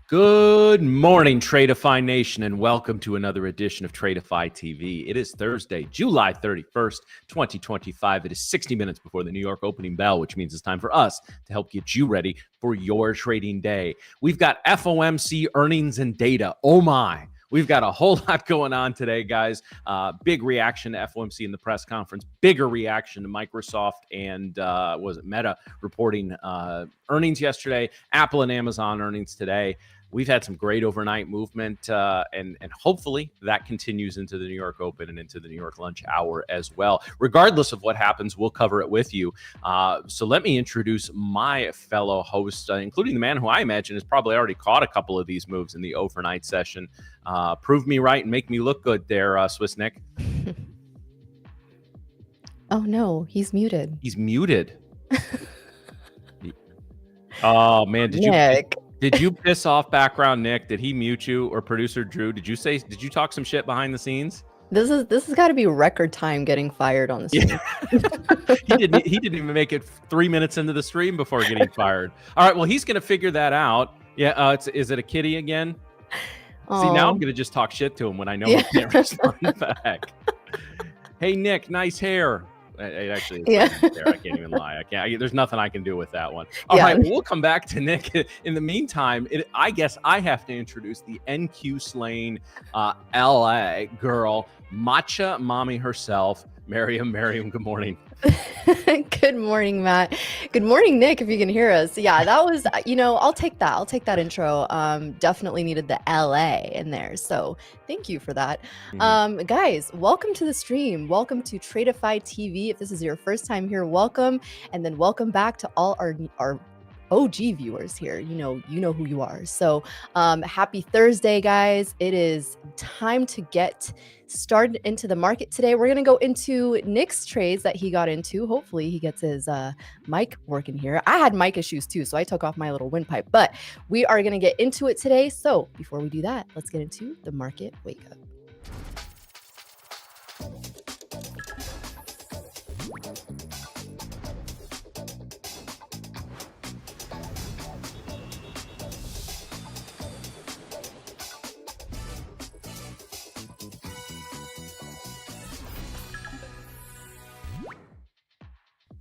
Good morning, Tradeify Nation, and welcome to another edition of Tradeify TV. It is Thursday, July 31st, 2025. It is 60 minutes before the New York opening bell, which means it's time for us to help get you ready for your trading day. We've got FOMC earnings and data. Oh my. We've got a whole lot going on today, guys. Big reaction to FOMC in the press conference. Bigger reaction to Microsoft and was it Meta reporting earnings yesterday. Apple and Amazon earnings today. We've had some great overnight movement, and hopefully that continues into the New York Open and into the New York lunch hour as well. Regardless of what happens, we'll cover it with you. So let me introduce my fellow hosts, including the man who I imagine has probably already caught a couple of these moves in the overnight session. Prove me right and make me look good there, Swiss Nick. Oh, no, he's muted. He's muted. Oh, man, Did you piss off background Nick? Did he mute you, or producer Drew? Did you talk some shit behind the scenes? This has got to be record time getting fired on the stream. Yeah. He didn't even make it 3 minutes into the stream before getting fired. All right, well, he's going to figure that out. Yeah, is it a kitty again? Aww. See, now I'm going to just talk shit to him when I know he can't respond back. Hey, Nick, nice hair. It actually is there. I can't even lie. There's nothing I can do with that one. All right, well, we'll come back to Nick. In the meantime, I guess I have to introduce the NQ Slain LA girl, Matcha Mommy herself, Miriam. Good morning. Good morning, Matt. Good morning, Nick, if you can hear us. Yeah, that was, I'll take that intro. Definitely needed the LA in there. So thank you for that. Guys, welcome to the stream. Welcome to Tradeify TV. If this is your first time here, welcome. And then welcome back to all our OG viewers here. You know who you are. So happy Thursday, guys. It is time to get started into the market today. We're going to go into Nick's trades that he got into. Hopefully he gets his mic working here. I had mic issues too, so I took off my little windpipe, but we are going to get into it today. So before we do that, let's get into the market wake up.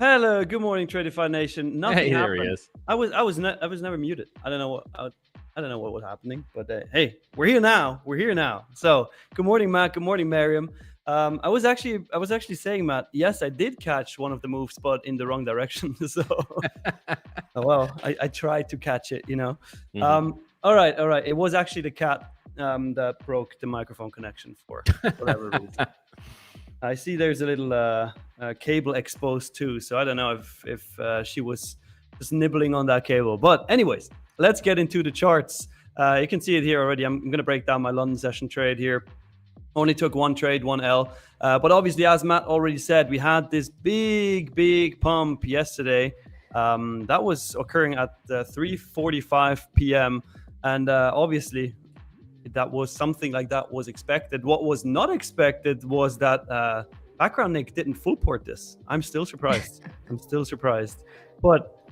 Hello, good morning, Tradeify Nation. Nothing happened. There he is. I was never muted. I don't know what was happening, but hey, we're here now. So, good morning, Matt. Good morning, Miriam. I was actually saying, Matt, yes, I did catch one of the moves, but in the wrong direction. So, well, I tried to catch it, Mm-hmm. All right. It was actually the cat that broke the microphone connection for whatever reason. I see there's a little cable exposed too, so I don't know if she was just nibbling on that cable. But anyways, let's get into the charts. You can see it here already. I'm going to break down my London session trade here. Only took one trade, one L. But obviously, as Matt already said, we had this big pump yesterday. That was occurring at 3:45 p.m. And obviously, that was something like that was expected. What was not expected was that background Nick didn't full port this. I'm still surprised. But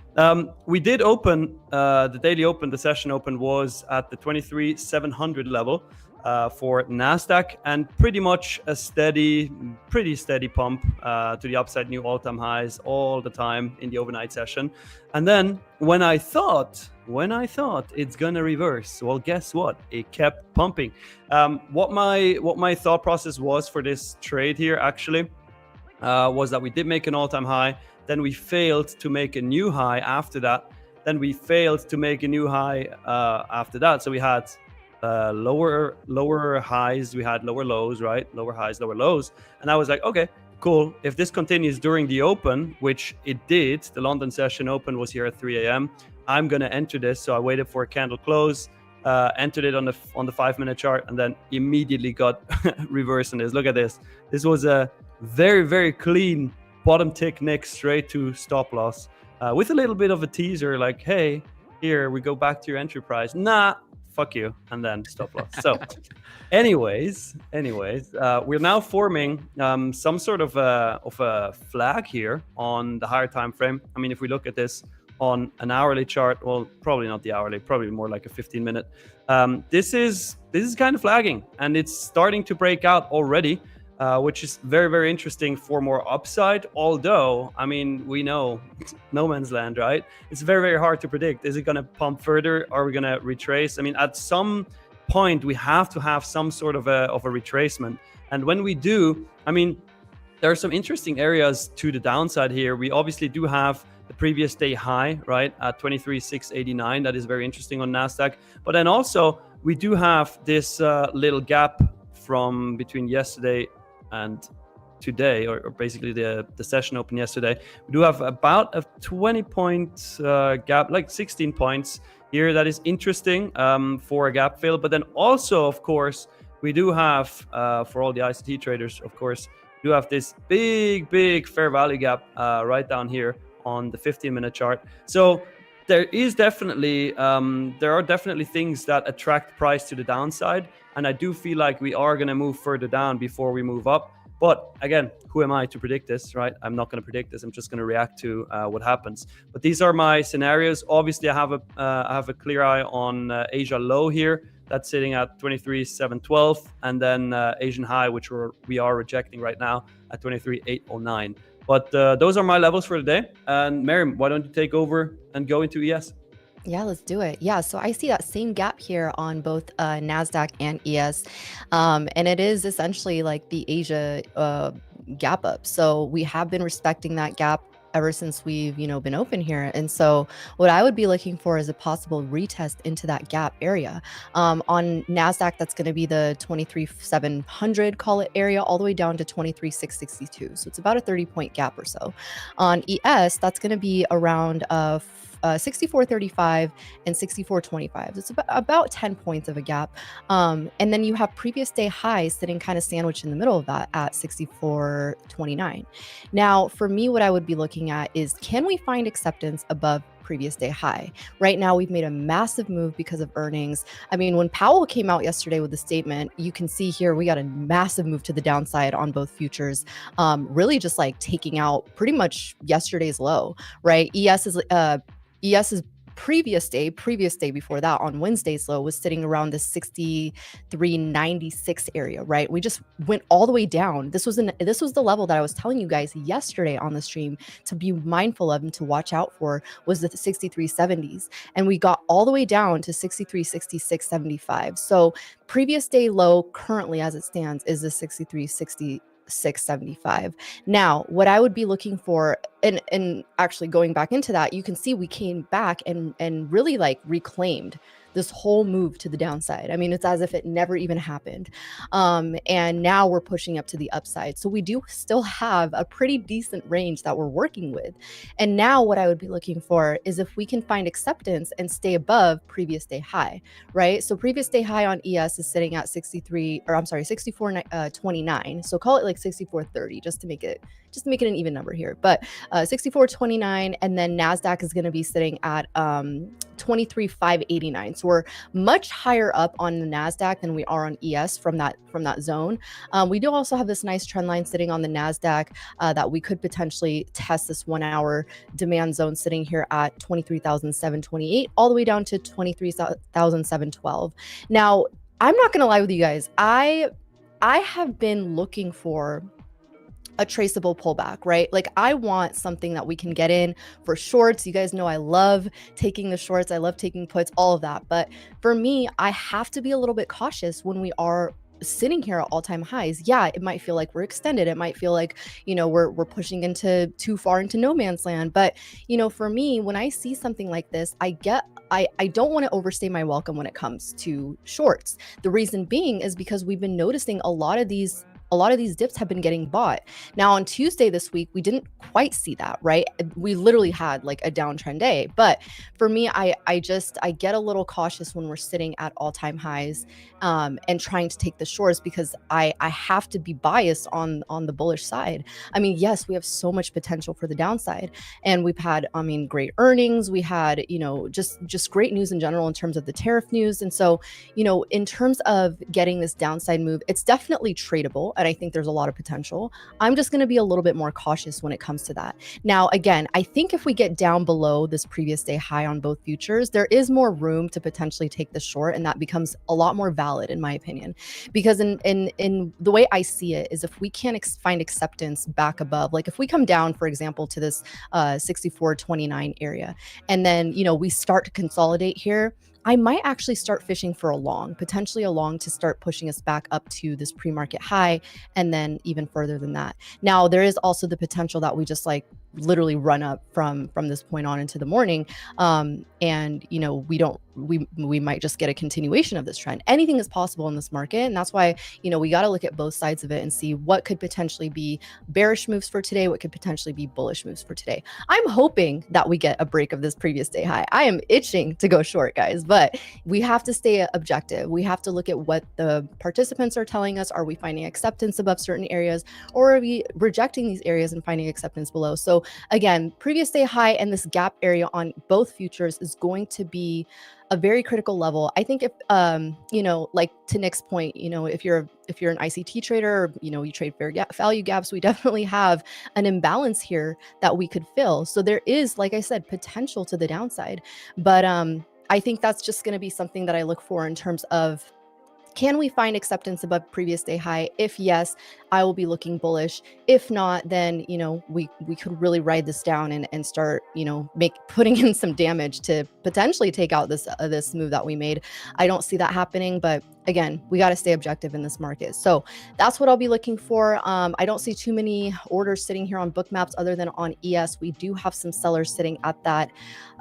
we did open the daily open. The session open was at the 23,700 level for NASDAQ, and pretty much a pretty steady pump to the upside, new all-time highs all the time in the overnight session. And then when I thought it's gonna reverse, well, guess what? It kept pumping. What my thought process was for this trade here actually was that we did make an all-time high, then we failed to make a new high after that, then we failed to make a new high after that. So we had lower highs, we had lower lows, right? Lower highs, lower lows. And I was like, okay, cool. If this continues during the open, which it did, the London session open was here at 3 a.m. I'm gonna enter this. So I waited for a candle close, entered it on the 5-minute chart, and then immediately got reversed in this. Look at this. This was a very clean bottom tick Nick straight to stop loss with a little bit of a teaser like, hey, here we go back to your entry price. Nah, fuck you, and then stop loss. So anyways, we're now forming some sort of a flag here on the higher time frame. I mean, if we look at this on an hourly chart. Well, probably not the hourly, probably more like a 15-minute. This is kind of flagging, and it's starting to break out already, which is very, very interesting for more upside. Although, I mean, we know no man's land, right? It's very, very hard to predict. Is it going to pump further? Are we going to retrace? I mean, at some point, we have to have some sort of a retracement. And when we do, I mean, there are some interesting areas to the downside here. We obviously do have the previous day high, right, at 23,689. That is very interesting on NASDAQ. But then also, we do have this little gap from between yesterday and today, or basically the session open yesterday. We do have about a 20-point gap, like 16 points here. That is interesting for a gap fill. But then also, of course, we do have, for all the ICT traders, of course, do have this big fair value gap right down here on the 15-minute chart. So there is definitely there are definitely things that attract price to the downside, and I do feel like we are going to move further down before we move up. But again, who am I to predict this, right? I'm not going to predict this. I'm just going to react to what happens. But these are my scenarios. Obviously, I have a clear eye on Asia low here. That's sitting at 23,712, and then Asian high, which we are rejecting right now at 23,809. But those are my levels for today. And Miriam, why don't you take over and go into ES? Yeah, let's do it. Yeah, so I see that same gap here on both NASDAQ and ES. And it is essentially like the Asia gap up. So we have been respecting that gap ever since we've, been open here. And so what I would be looking for is a possible retest into that gap area. On NASDAQ, that's going to be the 23,700, call it, area, all the way down to 23,662. So it's about a 30-point gap or so. On ES, that's going to be around 64.35 and 64.25. It's about 10 points of a gap. And then you have previous day highs sitting kind of sandwiched in the middle of that at 64.29. Now, for me, what I would be looking at is, can we find acceptance above previous day high? Right now, we've made a massive move because of earnings. I mean, when Powell came out yesterday with a statement, you can see here we got a massive move to the downside on both futures, really just like taking out pretty much yesterday's low, right? ES's previous day before that on Wednesday's low was sitting around the 63.96 area, right? We just went all the way down. This was the level that I was telling you guys yesterday on the stream to be mindful of and to watch out for, was the 63.70s. And we got all the way down to 63.66.75. So previous day low currently as it stands is the 63.66.75. Now, what I would be looking for, and actually going back into that, you can see we came back and really like reclaimed this whole move to the downside. I mean, it's as if it never even happened. And now we're pushing up to the upside. So we do still have a pretty decent range that we're working with. And now what I would be looking for is if we can find acceptance and stay above previous day high, right? So previous day high on ES is sitting at 64.29. So call it like 64.30 just to make it an even number here. But 64.29, and then NASDAQ is going to be sitting at 23,589. So we're much higher up on the NASDAQ than we are on ES from that zone. We do also have this nice trend line sitting on the NASDAQ that we could potentially test this 1 hour demand zone sitting here at 23,728 all the way down to 23,712. Now, I'm not going to lie with you guys. I have been looking for a traceable pullback, right? Like I want something that we can get in for shorts. You guys know I love taking the shorts. I love taking puts, all of that. But for me, I have to be a little bit cautious when we are sitting here at all-time highs. Yeah, it might feel like we're extended. It might feel like, we're pushing into too far into no man's land. But, for me, when I see something like this, I don't want to overstay my welcome when it comes to shorts. The reason being is because we've been noticing a lot of these dips have been getting bought. Now on Tuesday this week, we didn't quite see that, right? We literally had like a downtrend day. But for me, I get a little cautious when we're sitting at all-time highs and trying to take the shorts, because I have to be biased on the bullish side. I mean, yes, we have so much potential for the downside, and we've had, great earnings. We had, just great news in general in terms of the tariff news. And so, in terms of getting this downside move, it's definitely tradable. and I think there's a lot of potential. I'm just going to be a little bit more cautious when it comes to that. Now, again, I think if we get down below this previous day high on both futures, there is more room to potentially take the short, and that becomes a lot more valid in my opinion. Because in the way I see it is if we can't find acceptance back above, like if we come down, for example, to this 64.29 area, and then, you know, we start to consolidate here, I might actually start fishing for a long, potentially a long, to start pushing us back up to this pre-market high, and then even further than that. Now, there is also the potential that we just like literally run up from this point on into the morning, and you know, we might just get a continuation of this trend. Anything is possible in this market, and that's why, you know, we got to look at both sides of it and see what could potentially be bearish moves for today, what could potentially be bullish moves for today. I'm hoping that we get a break of this previous day high. I am itching to go short, guys, but we have to stay objective. We have to look at what the participants are telling us. Are we finding acceptance above certain areas, or are we rejecting these areas and finding acceptance below? So again, previous day high and this gap area on both futures is going to be a very critical level. I think if you know, like to Nick's point, you know, if you're an ICT trader, or, you know, you trade fair value gaps, we definitely have an imbalance here that we could fill. So there is, like I said, potential to the downside, but I think that's just going to be something that I look for in terms of, can we find acceptance above previous day high? If yes, I will be looking bullish. If not, then, you know, we could really ride this down and start, you know, putting in some damage to potentially take out this move that we made. I don't see that happening, but again, we got to stay objective in this market. So that's what I'll be looking for. I don't see too many orders sitting here on book maps other than on ES. We do have some sellers sitting at that,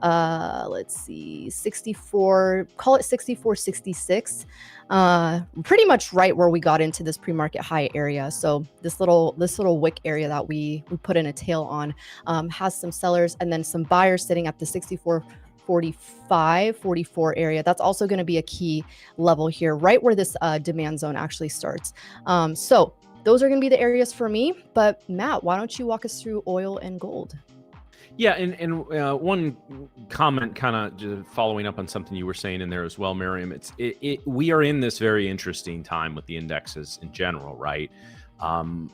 let's see, 64, call it 64.66. Pretty much right where we got into this pre-market high area. So this little wick area that we put in a tail on has some sellers, and then some buyers sitting at the 64.45, 44 area. That's also going to be a key level here, right where this demand zone actually starts. So those are going to be the areas for me. But Matt, why don't you walk us through oil and gold? Yeah, and one comment, kind of just following up on something you were saying in there as well, Miriam. We are in this very interesting time with the indexes in general, right? You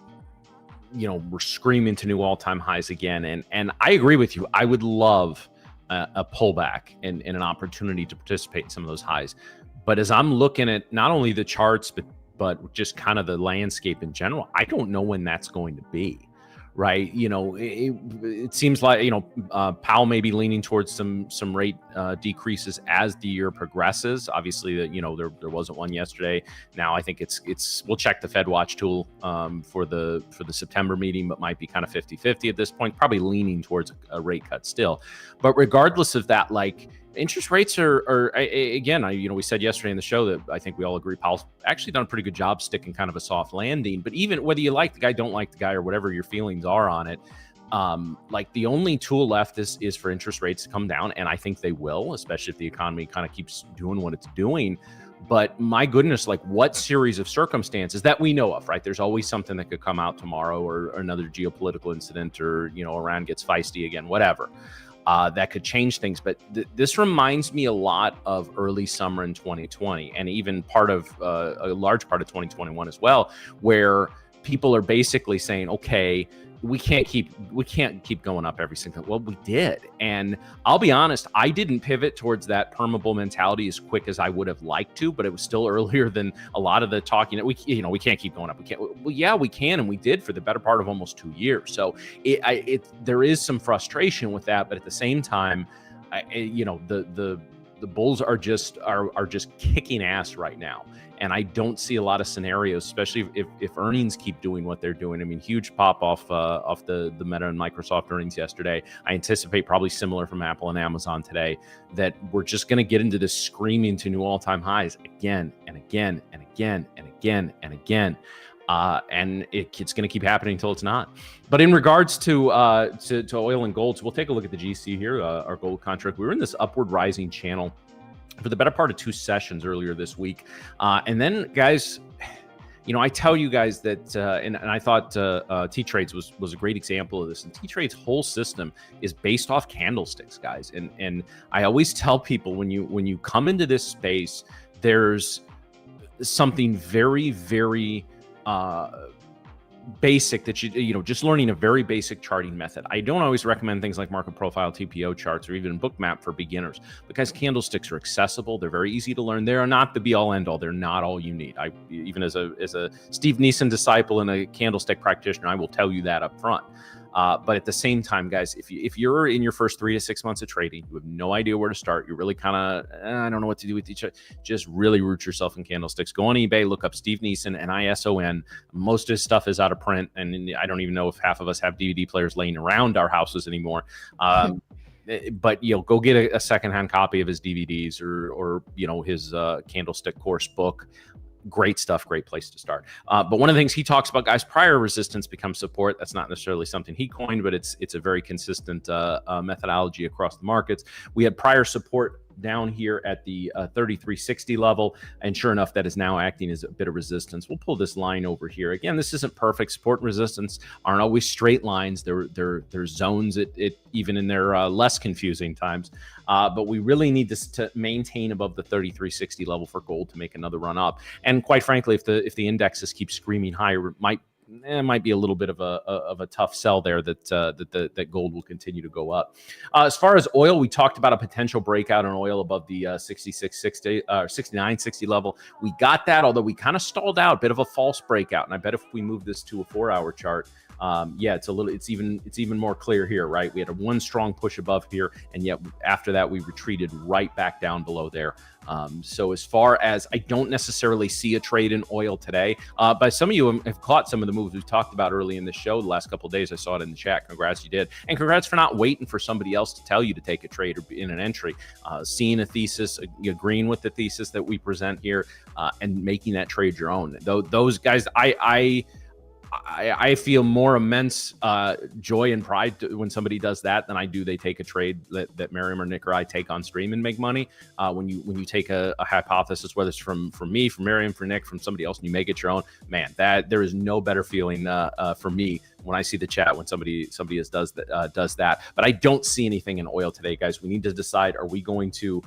know, we're screaming to new all-time highs again, and I agree with you. I would love a pullback and an opportunity to participate in some of those highs. But as I'm looking at not only the charts, but just kind of the landscape in general, I don't know when that's going to be. Right, you know, it seems like, you know, Powell may be leaning towards some rate decreases as the year progresses. Obviously, you know, there wasn't one yesterday. Now I think it's we'll check the Fed Watch tool for the September meeting, but might be kind of 50-50 at this point. Probably leaning towards a rate cut still. But regardless of that, like, interest rates are again, you know, we said yesterday in the show that I think we all agree Powell's actually done a pretty good job sticking kind of a soft landing. But even whether you like the guy, don't like the guy, or whatever your feelings are on it, like the only tool left is for interest rates to come down, and I think they will, especially if the economy kind of keeps doing what it's doing. But my goodness, like, what series of circumstances that we know of, right? There's always something that could come out tomorrow, or another geopolitical incident, or, you know, Iran gets feisty again, whatever. That could change things. But this reminds me a lot of early summer in 2020, and even part of a large part of 2021 as well, where people are basically saying, okay, we can't keep going up every single. Well, we did, and I'll be honest, I didn't pivot towards that perma bull mentality as quick as I would have liked to, but it was still earlier than a lot of the talking that we can't keep going up. We can't. Well, yeah, we can, and we did for the better part of almost 2 years. So there is some frustration with that, but at the same time, you know, the bulls are just kicking ass right now. And I don't see a lot of scenarios, especially if earnings keep doing what they're doing. I mean, huge pop off the Meta and Microsoft earnings yesterday. I anticipate probably similar from Apple and Amazon today, that we're just going to get into this screaming to new all-time highs again and again and again and again and again. And it's going to keep happening until it's not. But in regards to oil and gold, so we'll take a look at the GC here, our gold contract. We were in this upward rising channel for the better part of 2 sessions earlier this week. And then, guys, you know, I tell you guys that, and I thought T-Trades was a great example of this. And T-Trades' whole system is based off candlesticks, guys. And I always tell people, when you come into this space, there's something very, very basic that just learning a very basic charting method. I don't always recommend things like market profile, TPO charts, or even bookmap for beginners, because candlesticks are accessible. They're very easy to learn. They are not the be all end all. They're not all you need. I, even as a Steve Neeson disciple and a candlestick practitioner, I will tell you that up front. But at the same time, guys, if you're in your first 3 to 6 months of trading, you have no idea where to start. You're really kind of, I don't know what to do with each other. Just really root yourself in candlesticks. Go on eBay, look up Steve Neeson, Nison. Most of his stuff is out of print, and I don't even know if half of us have DVD players laying around our houses anymore. But go get a secondhand copy of his DVDs or his candlestick course book. Great stuff, great place to start. But one of the things he talks about, guys, prior resistance becomes support. That's not necessarily something he coined, but it's a very consistent methodology across the markets. We had prior support down here at the 3360 level, and sure enough, that is now acting as a bit of resistance. We'll pull this line over here. Again, this isn't perfect. Support and resistance aren't always straight lines. They're zones, even in their less confusing times. But we really need to maintain above the 3360 level for gold to make another run up. And quite frankly, if the indexes keep screaming higher, it might be a little bit of a tough sell there that gold will continue to go up. As far as oil, we talked about a potential breakout in oil above the 66.60 or 69.60 level. We got that, although we kind of stalled out, bit of a false breakout. And I bet if we move this to a 4-hour chart, it's even more clear here, right? We had one strong push above here, and yet after that we retreated right back down below there. So as far as, I don't necessarily see a trade in oil today, but some of you have caught some of the moves we've talked about early in the show the last couple of days. I saw it in the chat. Congrats, you did. And congrats for not waiting for somebody else to tell you to take a trade or be in an entry. Seeing a thesis, agreeing with the thesis that we present here, and making that trade your own. Those guys, I feel more immense joy and pride when somebody does that than I do they take a trade that Miriam or Nick or I take on stream and make money. When you take a hypothesis, whether it's from me, from Miriam, from Nick, from somebody else, and you make it your own, man, that there is no better feeling for me when I see the chat when somebody does that. But I don't see anything in oil today, guys. We need to decide: are we going to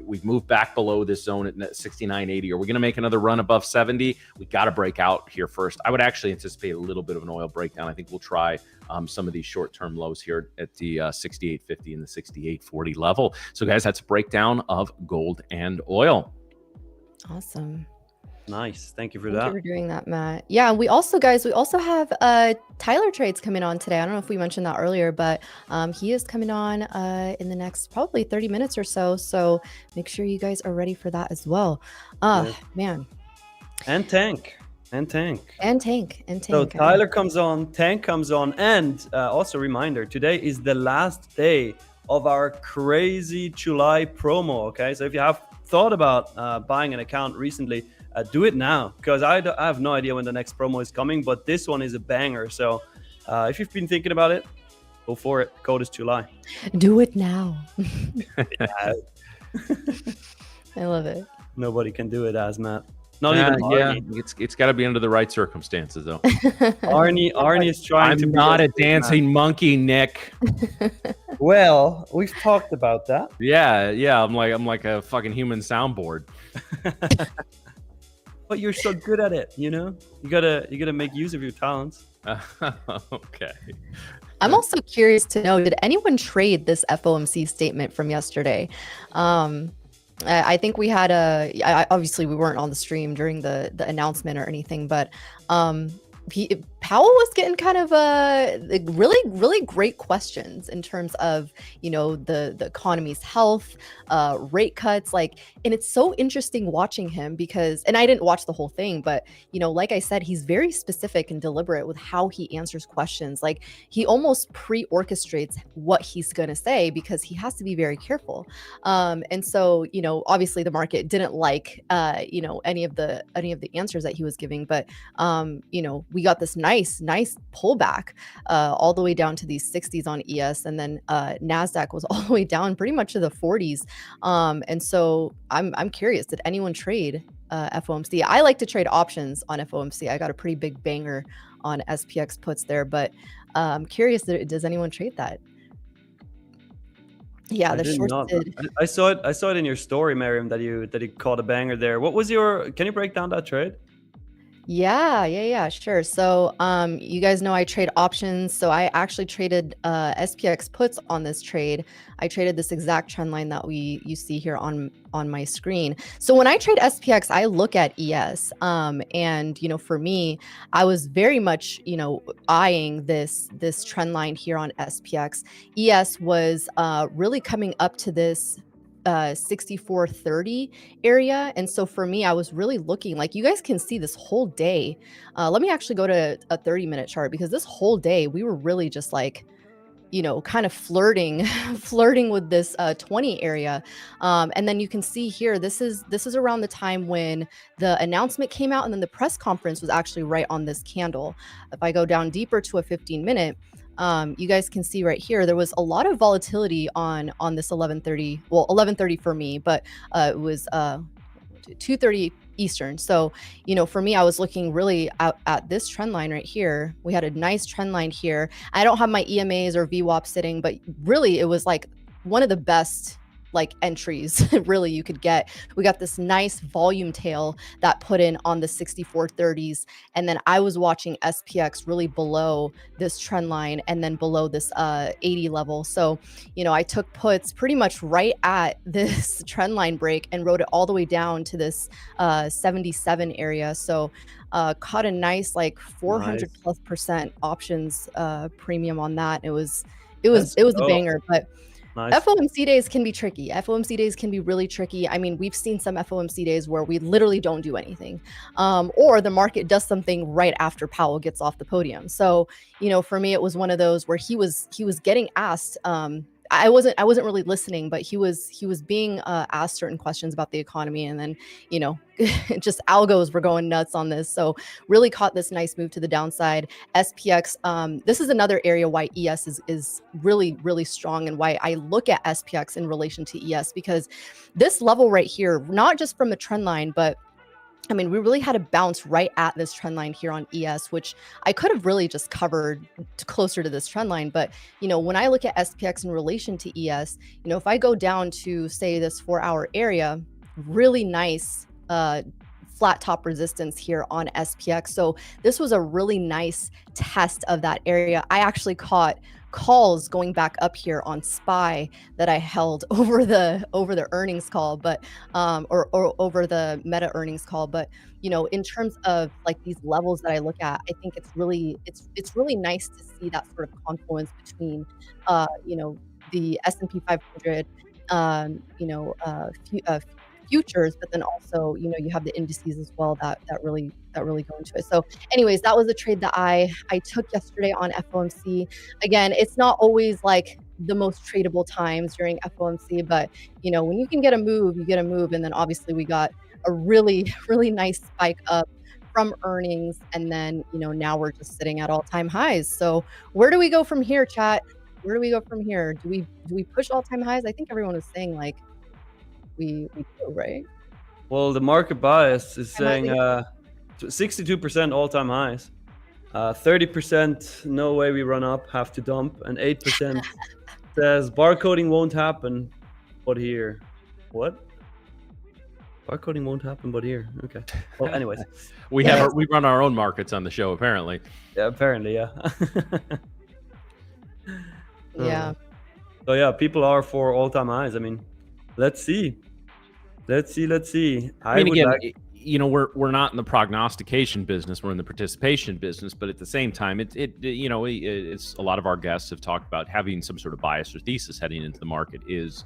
we've moved back below this zone at 69.80. Are we going to make another run above 70? We got to break out here first. I would actually anticipate a little bit of an oil breakdown. I think we'll try some of these short-term lows here at the 68.50 and the 68.40 level. So, guys, that's a breakdown of gold and oil. Awesome. Nice. Thank you for Thank that. you for doing that, Matt. Yeah, we also have Tyler trades coming on today. I don't know if we mentioned that earlier, but he is coming on in the next probably 30 minutes or so. So make sure you guys are ready for that as well. Man. And Tank. So Tyler comes on, Tank comes on, and also reminder, today is the last day of our crazy July promo. Okay, so if you have thought about buying an account recently, do it now, because I have no idea when the next promo is coming, but this one is a banger. So if you've been thinking about it, go for it. Code is July. Do it now. Yeah. I love it. Nobody can do it as Matt. Not even Arnie. It's got to be under the right circumstances, though. Arnie is trying to. I'm not a dancing monkey, Nick. Well, we've talked about that. Yeah. I'm like a fucking human soundboard. But you're so good at it, you know. You gotta make use of your talents. Okay. I'm also curious to know, did anyone trade this FOMC statement from yesterday? I think we had obviously we weren't on the stream during the announcement or anything, but Powell was getting kind of really, really great questions in terms of, the economy's health, rate cuts, and it's so interesting watching him because, and I didn't watch the whole thing, but, like I said, he's very specific and deliberate with how he answers questions. Like he almost pre-orchestrates what he's going to say because he has to be very careful. And so, obviously the market didn't like, any of the answers that he was giving, but, we got this nice pullback all the way down to these 60s on ES, and then NASDAQ was all the way down pretty much to the 40s. And so I'm curious, did anyone trade FOMC? I like to trade options on FOMC. I got a pretty big banger on SPX puts there, but I'm curious, does anyone trade that? Yeah, the shorts did. I saw it in your story, Miriam, that you caught a banger there. What was can you break down that trade? Yeah, sure. So, you guys know I trade options. So I actually traded SPX puts on this trade. I traded this exact trend line that you see here on my screen. So when I trade SPX, I look at ES. And for me, I was very much eyeing this trend line here on SPX. ES was really coming up to this 6430 area. And so for me, I was really looking, like, you guys can see this whole day. Let me actually go to a 30-minute chart, because this whole day we were really just like, kind of flirting flirting with this 20 area. And then you can see here, this is around the time when the announcement came out, and then the press conference was actually right on this candle. If I go down deeper to a 15-minute, you guys can see right here, there was a lot of volatility on this 11:30, well, 11:30 for me, but it was 2:30 Eastern. So, for me, I was looking really at this trend line right here. We had a nice trend line here. I don't have my EMAs or VWAP sitting, but really it was like one of the best like entries really you could get. We got this nice volume tail that put in on the 6430s, and then I was watching SPX really below this trend line and then below this 80 level. So I took puts pretty much right at this trend line break and rode it all the way down to this 77 area. So caught a nice like 400 plus % options premium on that. It was a banger. But nice. FOMC days can be tricky. FOMC days can be really tricky. I mean, we've seen some FOMC days where we literally don't do anything, or the market does something right after Powell gets off the podium. So, for me, it was one of those where he was getting asked. I wasn't really listening, but he was being asked certain questions about the economy, and then just algos were going nuts on this. So really caught this nice move to the downside. SPX, this is another area why ES is really, really strong, and why I look at SPX in relation to ES, because this level right here, not just from the trend line, but I mean, we really had to bounce right at this trend line here on ES, which I could have really just covered closer to this trend line. But, when I look at SPX in relation to ES, if I go down to, say, this 4-hour area, really nice flat top resistance here on SPX. So this was a really nice test of that area. I actually caught calls going back up here on SPY that I held over the earnings call, but or over the Meta earnings call. But in terms of like these levels that I look at, I think it's really nice to see that sort of confluence between the S&P 500 futures, but then also you have the indices as well that really go into it. So anyways, that was a trade that I took yesterday on FOMC. Again, it's not always like the most tradable times during FOMC, but when you can get a move, you get a move. And then obviously we got a really nice spike up from earnings, and then now we're just sitting at all-time highs. So where do we go from here, chat? Where do we go from here? Do we push all-time highs? I think everyone was saying like we do, right? Well, the market bias is saying 62% all-time highs, 30% no way we run up, have to dump, and 8% says barcoding won't happen, but here. What? Barcoding won't happen, but here. Okay. Well, anyways, we run our own markets on the show, apparently. Yeah, apparently, yeah. Yeah. So yeah, people are for all-time highs. I mean, let's see. I mean, again, we're not in the prognostication business; we're in the participation business. But at the same time, it's a lot of our guests have talked about having some sort of bias or thesis heading into the market is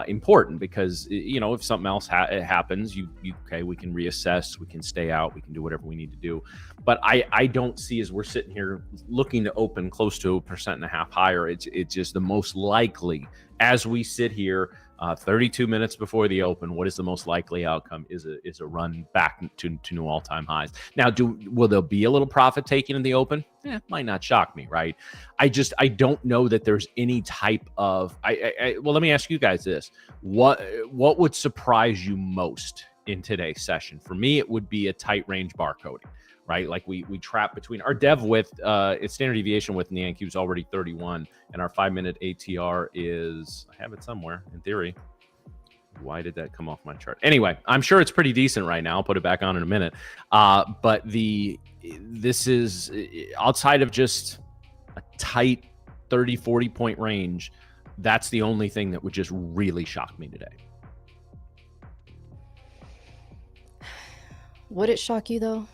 important, because if something else happens, we can reassess, we can stay out, we can do whatever we need to do. But I don't see, as we're sitting here looking to open close to 1.5% higher, it's just the most likely, as we sit here 32 minutes before the open, what is the most likely outcome is a run back to new all-time highs. Now, will there be a little profit taking in the open? Might not shock me, right? I don't know that there's any type of well, let me ask you guys this. What would surprise you most in today's session? For me, it would be a tight range barcoding, right? Like we trap between our dev width, its standard deviation width in the NQ is already 31, and our 5-minute ATR is, I have it somewhere in theory, Why did that come off my chart? Anyway, I'm sure it's pretty decent right now. I'll put it back on in a minute. But this is outside of just a tight 30, 40 point range. That's the only thing that would just really shock me today. Would it shock you though?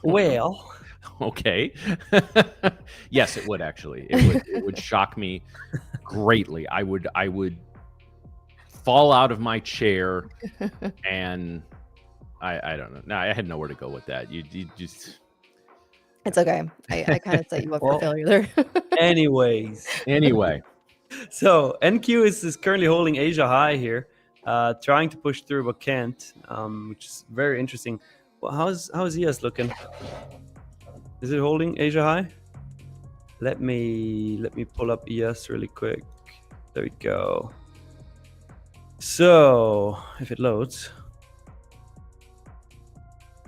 Well, okay. Yes, it would actually. It would shock me greatly. I would fall out of my chair, and I don't know. No, I had nowhere to go with that. You just. It's okay. I kind of set you up for failure there. Anyway, so NQ is currently holding Asia high here, trying to push through but can't, which is very interesting. Well, how's ES looking? Is it holding Asia high? Let me pull up ES really quick. There we go. So if it loads,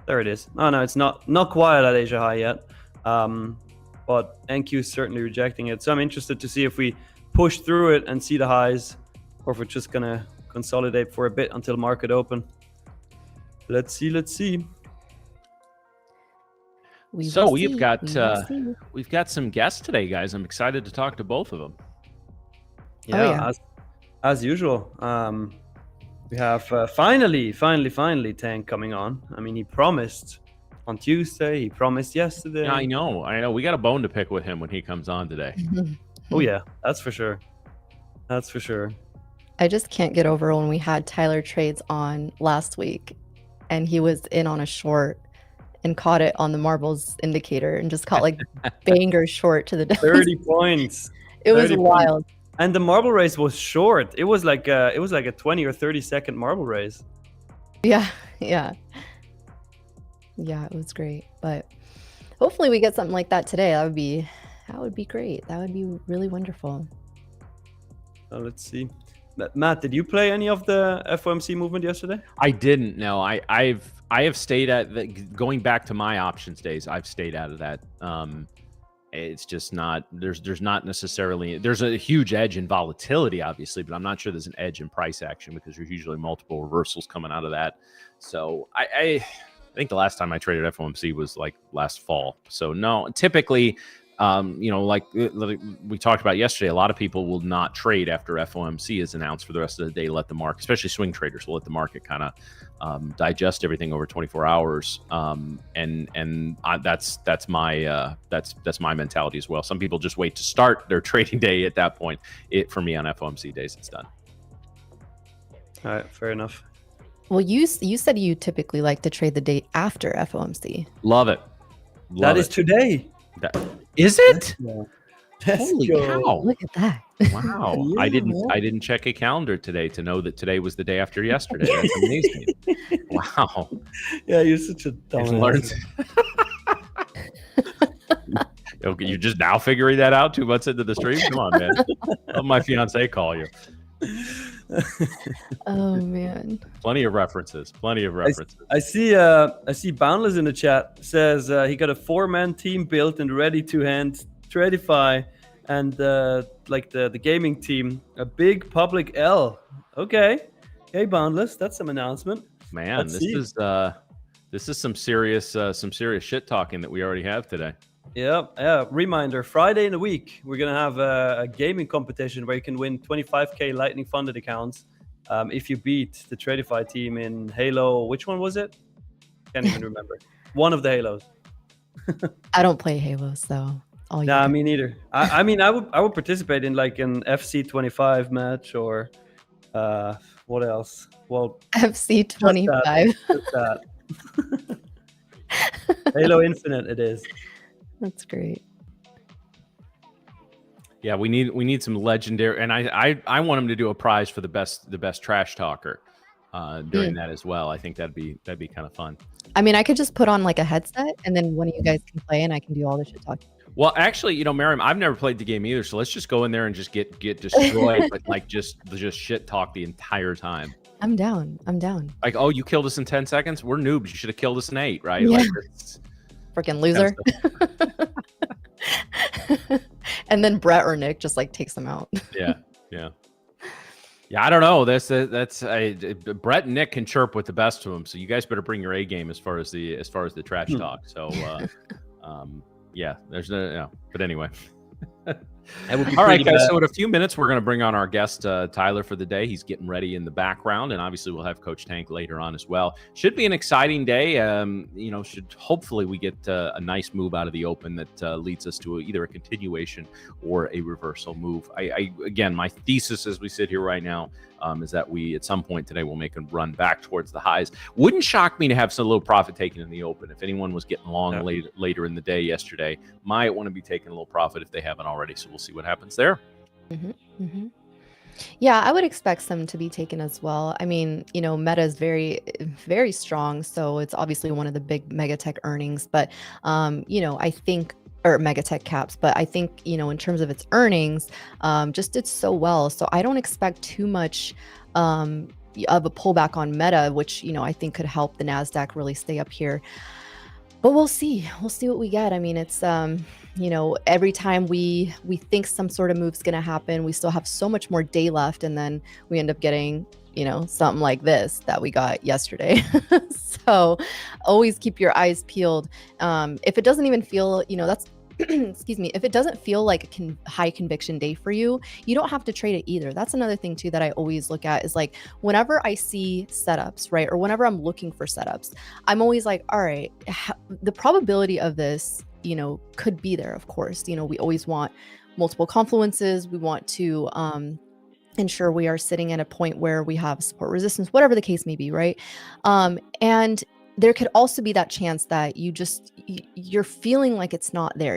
there it is. Oh no, it's not quite at Asia high yet. But NQ is certainly rejecting it. So I'm interested to see if we push through it and see the highs, or if we're just gonna consolidate for a bit until market open. Let's see. We've got some guests today, guys. I'm excited to talk to both of them. Yeah. As usual. We have finally Tank coming on. I mean, he promised on Tuesday. He promised yesterday. Yeah, I know. We got a bone to pick with him when he comes on today. Oh yeah, that's for sure. I just can't get over when we had Tyler Trades on last week, and he was in on a short and caught it on the marbles indicator and just caught like banger short to the 30 points. It was wild. Points. And the marble race was short. It was like a 20 or 30 second marble race. Yeah, it was great. But hopefully we get something like that today. That would be great. That would be really wonderful. Let's see. Matt, did you play any of the FOMC movement yesterday? I didn't. No, I have stayed at going back to my options days. I've stayed out of that. It's just not, there's not necessarily, there's a huge edge in volatility, obviously, but I'm not sure there's an edge in price action because there's usually multiple reversals coming out of that. So I think the last time I traded FOMC was like last fall. So no, typically, like we talked about yesterday, a lot of people will not trade after FOMC is announced for the rest of the day. Let the market, especially swing traders, will let the market kind of digest everything over 24 hours. That's my mentality as well. Some people just wait to start their trading day at that point. For me on FOMC days, it's done. All right, fair enough. Well, you said you typically like to trade the day after FOMC. Love it. That is today. Is it? Yeah. Holy cow! Look at that! Wow, yeah. I didn't check a calendar today to know that today was the day after yesterday. That's amazing. Wow. Yeah, you're such a dumbass. Okay, you're just now figuring that out 2 months into the stream. Come on, man. Let my fiance call you. Oh man. Plenty of references. I see Boundless in the chat says he got a 4-man team built and ready to hand Tradeify and the gaming team a big public L. Okay, Boundless, that's some announcement. Man, this is some serious shit talking that we already have today. Yeah. Reminder: Friday in a week, we're gonna have a gaming competition where you can win 25k Lightning funded accounts if you beat the Tradeify team in Halo. Which one was it? Can't even remember. One of the Halos. I don't play Halos, so. Nah, me neither. I mean, I would participate in like an FC25 match or what else? Well, FC25. Just that. Halo Infinite, it is. That's great. Yeah, we need some legendary, and I want him to do a prize for the best trash talker during that as well. I think that'd be kind of fun. I mean, I could just put on like a headset, and then one of you guys can play, and I can do all the shit talking. Well, actually, Miriam, I've never played the game either, so let's just go in there and just get destroyed, but like just shit talk the entire time. I'm down. Like, oh, you killed us in 10 seconds? We're noobs. You should have killed us in 8, right? Yeah. Like, freaking loser. And then Brett or Nick just like takes them out. Yeah. Yeah, I don't know. That's Brett and Nick can chirp with the best of them, so you guys better bring your A game as far as the trash talk. So, yeah, there's no. But anyway. All right, guys. So in a few minutes, we're going to bring on our guest, Tyler, for the day. He's getting ready in the background, and obviously we'll have Coach Tank later on as well. Should be an exciting day. Should hopefully we get a nice move out of the Open that leads us to either a continuation or a reversal move. Again, my thesis as we sit here right now is that we at some point today will make a run back towards the highs. Wouldn't shock me to have some little profit taken in the Open. If anyone was getting long later in the day yesterday, might want to be taking a little profit if they haven't already. So we'll see what happens there. Yeah, I would expect some to be taken as well. I mean, Meta is very, very strong, so it's obviously one of the big mega tech earnings. But I think, or mega tech caps, but I think in terms of its earnings, just did so well. So I don't expect too much of a pullback on Meta, which I think could help the Nasdaq really stay up here. But we'll see. We'll see what we get. I mean, it's every time we think some sort of move's going to happen, we still have so much more day left, and then we end up getting something like this that we got yesterday. So always keep your eyes peeled. If it doesn't even feel, that's excuse me, if it doesn't feel like a high conviction day for you, you don't have to trade it either. That's another thing too that I always look at is like whenever I see setups, right? Or whenever I'm looking for setups, I'm always like, all right, the probability of this, could be there, of course. We always want multiple confluences. We want to ensure we are sitting at a point where we have support resistance, whatever the case may be, right? And there could also be that chance that you're feeling like it's not there.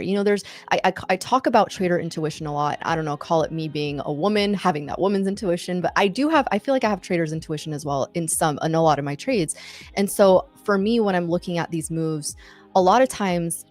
I talk about trader intuition a lot. I don't know, call it me being a woman, having that woman's intuition, but I feel like I have trader's intuition as well in a lot of my trades. And so for me, when I'm looking at these moves, a lot of times,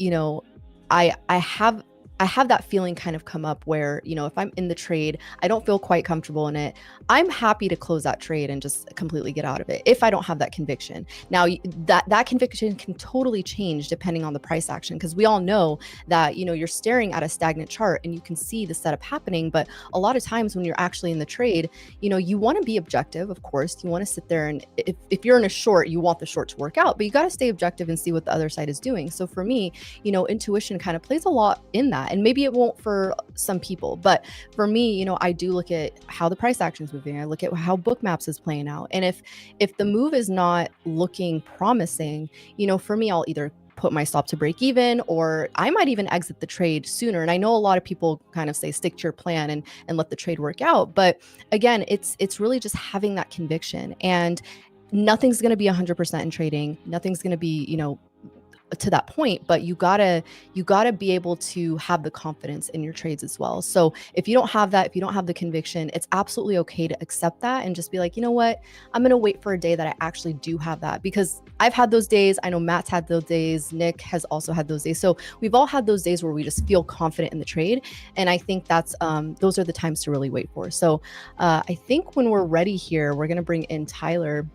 I have that feeling kind of come up where, if I'm in the trade, I don't feel quite comfortable in it. I'm happy to close that trade and just completely get out of it if I don't have that conviction. Now, that conviction can totally change depending on the price action, because we all know that, you're staring at a stagnant chart and you can see the setup happening. But a lot of times when you're actually in the trade, you want to be objective, of course. You want to sit there and if you're in a short, you want the short to work out, but you got to stay objective and see what the other side is doing. So for me, intuition kind of plays a lot in that. And maybe it won't for some people, but for me, I do look at how the price action is moving. I look at how Bookmaps is playing out. And if the move is not looking promising, for me, I'll either put my stop to break even, or I might even exit the trade sooner. And I know a lot of people kind of say stick to your plan and let the trade work out. But again, it's really just having that conviction, and nothing's going to be 100% in trading. Nothing's going to be, to that point, but you gotta be able to have the confidence in your trades as well. So if you don't have that, if you don't have the conviction, it's absolutely okay to accept that and just be like, you know what, I'm gonna wait for a day that I actually do have that, because I've had those days. I know Matt's had those days. Nick has also had those days. So we've all had those days where we just feel confident in the trade, and I think that's those are the times to really wait for. So I think when we're ready here, we're gonna bring in Tyler.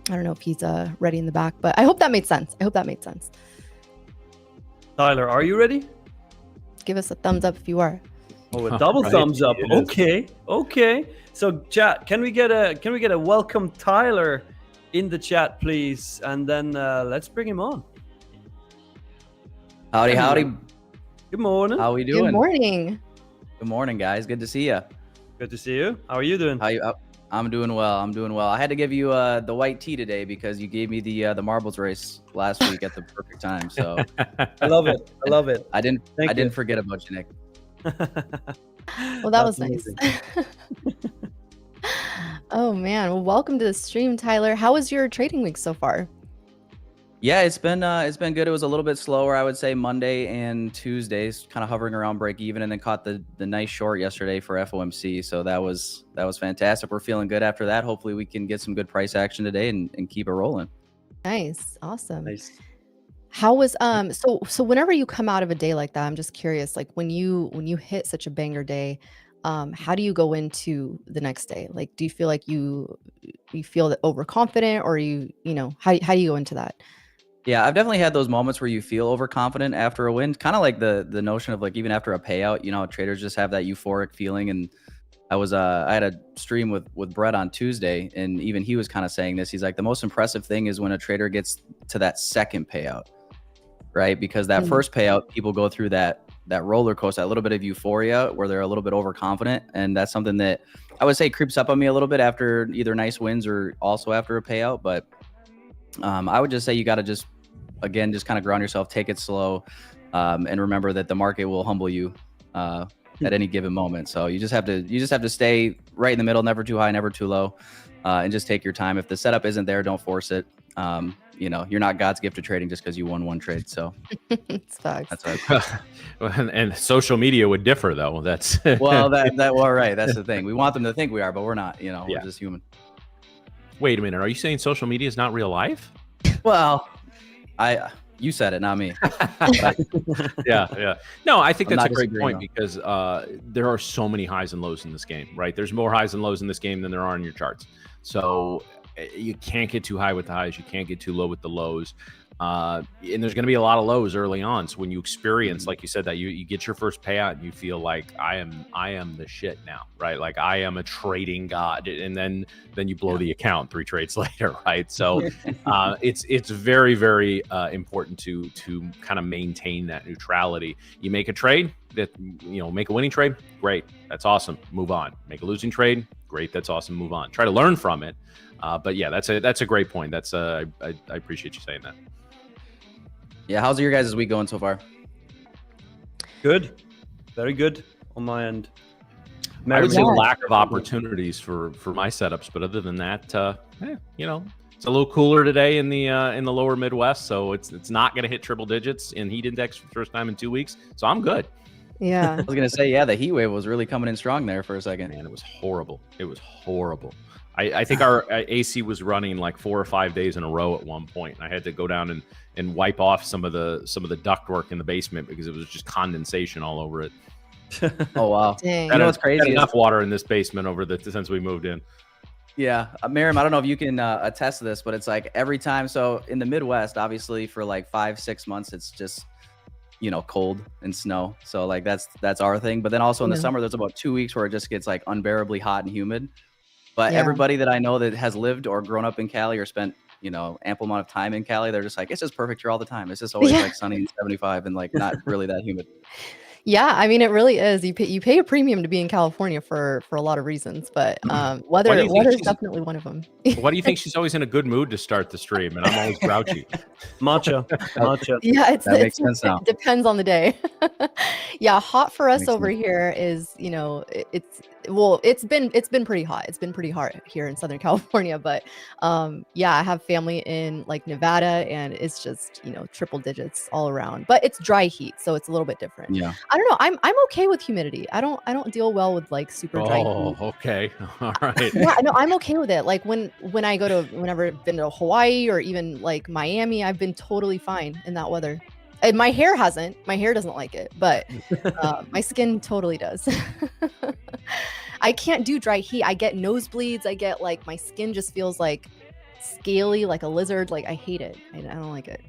I don't know if he's ready in the back, but I hope that made sense. Tyler, are you ready? Give us a thumbs up if you are. Oh, a double thumbs up. Okay. So chat, can we get a welcome Tyler in the chat, please? And then let's bring him on. Howdy. Good morning. How are we doing? Good morning. Good morning, guys. Good to see you. Good to see you. How are you doing? I'm doing well. I had to give you the white tea today because you gave me the marbles race last week at the perfect time. So I love it. I didn't forget about you, Nick. Well, that was nice. Oh man. Well, welcome to the stream, Tyler. How was your trading week so far? Yeah, it's been good. It was a little bit slower, I would say. Monday and Tuesdays, kind of hovering around break even, and then caught the nice short yesterday for FOMC. So that was fantastic. We're feeling good after that. Hopefully we can get some good price action today and keep it rolling. Nice. Awesome. Nice. How was so whenever you come out of a day like that, I'm just curious, like when you hit such a banger day, how do you go into the next day? Like, do you feel like you feel that overconfident, or how do you go into that? Yeah, I've definitely had those moments where you feel overconfident after a win. Kind of like the notion of like even after a payout, traders just have that euphoric feeling and I had a stream with Brett on Tuesday, and even he was kind of saying this. He's like, the most impressive thing is when a trader gets to that second payout, right? Because that first payout, people go through that roller coaster, that little bit of euphoria where they're a little bit overconfident, and that's something that I would say creeps up on me a little bit after either nice wins or also after a payout. But I would just say you got to just kind of ground yourself, take it slow, and remember that the market will humble you at any given moment. So you just have to stay right in the middle, never too high, never too low, and just take your time. If the setup isn't there, don't force it. You're not God's gift to trading just because you won one trade. So it's facts. That's and social media would differ, though. That's well, right. That's the thing. We want them to think we are, but we're not. We're just human. Wait a minute. Are you saying social media is not real life? Well, you said it, not me. Yeah. No, I think I'm that's a not great disagreeing, point because there are so many highs and lows in this game, right? There's more highs and lows in this game than there are in your charts. So you can't get too high with the highs. You can't get too low with the lows. And there's going to be a lot of lows early on. So when you experience, like you said, that you get your first payout and you feel like I am the shit now, right? Like I am a trading god. And then you blow the account 3 trades later, right? So it's very, very important to kind of maintain that neutrality. You make a trade that, make a winning trade. Great. That's awesome. Move on. Make a losing trade. Great. That's awesome. Move on. Try to learn from it. But yeah, that's a great point. That's I appreciate you saying that. Yeah, how's your guys' week going so far? Good, very good on my end. I would say lack of opportunities for my setups, but other than that, it's a little cooler today in the lower Midwest, so it's not going to hit triple digits in heat index for the first time in 2 weeks. So I'm good. Yeah, I was gonna say, the heat wave was really coming in strong there for a second. Man, it was horrible. It was horrible. I think our AC was running like 4 or 5 days in a row at one point. I had to go down and wipe off some of the ductwork in the basement because it was just condensation all over it. Oh wow! Dang. You know what's crazy? Enough water in this basement since we moved in. Yeah, Miriam, I don't know if you can attest to this, but it's like every time. So in the Midwest, obviously for like 5-6 months, it's just cold and snow. So like that's our thing. But then also in the summer, there's about 2 weeks where it just gets like unbearably hot and humid. But everybody that I know that has lived or grown up in Cali or spent, ample amount of time in Cali, they're just like, it's just perfect here all the time. It's just always like sunny and 75 and like not really that humid. Yeah, I mean, it really is. You pay a premium to be in California for a lot of reasons, but weather is definitely one of them. Why do you think she's always in a good mood to start the stream, and I'm always grouchy? Matcha. Yeah, that makes sense now. It depends on the day. Yeah, hot for us over here is, it's been pretty hot. It's been pretty hot here in Southern California, but I have family in like Nevada, and it's just triple digits all around. But it's dry heat, so it's a little bit different. Yeah, I don't know. I'm okay with humidity. I don't deal well with like super dry heat. Oh, okay, all right. Yeah, no, I'm okay with it. Like whenever I've been to Hawaii or even like Miami, I've been totally fine in that weather. And my hair hasn't. My hair doesn't like it, but my skin totally does. I can't do dry heat. I get nosebleeds. I get like my skin just feels like scaly, like a lizard. Like I hate it. I don't like it.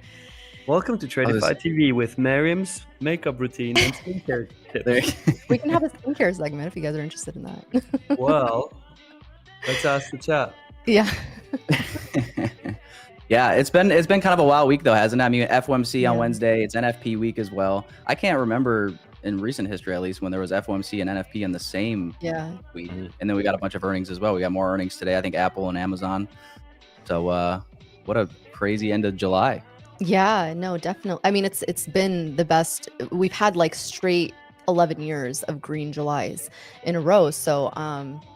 Welcome to Tradeify TV with Miriam's makeup routine and skincare tips. We can have a skincare segment if you guys are interested in that. Well, let's ask the chat. Yeah. Yeah, it's been kind of a wild week though, hasn't it? I mean, FOMC on Wednesday, it's NFP week as well. I can't remember in recent history, at least, when there was FOMC and NFP in the same week. And then we got a bunch of earnings as well. We got more earnings today, I think Apple and Amazon. So what a crazy end of July. Yeah, no, definitely. I mean, it's been the best. We've had like straight 11 years of green Julys in a row. So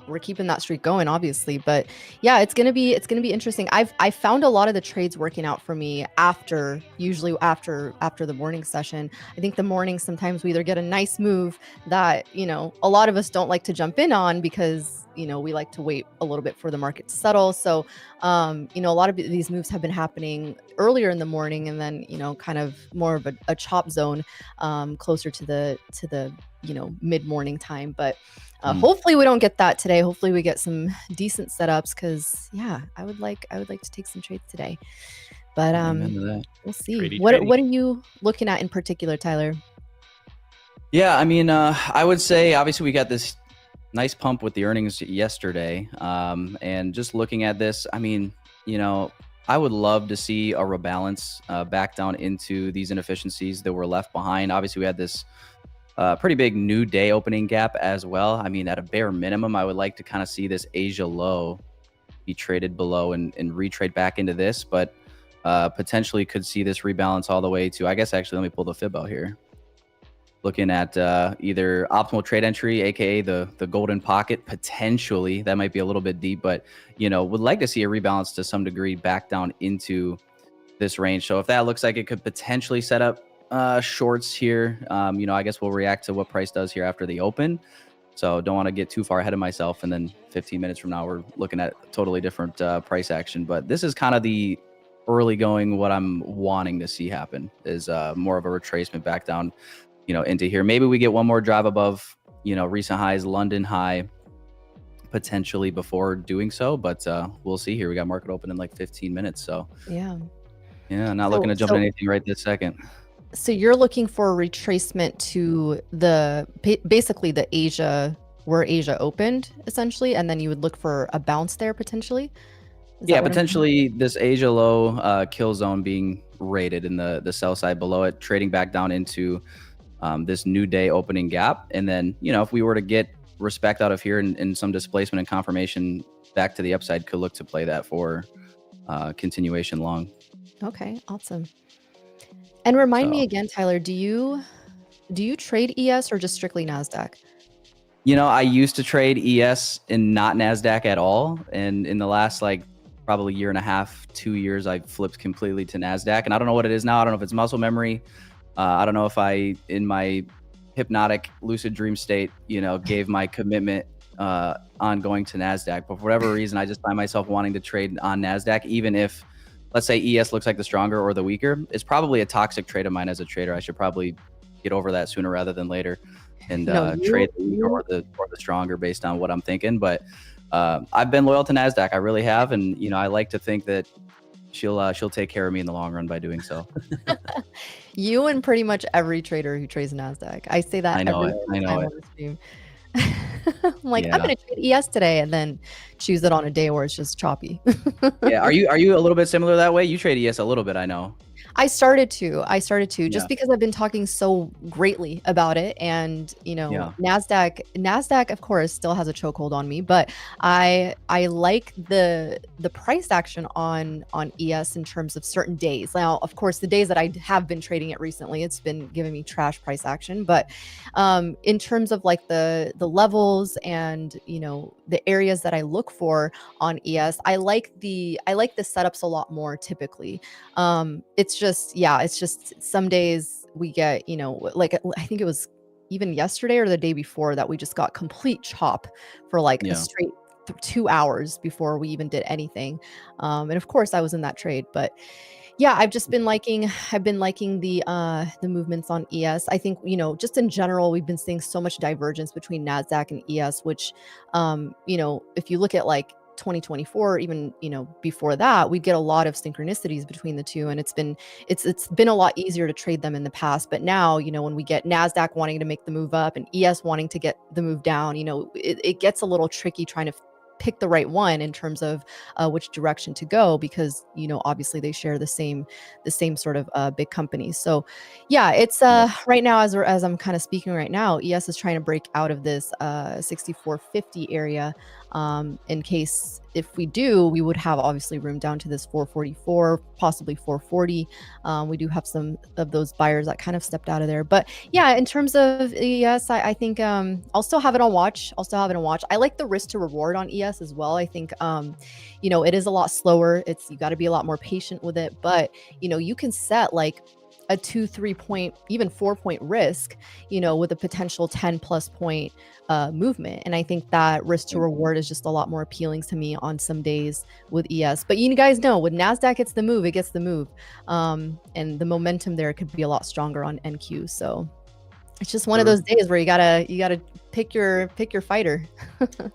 we're keeping that streak going, obviously. But yeah, it's gonna be interesting. I found a lot of the trades working out for me usually after the morning session. I think the morning sometimes we either get a nice move that a lot of us don't like to jump in on because we like to wait a little bit for the market to settle. So a lot of these moves have been happening earlier in the morning, and then kind of more of a chop zone closer to the mid-morning time. But hopefully we don't get that today. Hopefully we get some decent setups, because I would like to take some trades today. But we'll see. What are you looking at in particular, Tyler? Yeah, I mean, I would say obviously we got this nice pump with the earnings yesterday. And just looking at this, I mean, I would love to see a rebalance back down into these inefficiencies that were left behind. Obviously, we had this pretty big new day opening gap as well. I mean, at a bare minimum, I would like to kind of see this Asia low be traded below and retrade back into this, but potentially could see this rebalance all the way to, I guess, actually, let me pull the fib out here. Looking at either optimal trade entry, aka the golden pocket, potentially. That might be a little bit deep, but would like to see a rebalance to some degree back down into this range. So if that looks like it could potentially set up shorts here, I guess we'll react to what price does here after the open. So don't want to get too far ahead of myself, and then 15 minutes from now we're looking at totally different price action. But this is kind of the early going. What I'm wanting to see happen is more of a retracement back down into here. Maybe we get one more drive above, recent highs, London high, potentially before doing so. But we'll see here. We got market open in like 15 minutes. So Yeah. Not looking to jump in anything right this second. So you're looking for a retracement to basically the Asia, where Asia opened, essentially, and then you would look for a bounce there potentially? Is that what I'm- Potentially this Asia low kill zone being rated in the sell side below it, trading back down into this new day opening gap. And then, if we were to get respect out of here and some displacement and confirmation back to the upside, could look to play that for continuation long. Okay, awesome. And remind me again, Tyler, do you trade ES or just strictly NASDAQ? I used to trade ES and not NASDAQ at all. And in the last probably year and a half, 2 years, I flipped completely to NASDAQ. And I don't know what it is now. I don't know if it's muscle memory. I don't know if I, in my hypnotic lucid dream state, gave my commitment on going to NASDAQ. But for whatever reason, I just find myself wanting to trade on NASDAQ, even if, let's say, ES looks like the stronger or the weaker. It's probably a toxic trait of mine as a trader. I should probably get over that sooner rather than later and trade the weaker or the stronger based on what I'm thinking. But I've been loyal to NASDAQ. I really have. And, I like to think that she'll take care of me in the long run by doing so. You and pretty much every trader who trades NASDAQ. I say that every time on the stream. I'm like, I'm going to trade ES today, and then choose it on a day where it's just choppy. Yeah. Are you a little bit similar that way? You trade ES a little bit, I know. I started to just because I've been talking so greatly about it, and NASDAQ of course still has a chokehold on me, but I like the price action on ES in terms of certain days. Now, of course, the days that I have been trading it recently, it's been giving me trash price action, but in terms of the levels and the areas that I look for on ES, I like the setups a lot more typically. It's just some days we get, I think it was even yesterday or the day before that we just got complete chop for a straight 2 hours before we even did anything. And of course I was in that trade, but yeah, I've been liking the movements on ES. I think, just in general, we've been seeing so much divergence between NASDAQ and ES, which, if you look at 2024, even before that, we'd get a lot of synchronicities between the two, and it's been a lot easier to trade them in the past. But now, when we get NASDAQ wanting to make the move up and ES wanting to get the move down, it gets a little tricky trying to pick the right one in terms of which direction to go, because obviously they share the same sort of big companies. So yeah, it's right now as I'm kind of speaking right now, ES is trying to break out of this 6450 area. In case if we do, we would have obviously room down to this 444, possibly 440. We do have some of those buyers that kind of stepped out of there. But yeah, in terms of ES, I think I'll still have it on watch. I like the risk to reward on ES as well. I think it is a lot slower. You got to be a lot more patient with it. But you can set a 2-3 point, even 4 point risk, with a potential 10+ point movement. And I think that risk to reward is just a lot more appealing to me on some days with ES. But you guys know, when NASDAQ gets the move, it gets the move. And the momentum there could be a lot stronger on NQ. So it's just one of those days where you gotta pick your fighter.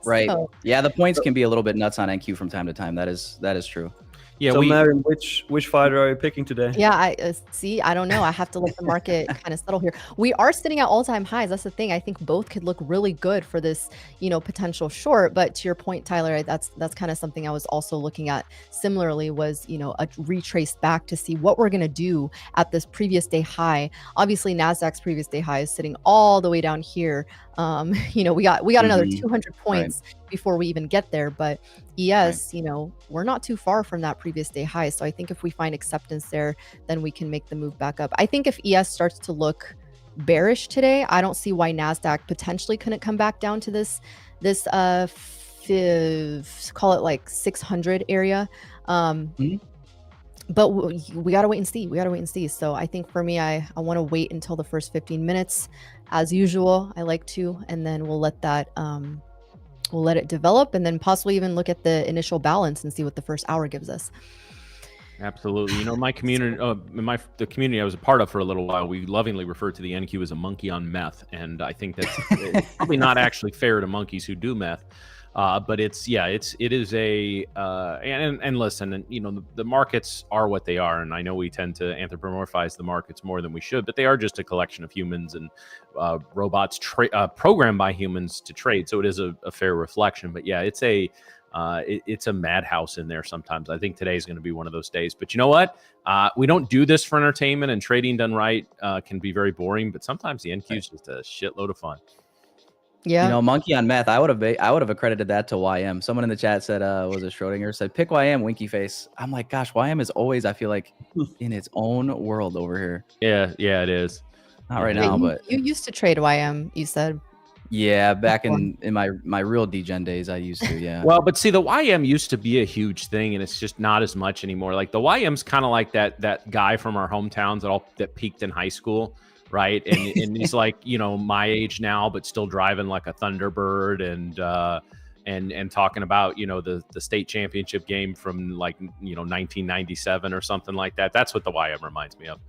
Right. So, yeah, the points can be a little bit nuts on NQ from time to time. That is true. Yeah, So, we Marion, which fighter are you picking today? Yeah, I see. I don't know. I have to let the market kind of settle here. We are sitting at all-time highs. That's the thing. I think both could look really good for this, potential short. But to your point, Tyler, that's kind of something I was also looking at similarly was, a retrace back to see what we're gonna do at this previous day high. Obviously, Nasdaq's previous day high is sitting all the way down here. We got another 200 points before we even get there, but ES, we're not too far from that previous day high. So I think if we find acceptance there, then we can make the move back up. I think if ES starts to look bearish today, I don't see why NASDAQ potentially couldn't come back down to this call it like 600 area. But we got to wait and see. So I think for me, I want to wait until the first 15 minutes as usual. I like to, and then we'll let that, we'll let it develop and then possibly even look at the initial balance and see what the first hour gives us. Absolutely. My community, the community I was a part of for a little while, we lovingly referred to the NQ as a monkey on meth. And I think that's it's probably not actually fair to monkeys who do meth. But it is a, and listen, and the markets are what they are. And I know we tend to anthropomorphize the markets more than we should, but they are just a collection of humans and robots programmed by humans to trade. So it is a fair reflection, but yeah, it's a madhouse in there sometimes. I think today is going to be one of those days, but you know what? We don't do this for entertainment, and trading done right can be very boring, but sometimes the NQ is just a shitload of fun. Yeah. Monkey on meth. I would have accredited that to YM. Someone in the chat said, was it Schrodinger said, pick YM, winky face. I'm like, gosh, YM is always, I feel like, in its own world over here. Yeah, it is. Not right now, but you used to trade YM, you said. Yeah, back in my real degen days, I used to, yeah. Well, but see, the YM used to be a huge thing, and it's just not as much anymore. Like the YM's kind of like that guy from our hometowns that peaked in high school. Right. And he's like, my age now, but still driving like a Thunderbird and talking about, the state championship game from like, 1997 or something like that. That's what the YM reminds me of.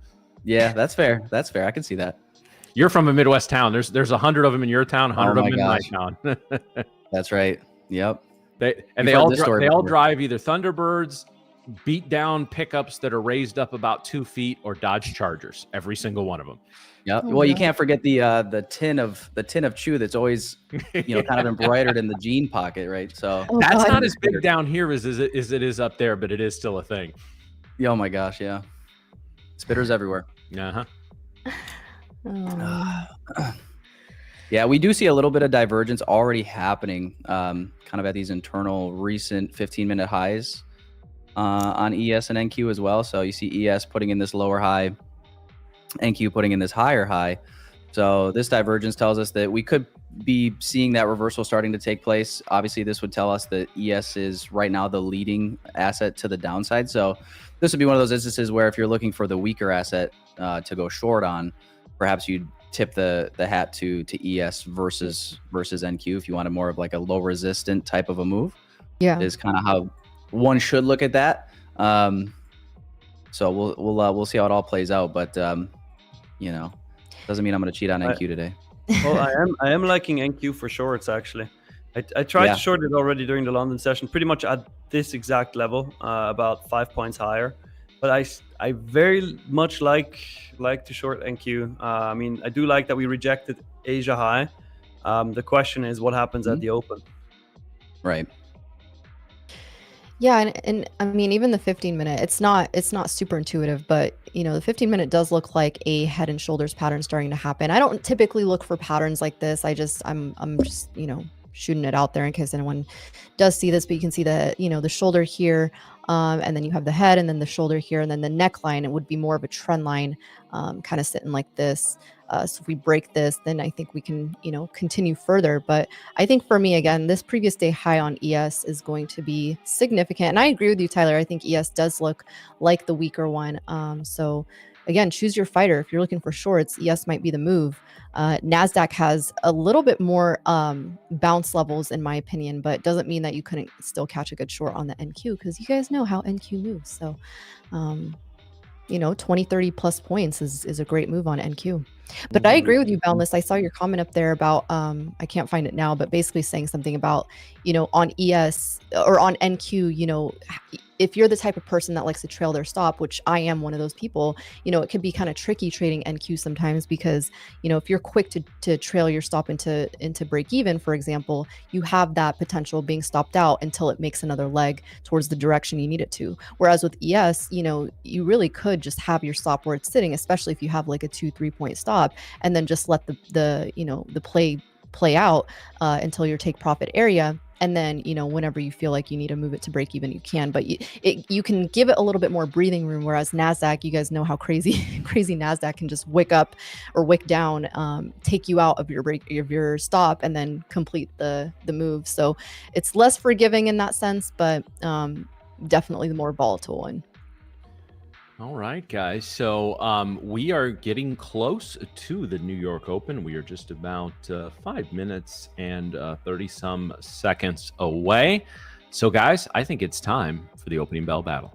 Yeah, that's fair. That's fair. I can see that. You're from a Midwest town. There's 100 of them in your town, 100 of them in my town. That's right. Yep. They all drive either Thunderbirds, beat down pickups that are raised up about 2 feet, or Dodge Chargers. Every single one of them. Yep. Well, you can't forget the tin of chew that's always kind of embroidered in the jean pocket, right? So that's not as big down here as it is up there, but it is still a thing. Oh my gosh, yeah. Spitters everywhere. Uh-huh. Yeah, we do see a little bit of divergence already happening, kind of at these internal recent 15-minute highs on ES and NQ as well. So you see ES putting in this lower high, NQ putting in this higher high. So this divergence tells us that we could be seeing that reversal starting to take place. Obviously, this would tell us that ES is right now the leading asset to the downside. So this would be one of those instances where if you're looking for the weaker asset to go short on, perhaps you'd tip the hat to ES versus NQ if you wanted more of like a low resistant type of a move. Yeah, is kind of how one should look at that. So we'll see how it all plays out, but doesn't mean I'm going to cheat on NQ today. Well, I am liking NQ for shorts actually. I tried to short it already during the London session, pretty much at this exact level, about 5 points higher. But I very much like to short NQ. I mean, I do like that we rejected Asia high. The question is what happens at the open. Right. Yeah, and I mean, even the 15-minute, it's not super intuitive, but the 15-minute does look like a head and shoulders pattern starting to happen. I don't typically look for patterns like this. I'm just shooting it out there in case anyone does see this, but you can see the shoulder here, and then you have the head, and then the shoulder here, and then the neckline. It would be more of a trend line, kind of sitting like this. So if we break this, then I think we can, continue further. But I think for me, again, this previous day high on ES is going to be significant. And I agree with you, Tyler. I think ES does look like the weaker one. So again, choose your fighter. If you're looking for shorts, ES might be the move. NASDAQ has a little bit more bounce levels, in my opinion, but doesn't mean that you couldn't still catch a good short on the NQ, because you guys know how NQ moves. So, 20, 30 plus points is a great move on NQ. But I agree with you, Boundless. I saw your comment up there about, I can't find it now, but basically saying something about, on ES or on NQ, if you're the type of person that likes to trail their stop, which I am one of those people, it can be kind of tricky trading NQ sometimes because, if you're quick to trail your stop into break even, for example, you have that potential being stopped out until it makes another leg towards the direction you need it to. Whereas with ES, you really could just have your stop where it's sitting, especially if you have like a 2-3 point stop, and then just let the play out until your take profit area. And then, whenever you feel like you need to move it to break even, you can. But you can give it a little bit more breathing room. Whereas NASDAQ, you guys know how crazy NASDAQ can just wick up or wick down, take you out of your stop, and then complete the move. So it's less forgiving in that sense, but definitely the more volatile one. All right, guys. So we are getting close to the New York Open. We are just about 5 minutes and 30-some seconds away. So, guys, I think it's time for the opening bell battle.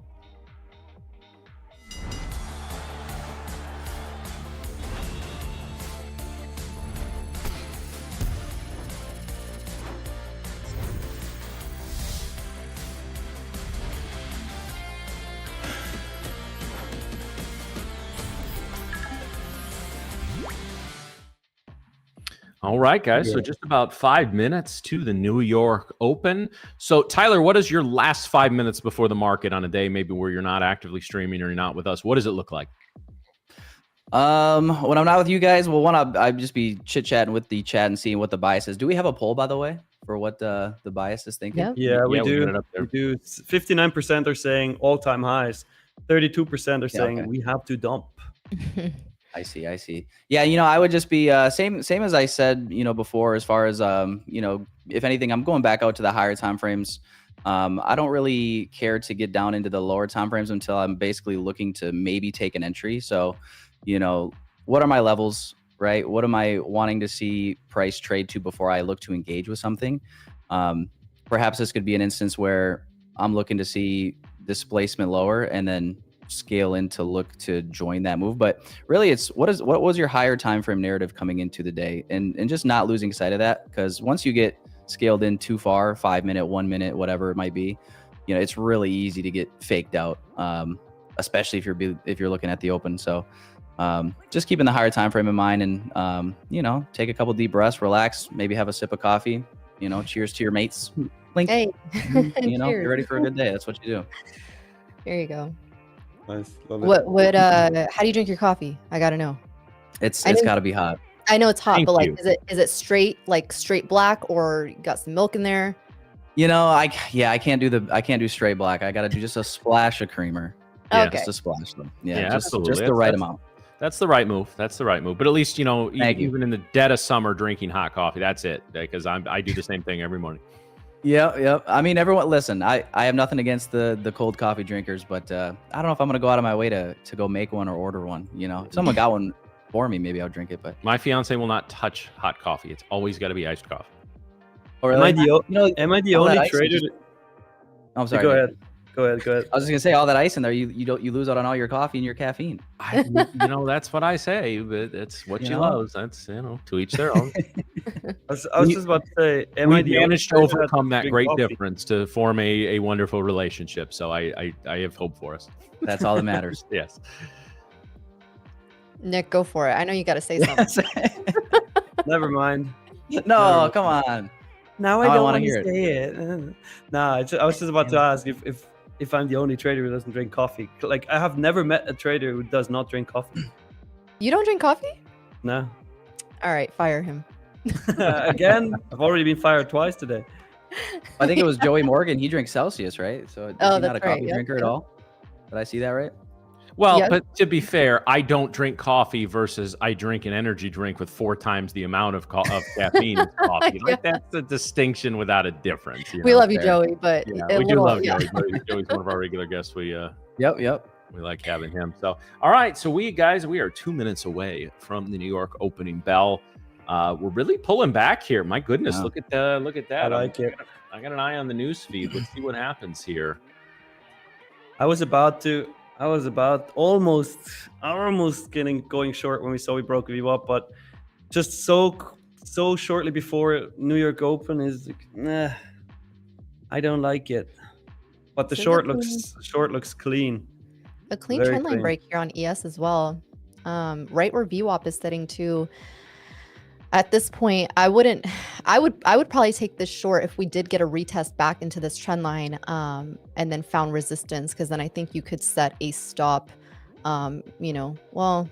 All right, guys. So just about 5 minutes to the New York Open. So, Tyler, what is your last 5 minutes before the market on a day, maybe where you're not actively streaming or you're not with us? What does it look like? When I'm not with you guys, well, I'd just be chit-chatting with the chat and seeing what the bias is. Do we have a poll, by the way, for what the bias is thinking? Yeah, we do. Get it up there. We do. 59% are saying all-time highs. 32% are saying we have to dump. I see. Yeah, I would just be same as I said, before, as far as if anything, I'm going back out to the higher time frames. I don't really care to get down into the lower time frames until I'm basically looking to maybe take an entry. So, what are my levels, right? What am I wanting to see price trade to before I look to engage with something? Perhaps this could be an instance where I'm looking to see displacement lower and then scale in to look to join that move. But really, it's what was your higher time frame narrative coming into the day, and just not losing sight of that, because once you get scaled in too far, 5 minute, 1 minute, whatever it might be, it's really easy to get faked out, especially if you're looking at the open. So just keeping the higher time frame in mind, and take a couple deep breaths, relax, maybe have a sip of coffee, cheers to your mates. Link. Hey, you're ready for a good day. That's what you do. There you go. Nice. Love it. What how do you drink your coffee? I gotta know. It's got to be hot. I know it's hot, Thank but like, you. is it straight black, or you got some milk in there? I can't do straight black. I got to do just a splash of creamer. Yeah. Okay. Just a splash though. Yeah, just absolutely. the right amount. That's the right move. But at least, Thank you. even in the dead of summer, drinking hot coffee, that's it. Because I do the same thing every morning. Yep. I mean, everyone, listen, I have nothing against the cold coffee drinkers, but I don't know if I'm going to go out of my way to go make one or order one. If someone got one for me, maybe I'll drink it. But My fiance will not touch hot coffee. It's always got to be iced coffee. or Am I the all that only ice is trader? just- I'm sorry. Go Nick. ahead. Go ahead. I was just gonna say, all that ice in there, you lose out on all your coffee and your caffeine. That's what I say, but it's what You she know? loves. That's, to each their own. I was just about to say, am I We the only managed to trader that overcome that drink great coffee? difference to form a wonderful relationship. So I have hope for us. That's all that matters. Yes. Nick, go for it. I know you got to say something. Never mind. No, come on. Now I I don't wanna want hear to it. say it. I was just about to ask if I'm the only trader who doesn't drink coffee. Like, I have never met a trader who does not drink coffee. You don't drink coffee? No. All right, fire him. Again, I've already been fired twice today. I think it was Joey Morgan. He drinks Celsius, right? So is Oh, he not a that's right. coffee Yep, drinker at yep. all? Did I see that right? Well, Yes. but to be fair, I don't drink coffee versus I drink an energy drink with 4 times the amount of caffeine in coffee. Like, that's a distinction without a difference. We love you, fair. Joey, but Yeah, a we do little- love yeah. Joey. Joey's one of our regular guests. We Yep. we like having him. So, all right. So we are 2 minutes away from the New York opening bell. We're really pulling back here. My goodness, Yeah. look at that. I like it. I got an eye on the news feed. Let's see what happens here. I was almost going short when we saw we broke a view up, but just so shortly before New York Open is I don't like it. But the So short looks clean. a clean Very trend line clean. break here on ES as well. Right where VWAP is sitting to. At this point, I would probably take this short if we did get a retest back into this trend line, and then found resistance, because then I think you could set a stop. Well,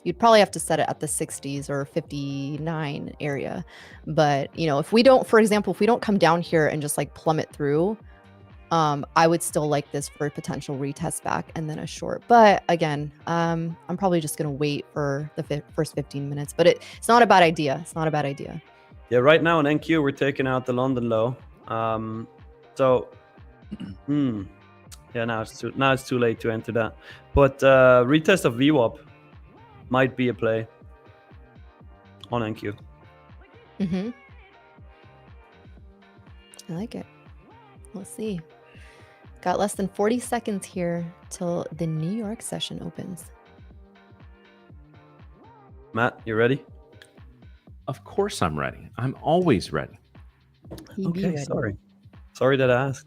you'd probably have to set it at the 60s or 59 area. But if we don't, for example, if we don't come down here and just like plummet through, I would still like this for a potential retest back and then a short. But again, I'm probably just gonna wait for the first 15 minutes. But it's not a bad idea. It's not a bad idea. Yeah, right now in NQ we're taking out the London low. So, yeah, now it's too late to enter that. But retest of VWAP might be a play on NQ. I like it. We'll see. Got less than 40 seconds here till the New York session opens. Matt, you ready? Of course I'm ready. I'm always ready. He be Okay, ready. sorry that I asked.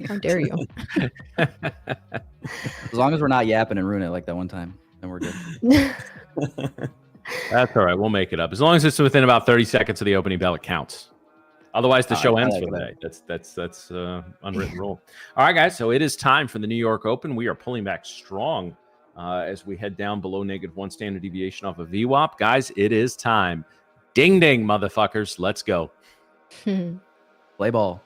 How dare you? As long as we're not yapping and ruin it like that one time, then we're good. That's all right. We'll make it up. As long as it's within about 30 seconds of the opening bell, it counts. Otherwise, the show ends for the day. That's unwritten rule. All right, guys. So it is time for the New York Open. We are pulling back strong as we head down below -1 standard deviation off of VWAP. Guys, it is time. Ding, ding, motherfuckers. Let's go. Play ball.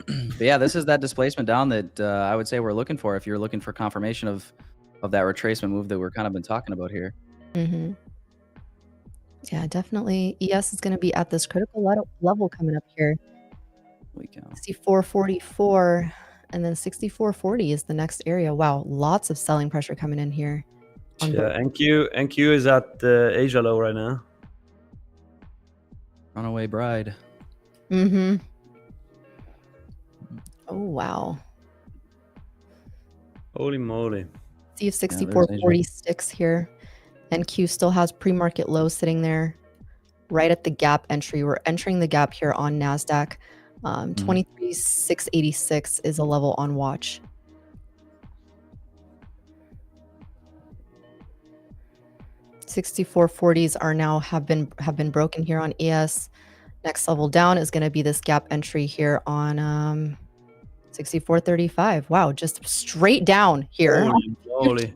But yeah, this is that displacement down that I would say we're looking for if you're looking for confirmation of that retracement move that we're kind of been talking about here. Yeah, definitely. ES is going to be at this critical level coming up here. We go. 64.44 and then 64.40 is the next area. Wow, lots of selling pressure coming in here. Yeah, NQ is at the Asia low right now. Runaway bride. Oh, wow. Holy moly. See if 64.40 sticks here. NQ still has pre-market low sitting there right at the gap entry. We're entering the gap here on NASDAQ. 23,686 is a level on watch. $64.40s are now have been broken here on ES. Next level down is going to be this gap entry here on 64.35. Wow, just straight down here. Holy moly.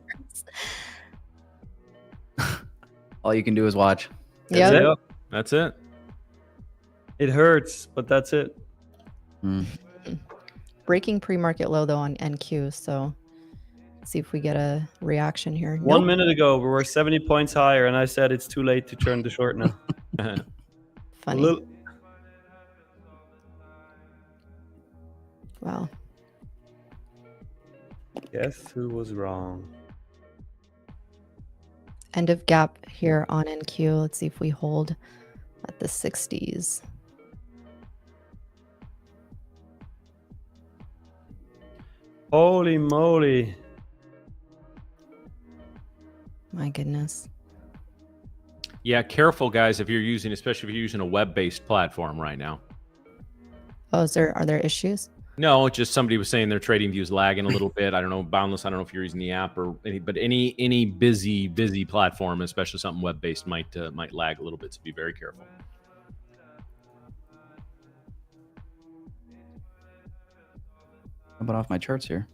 All you can do is watch. Yep. That's it. It hurts, but that's it. Breaking pre-market low though on NQ, so let's see if we get a reaction here. 1 minute ago we were 70 points higher and I said it's too late to turn the short now. Funny. Wow. Guess who was wrong? End of gap here on NQ. Let's see if we hold at the 60s. Holy moly. My goodness. Yeah, careful, guys, if you're using, especially if you're using a web-based platform right now. Oh, are there issues? No, just somebody was saying their trading view is lagging a little bit. I don't know, Boundless. I don't know if you're using the app or any busy platform, especially something web-based, might lag a little bit. So be very careful. Jumping off my charts here.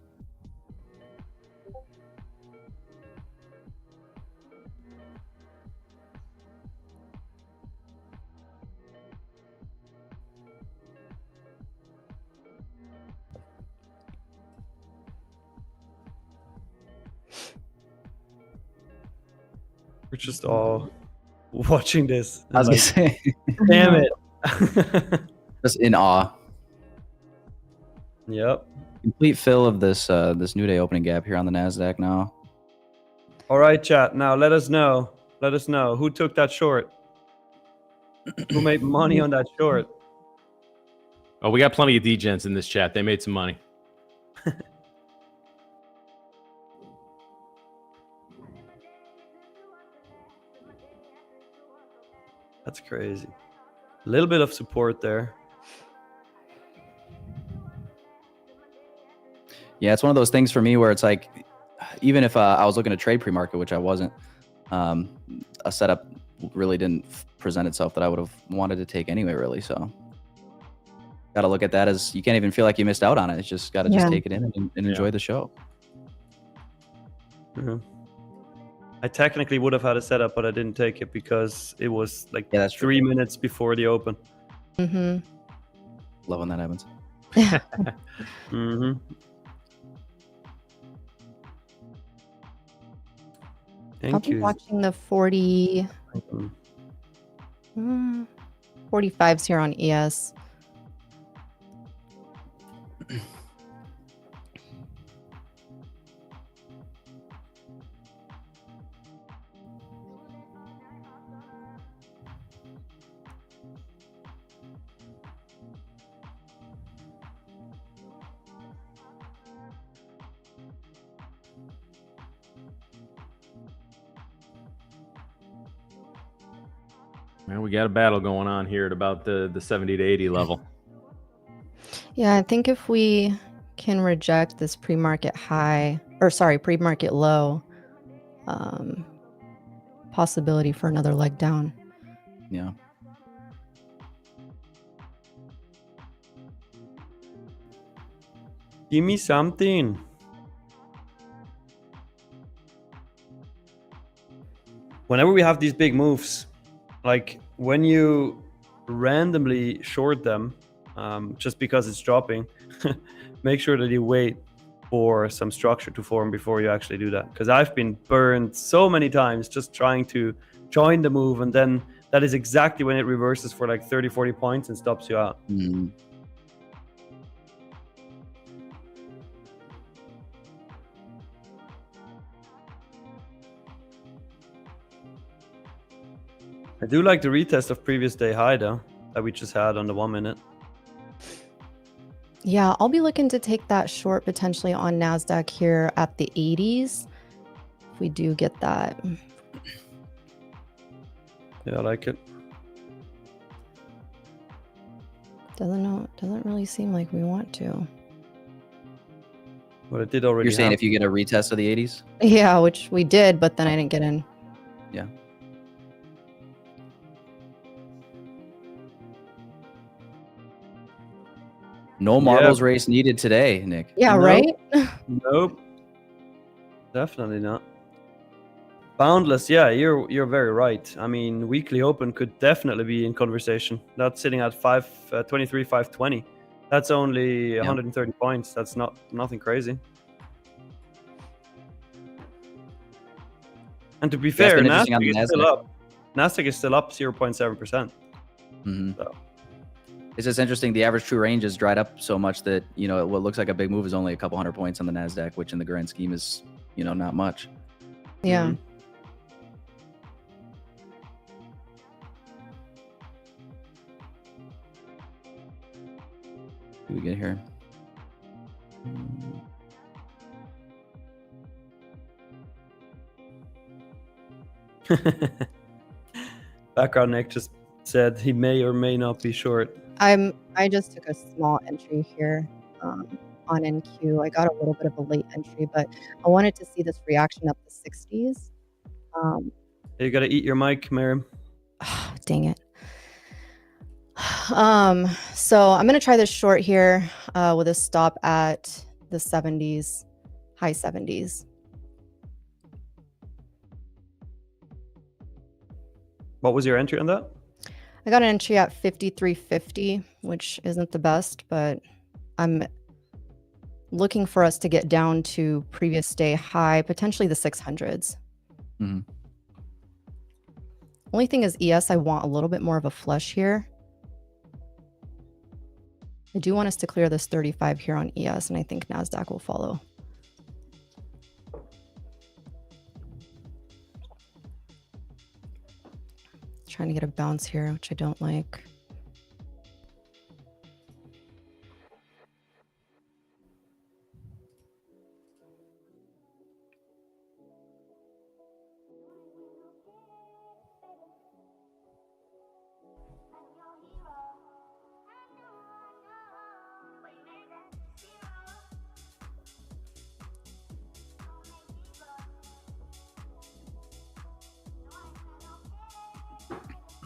We're just all watching this. I was gonna say, damn it. just in awe. Yep. Complete fill of this this new day opening gap here on the NASDAQ now. All right, chat. Now let us know. Let us know who took that short. Who made money on that short? Oh, we got plenty of degens in this chat. They made some money. That's crazy. A little bit of support there. Yeah, it's one of those things for me where it's like, even if I was looking to trade pre-market, which I wasn't, a setup really didn't present itself that I would have wanted to take anyway, really. So got to look at that as you can't even feel like you missed out on it. It's just got to just take it in and enjoy the show. I technically would have had a setup, but I didn't take it because it was like 3 minutes before the open. Love when that happens. I'll be watching the 45s here on ES. Man, we got a battle going on here at about the 70 to 80 level. Yeah, I think if we can reject this pre-market high, or sorry, pre-market low, possibility for another leg down. Yeah. Give me something. Whenever we have these big moves, like when you randomly short them, just because it's dropping, make sure that you wait for some structure to form before you actually do that. Because I've been burned so many times just trying to join the move, and then that is exactly when it reverses for like 30, 40 points and stops you out. I do like the retest of previous day high though, that we just had on the 1 minute. Yeah, I'll be looking to take that short potentially on NASDAQ here at the 80s. If we do get that. Yeah, I like it. Doesn't really seem like we want to. But it did already. You're saying if you get a retest of the 80s? Yeah, which we did, but then I didn't get in. Yeah. No marbles race needed today, Nick. Yeah, nope. right? Nope. Definitely not. Boundless, yeah, you're very right. I mean, weekly open could definitely be in conversation. That's sitting at 523, 520. That's only 130 points. That's nothing crazy. And to be fair, Nasdaq is still up. Nasdaq is still up 0.7%. So. It's just interesting. The average true range has dried up so much that, you know, what looks like a big move is only a couple hundred points on the NASDAQ, which in the grand scheme is, you know, not much. Yeah. What do we get here? Background Nick just said he may or may not be short. I just took a small entry here on NQ. I got a little bit of a late entry, but I wanted to see this reaction up the 60s. You got to eat your mic, Miriam. Dang it. So I'm going to try this short here with a stop at the 70s, high 70s. What was your entry on that? I got an entry at 53.50, which isn't the best, but I'm looking for us to get down to previous day high, potentially the 600s. Only thing is ES, I want a little bit more of a flush here. I do want us to clear this 35 here on ES, and I think NASDAQ will follow. Trying to get a bounce here, which I don't like.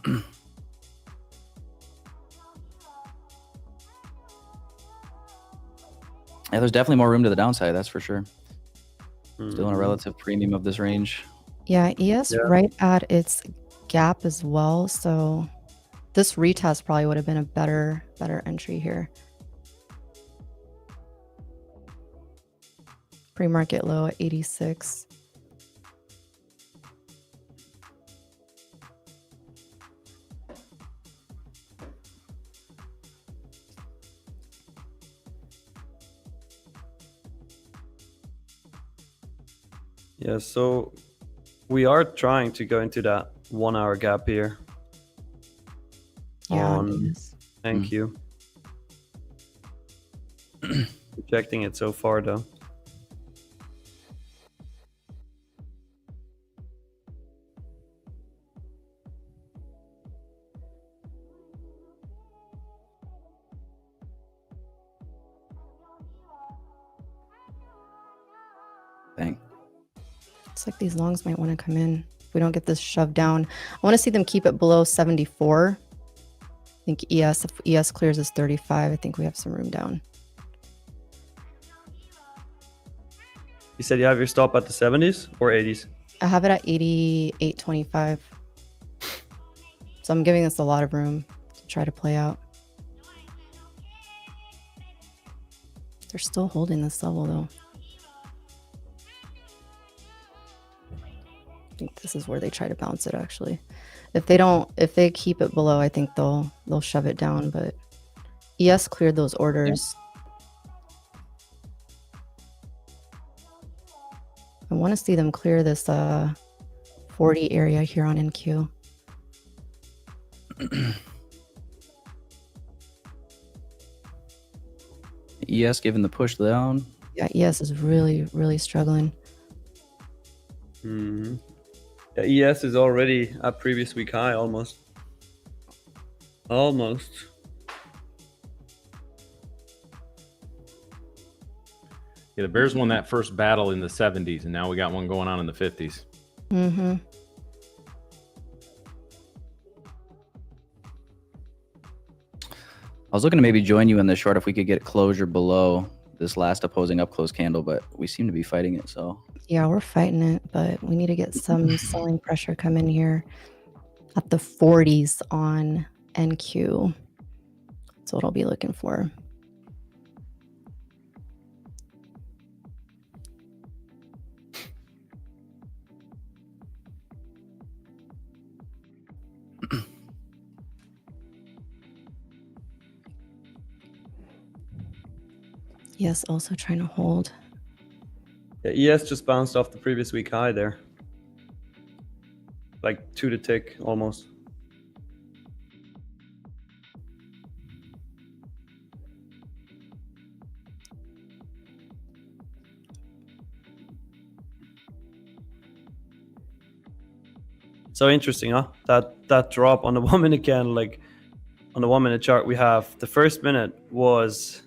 Yeah, there's definitely more room to the downside, that's for sure. Still in a Mhm. relative premium of this range. Yeah, ES Yeah. right at its gap as well. So this retest probably would have been a better entry here. Pre-market low at 86. Yeah, so we are trying to go into that 1 hour gap here. Yeah, on On ES. Thank you. Rejecting it so far though. Dang. Looks like these longs might want to come in if we don't get this shoved down. I want to see them keep it below 74. I think ES, if ES clears is 35, I think we have some room down. You said you have your stop at the 70s or 80s? I have it at 88.25. So I'm giving this a lot of room to try to play out. They're still holding this level though. I think this is where they try to bounce it actually. If they keep it below, I think they'll shove it down, but ES cleared those orders. I want to see them clear this 40 area here on NQ. ES giving the push down. Yeah, ES is really struggling. Mm-hmm. Yeah, ES is already at previous week high almost. Almost. Yeah, the Bears won that first battle in the 70s, and now we got one going on in the 50s. Mm-hmm. I was looking to maybe join you in the short if we could get closure below this last opposing up close candle, but we seem to be fighting it. So Yeah, we're fighting it, but we need to get some selling pressure come in here at the 40s on NQ. That's what I'll be looking for. Yes, also trying to hold. Yeah, ES just bounced off the previous week high there. Like to the tick almost. So interesting, huh? That drop on the 1 minute candle, like on the 1 minute chart, we have the first minute was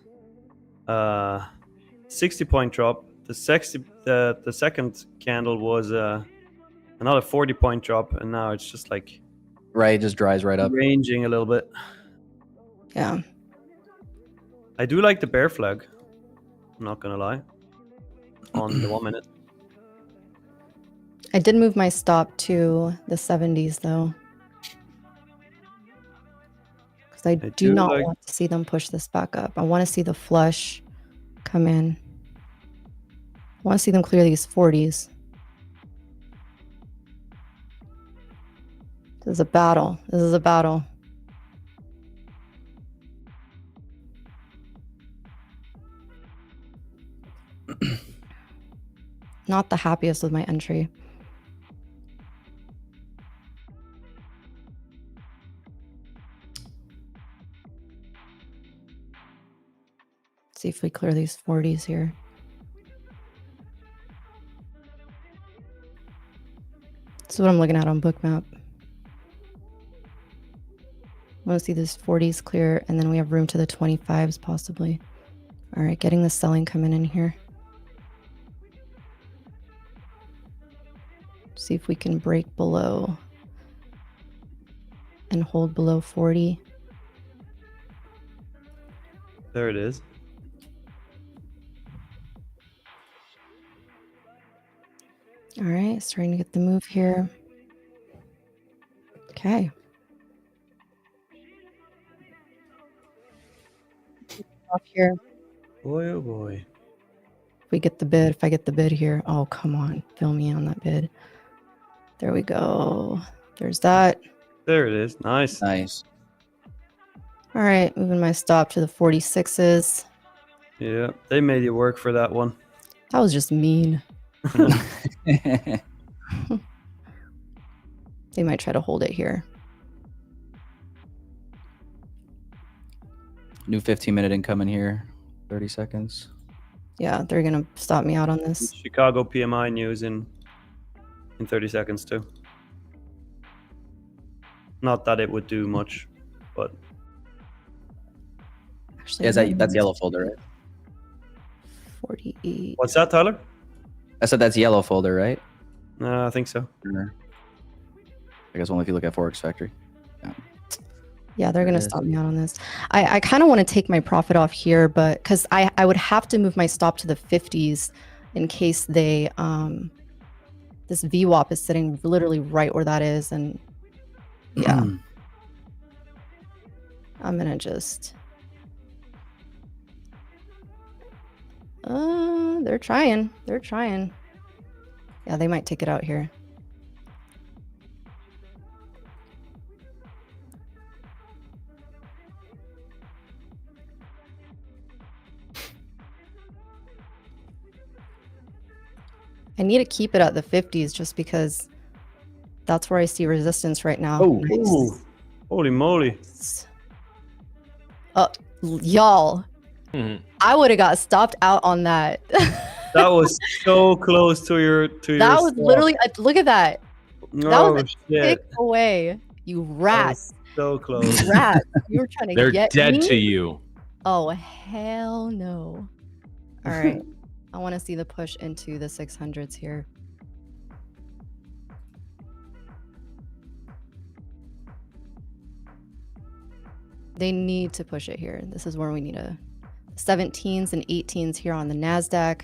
60-point drop. The second candle was another 40-point drop, and now it's just like right, just dries right up. ranging a little bit. Yeah. I do like the bear flag. I'm not gonna lie. On the 1 minute. I did move my stop to the 70s though. Because I do not want to see them push this back up. I want to see the flush come in. I want to see them clear these 40s. This is a battle. This is a battle. Not the happiest with my entry. See if we clear these 40s here. This is what I'm looking at on Bookmap. I want to see this 40s clear, and then we have room to the 25s possibly. All right, getting the selling coming in here. See if we can break below and hold below 40. There it is. All right, starting to get the move here. Okay. Off here. Boy, oh boy. If we get the bid, if I get the bid here. Oh, come on. Fill me on that bid. There we go. There's that. There it is. Nice. Nice. All right, moving my stop to the 46s. Yeah, they made you work for that one. That was just mean. They might try to hold it here. New 15-minute incoming here. 30 seconds. Yeah, they're going to stop me out on this. Chicago PMI news in 30 seconds too. Not that it would do much, but Actually, Yeah, that's yellow folder, right? 48. what's that, Tyler? I said that's yellow folder, right? I think so. Or- I guess only if you look at Forex Factory. Yeah, they're There going it to is. stop me out on this. I kind of want to take my profit off here, but because I would have to move my stop to the 50s in case they, this VWAP is sitting literally right where that is. And yeah, I'm going to just, they're trying. They're trying. Yeah, they might take it out here. I need to keep it at the 50s just because that's where I see resistance right now. Oh. Ooh, holy moly. Y'all, Mhm. I would have got stopped out on that. That was so close to your That was stop. literally, look at that. Oh, was a shit. Pick away, you That rat. was so close. Rat. You were trying to They're get dead me? to you. Oh, hell no. All right. I want to see the push into the 600s here. They need to push it here. This is where we need a 17s and 18s here on the NASDAQ.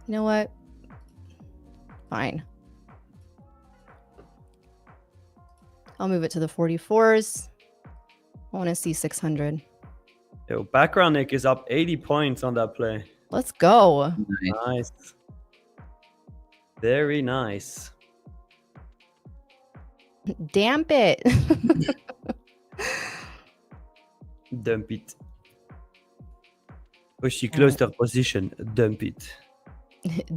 You know what? Fine. I'll move it to the 44s. I want to see 600. Yo, background Nick is up 80 points on that play. Let's go. Nice. Very nice. Damp it. Dump it. Push she close their position. Dump it.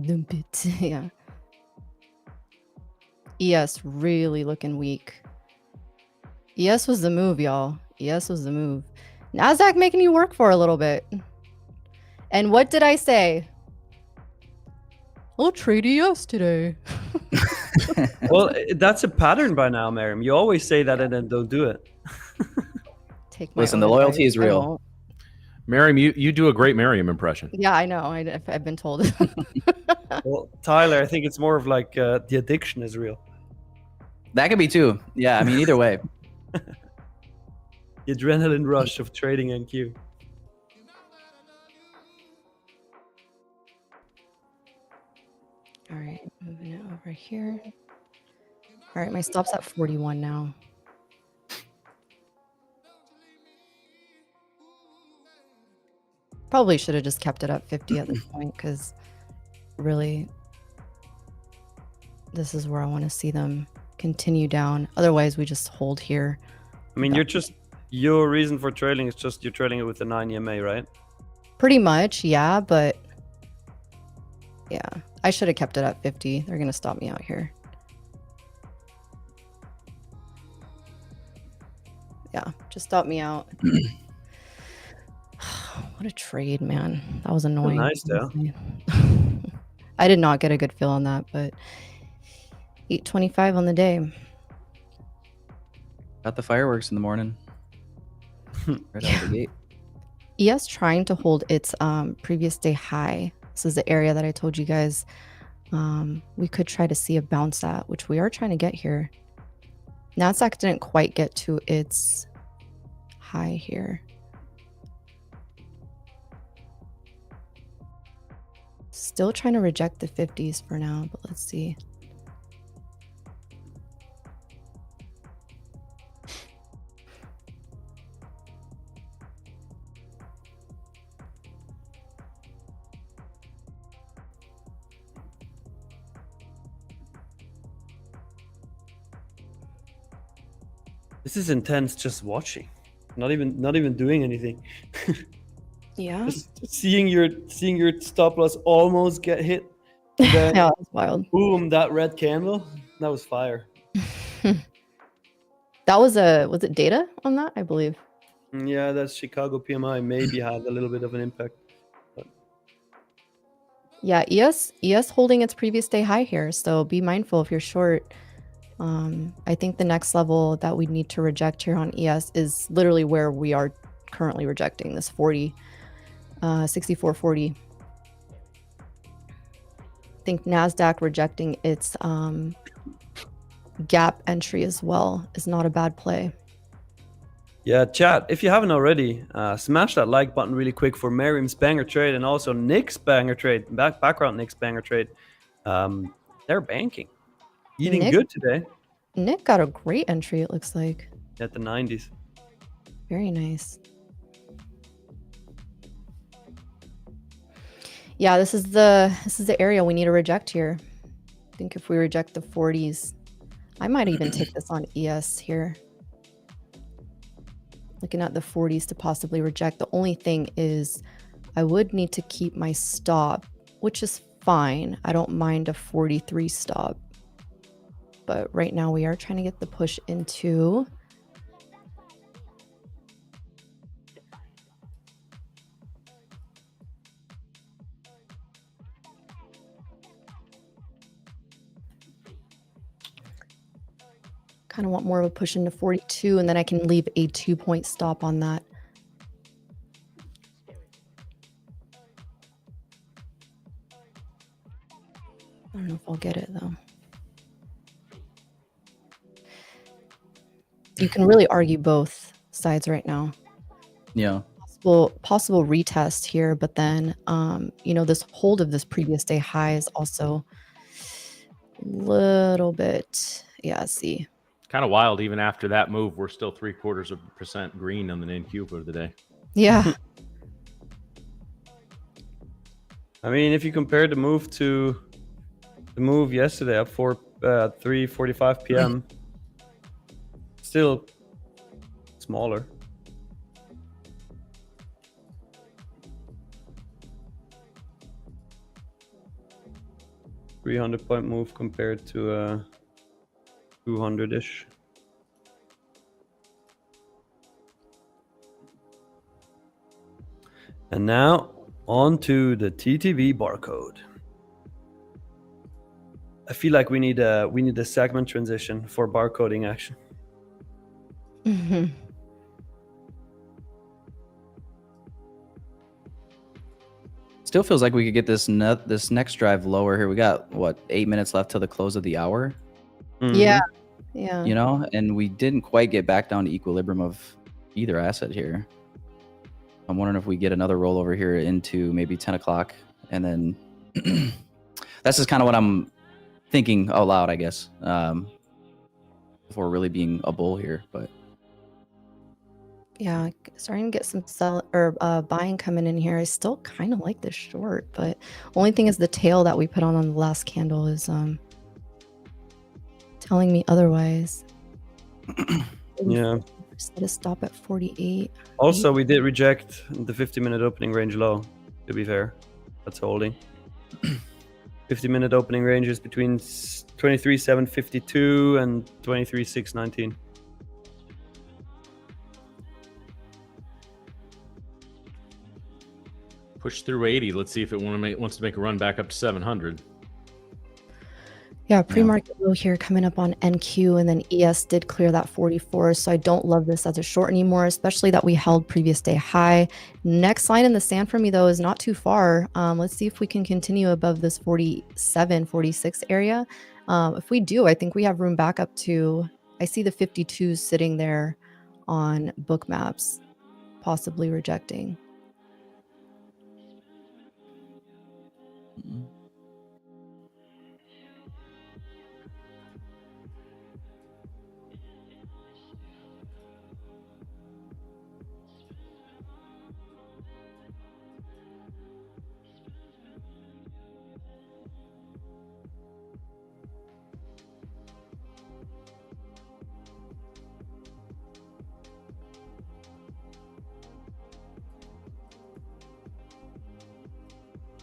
Dump it. Yeah. ES really looking weak. ES was the move, y'all. ES was the move. NASDAQ making you work for a little bit. And what did I say? I'll trade ES today. Well, that's a pattern by now, Miriam. You always say that and then don't do it. Take my Listen, own the loyalty advice. is I real. won't. Miriam, you do a great Miriam impression. Yeah, I know. I've been told. Well, Tyler, I think it's more of like the addiction is real. That could be too. Yeah, I mean, either way. The adrenaline rush of trading NQ. All right, moving it over here. All right, my stop's at 41 now. Probably should have just kept it at 50 at this point because really this is where I want to see them continue down. Otherwise, we just hold here. I mean, your reason for trailing is just you're trailing it with the 9 EMA, right? Pretty much, yeah, but yeah, I should have kept it at 50. They're going to stop me out here. Yeah, just stop me out. What a trade, man. That was annoying. nice, though. I did not get a good feel on that, but 825 on the day. Got the fireworks in the morning. Right out of the gate. ES trying to hold its previous day high. This is the area that I told you guys we could try to see a bounce at, which we are trying to get here. NASDAQ didn't quite get to its high here. Still trying to reject the 50s for now, but let's see. This is intense just watching. Not even doing anything. Yeah. Just seeing your stop loss almost get hit. Then Yeah, that's wild. boom, that red candle. That was fire. That was it data on that? I believe. Yeah, that's Chicago PMI maybe had a little bit of an impact. Yeah, ES holding its previous day high here, so be mindful if you're short. I think the next level that we need to reject here on ES is literally where we are currently rejecting this 40, 64.40. I think NASDAQ rejecting its gap entry as well is not a bad play. Yeah, chat, if you haven't already, smash that like button really quick for Miriam's banger trade and also Nick's banger trade, background Nick's banger trade. They're banking. Eating Nick- good today Nick got a great entry, it looks like. at the 90s. Very nice. Yeah, this is the area we need to reject here. I think if we reject the 40s, I might even take this on ES here. Looking at the 40s to possibly reject. The only thing is I would need to keep my stop, which is fine. I don't mind a 43 stop. But right now we are trying to get the push into kind of want more of a push into 42, and then I can leave a 2-point stop on that. I don't know if I'll get it though. You can really argue both sides right now. Yeah. Possible retest here, but then this hold of this previous day high is also a little bit, see. Kind of wild. Even after that move, we're still 0.75% green on the NQ for the day. Yeah. I mean, if you compare the move to the move yesterday at 3:45 p.m., still smaller. $300-point move compared to 200-ish. And now on to the TTV barcode. I feel like we need a segment transition for barcoding action. Mm-hmm. Still feels like we could get this next drive lower here. We got what, 8 minutes left till the close of the hour. Mhm. Yeah. And we didn't quite get back down to equilibrium of either asset here. I'm wondering if we get another rollover here into maybe 10 o'clock, and then that's just kind of what I'm thinking out loud, I guess, before really being a bull here. But Yeah, starting to get some buying coming in here. I still kind of like this short, but only thing is the tail that we put on the last candle is telling me otherwise. Yeah. Set a stop at 48. Also, we did reject the 50-minute opening range low, to be fair. That's holding. 50-minute opening range is between 23,752 and 23,619. Push through 80. Let's see if it wants to make a run back up to 700. Yeah, pre-market low here coming up on NQ, and then ES did clear that 44. So I don't love this as a short anymore, especially that we held previous day high. Next line in the sand for me though is not too far. Let's see if we can continue above this 47, 46 area. If we do, I think we have room back up to, I see the 52s sitting there on book maps, possibly rejecting. Mhm.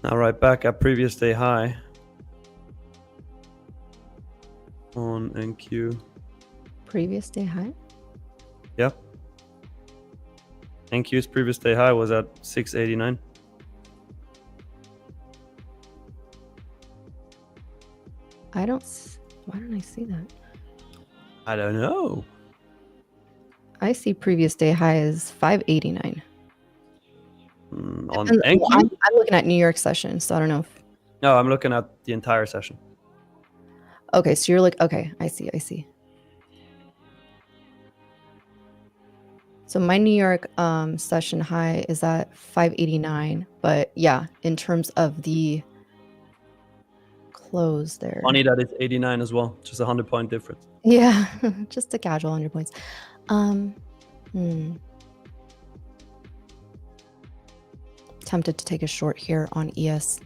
Now right back at previous day high on NQ. Previous day high? Yep. NQ's previous day high was at 689. Why don't I see that? I don't know. I see previous day high is 589. On And NQ? I'm looking at New York session, so I don't know if. No, I'm looking at the entire session. Okay, so you're like, okay, I see. So my New York session high is at 589, but yeah, in terms of the close there. Funny that it's 89 as well, just a 100-point difference. Yeah, just a casual 100 points. Tempted to take a short here on ES.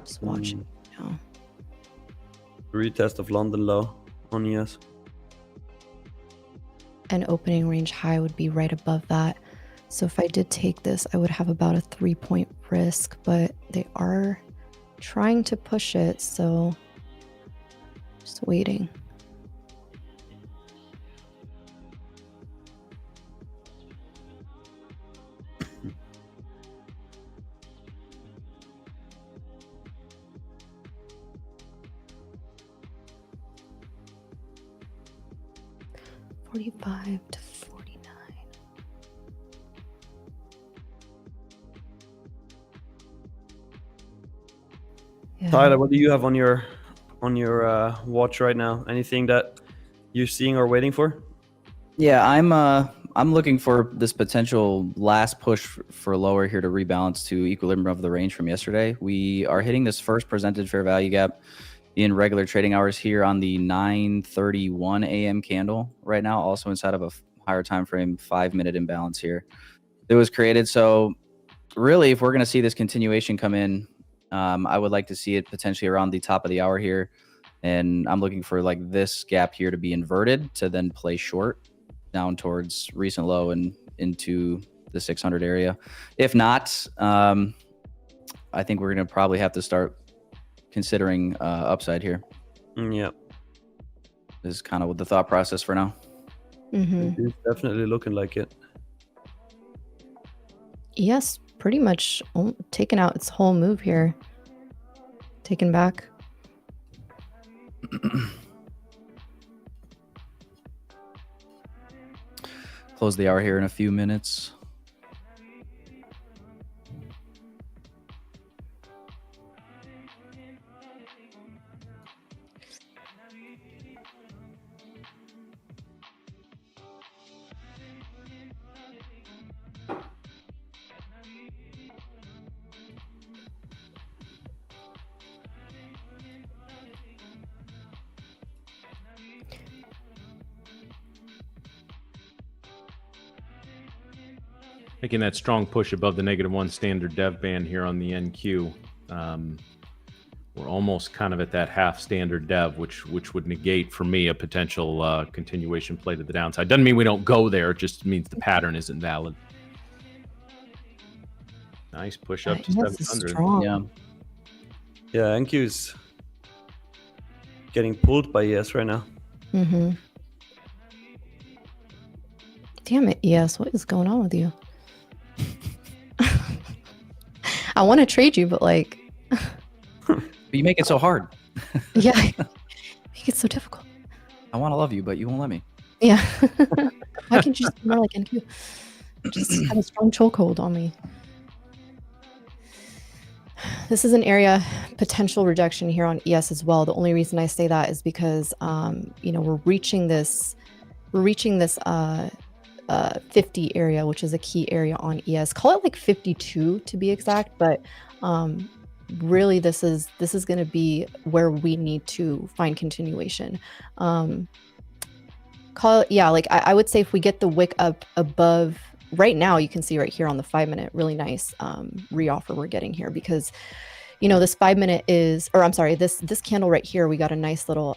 Just watching. Now. Retest of London low on ES. An opening range high would be right above that. So if I did take this, I would have about a 3-point risk, but they are trying to push it, so just waiting. $45 to $49. Yeah. Tyler, what do you have on your watch right now? Anything that you're seeing or waiting for? Yeah, I'm looking for this potential last push for lower here to rebalance to equilibrium of the range from yesterday. We are hitting this first presented fair value gap in regular trading hours here on the 9:31 a.m. candle right now, also inside of a higher time frame 5-minute imbalance here. It was created. So really, if we're going to see this continuation come in, I would like to see it potentially around the top of the hour here. And I'm looking for like this gap here to be inverted to then play short down towards recent low and into the 600 area. If not, I think we're going to probably have to start considering upside here. Yeah. This is kind of the thought process for now. Mm-hmm. It's definitely looking like it. Yes, pretty much taken out its whole move here. Taken back. Close the hour here in a few minutes. Making that strong push above the -1 standard dev band here on the NQ. We're almost kind of at that half standard dev, which would negate for me a potential continuation play to the downside. Doesn't mean we don't go there. It just means the pattern isn't valid. Nice push up to Yes, 700. strong. Yeah. Yeah, NQ's getting pulled by ES right now. Mm-hmm. Damn it, ES. What is going on with you? I want to trade you, but like... But you make it so hard. Yeah, make it so difficult. I want to love you, but you won't let me. Yeah. Why can't you just be more like NQ? Just have a strong chokehold on me. This is an area potential rejection here on ES as well. The only reason I say that is because we're reaching this 50 area, which is a key area on ES. Call it like 52 to be exact, but really this is going to be where we need to find continuation. I would say if we get the wick up above right now, you can see right here on the 5-minute, really nice reoffer we're getting here, because this 5-minute is, or I'm sorry, this candle right here, we got a nice little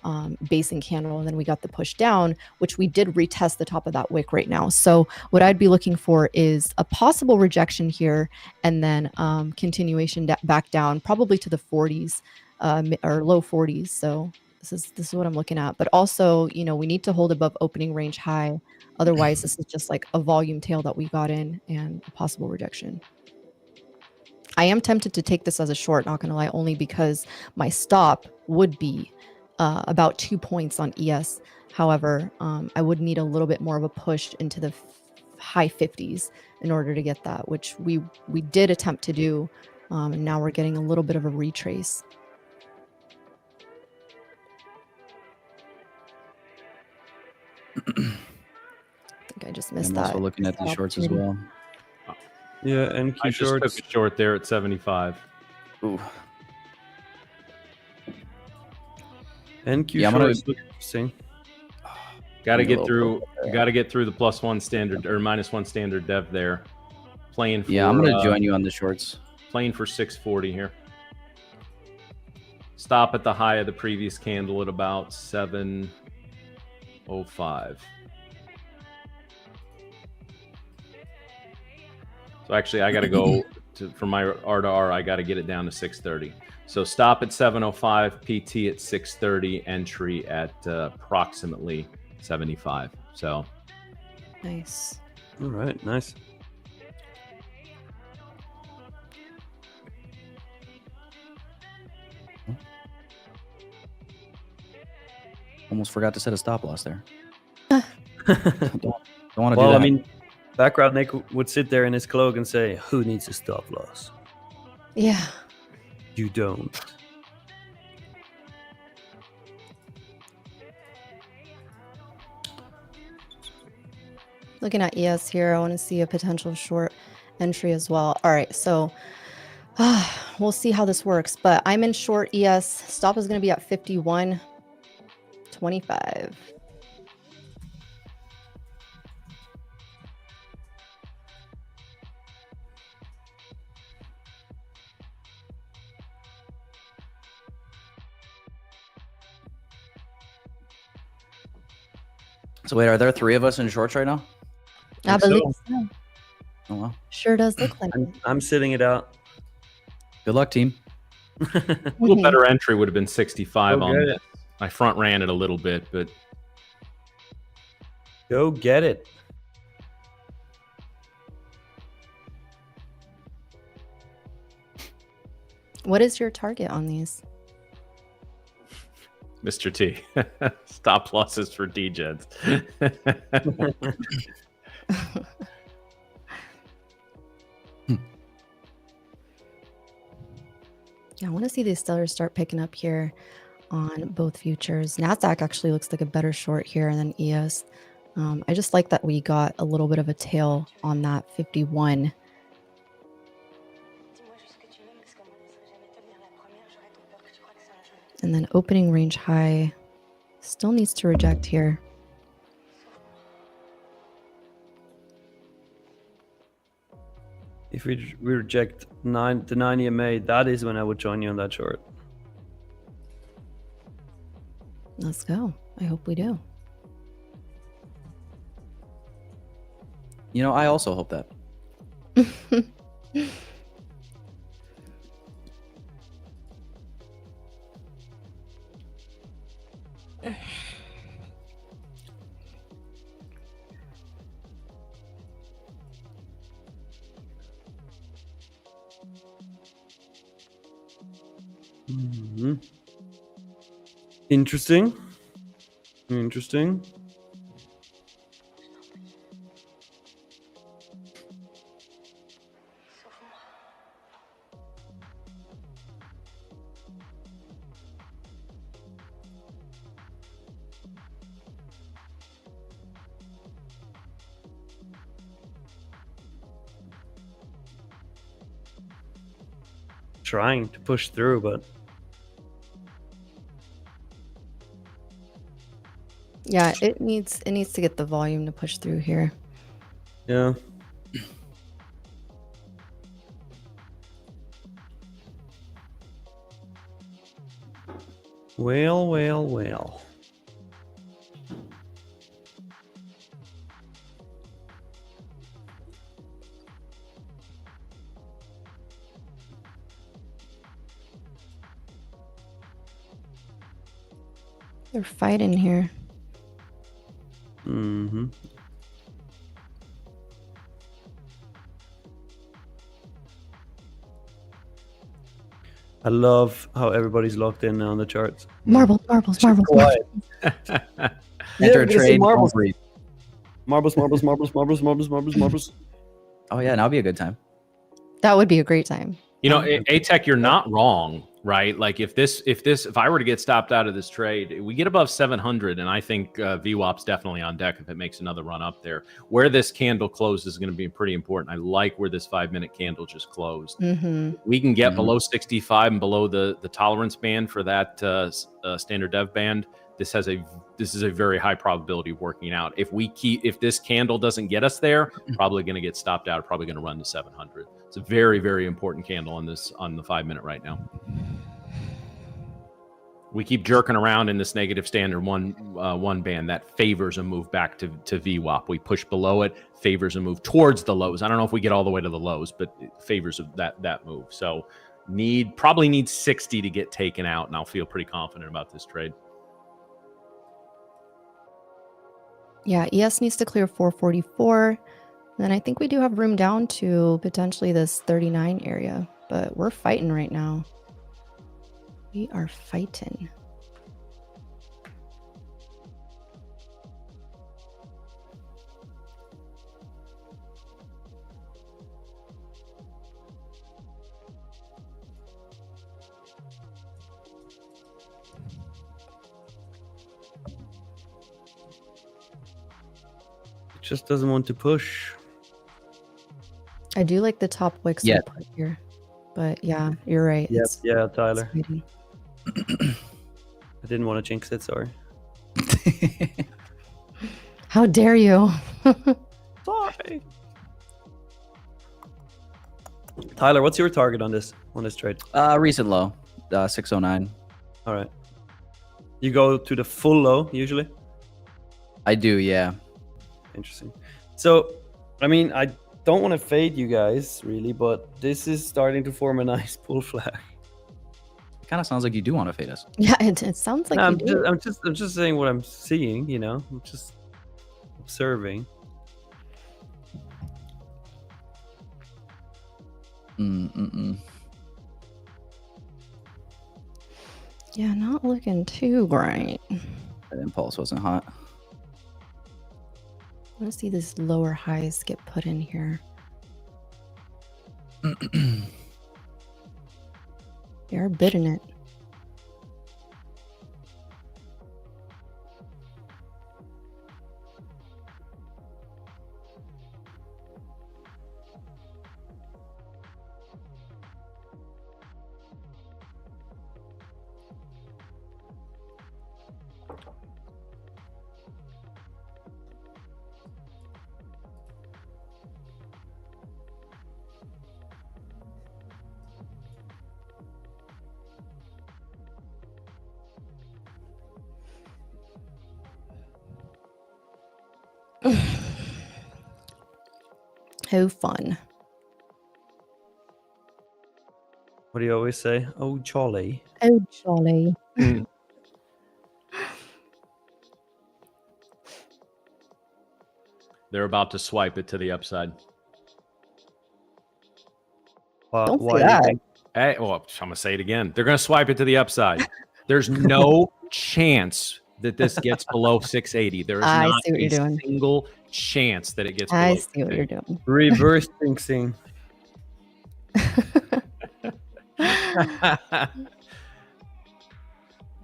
basing candle, and then we got the push down, which we did retest the top of that wick right now. So what I'd be looking for is a possible rejection here, and then continuation back down, probably to the 40s or low 40s. So this is what I'm looking at. But also, we need to hold above opening range high. Otherwise, this is just like a volume tail that we got in and a possible rejection. I am tempted to take this as a short, not going to lie, only because my stop would be about 2 points on ES. However, I would need a little bit more of a push into the high 50s in order to get that, which we did attempt to do. And now we're getting a little bit of a retrace. I think I just missed I'm that. also looking at these shorts as well. Yeah, NQ I just shorts. took a short there at 75. Ooh. NQ Yeah, I'm gonna- shorts look interesting. Got to Need a get little through. bit. Got to get through the +1 standard or -1 standard dev there. Playing for. Yeah, I'm gonna join you on the shorts. Playing for 640 here. Stop at the high of the previous candle at about 705. So actually, I got to go from my R to R. I got to get it down to 630. So stop at 705, PT at 630, entry at approximately 75. So Nice. All right, nice. Almost forgot to set a stop loss there. don't want to do Well, that. I mean, background Nick would sit there in his cloak and say, "Who needs a stop loss? Yeah. You don't." Looking at ES here, I want to see a potential short entry as well. All right, so we'll see how this works. But I'm in short ES. Stop is going to be at 51.25. So wait, are there 3 of us in shorts right now? I Think so. believe so. Oh wow. Sure does look like it. I'm sitting it out. Good luck, team. a little better entry would have been 65 Go on get this. I front ran it a little bit, but Go get it. What is your target on these? Mr. T, stop losses for DJs. Yeah, I want to see these sellers start picking up here on both futures. NASDAQ actually looks like a better short here than ES. I just like that we got a little bit of a tail on that 51. And then opening range high still needs to reject here. If we reject the 9 EMA, that is when I would join you on that short. Let's go. I hope we do. You know, I also hope that. Interesting. Interesting. trying to push through, but Yeah, it needs to get the volume to push through here. yeah. Well. They're fighting here. Mm-hmm. I love how everybody's locked in now on the charts. Marbles. Quiet. Enter a gonna say trade. marbles. Don't breathe. Marbles. Oh yeah, now'll be a good time. That would be a great time. You know, A-Tech, you're not wrong, right? Like if I were to get stopped out of this trade, we get above 700, and I think VWAP's definitely on deck if it makes another run up there. Where this candle closes is going to be pretty important. I like where this 5-minute candle just closed. Mm-hmm. We can get below 65 and below the tolerance band for that standard dev band. This is a very high probability of working out. If this candle doesn't get us there, probably going to get stopped out. Probably going to run to 700. It's a very, very important candle on the 5-minute right now. We keep jerking around in this negative standard one band that favors a move back to VWAP. We push below it, favors a move towards the lows. I don't know if we get all the way to the lows, but it favors that move. So probably need 60 to get taken out, and I'll feel pretty confident about this trade. Yeah, ES needs to clear 444. Then I think we do have room down to potentially this 39 area, but we're fighting right now. We are fighting. It just doesn't want to push. I do like the top wick Yeah. support here, but yeah, you're right. Yep. It's- Yeah, it's Tyler. fighting. I didn't want to jinx it, sorry. How dare you? Sorry. Tyler, what's your target on this trade? Recent low, 609. All right. You go to the full low usually? I do, yeah. Interesting. So, I mean, I don't want to fade you guys really, but this is starting to form a nice pull flag. It kind of sounds like you do want to fade us. Yeah, it sounds like No, you do. I'm just saying what I'm seeing, you know. I'm just observing. Yeah, not looking too great. That impulse wasn't hot. I want to see these lower highs get put in here. They are bidding it. How fun. What do you always say? Oh, jolly. Oh, jolly. They're about to swipe it to the upside. Don't Why say do you that. think? Hey, well, I'm going to say it again. They're going to swipe it to the upside. There's no chance that this gets below 680. There is I not see what a you're doing. single chance that it gets below I see what 680. you're doing. Reverse jinxing.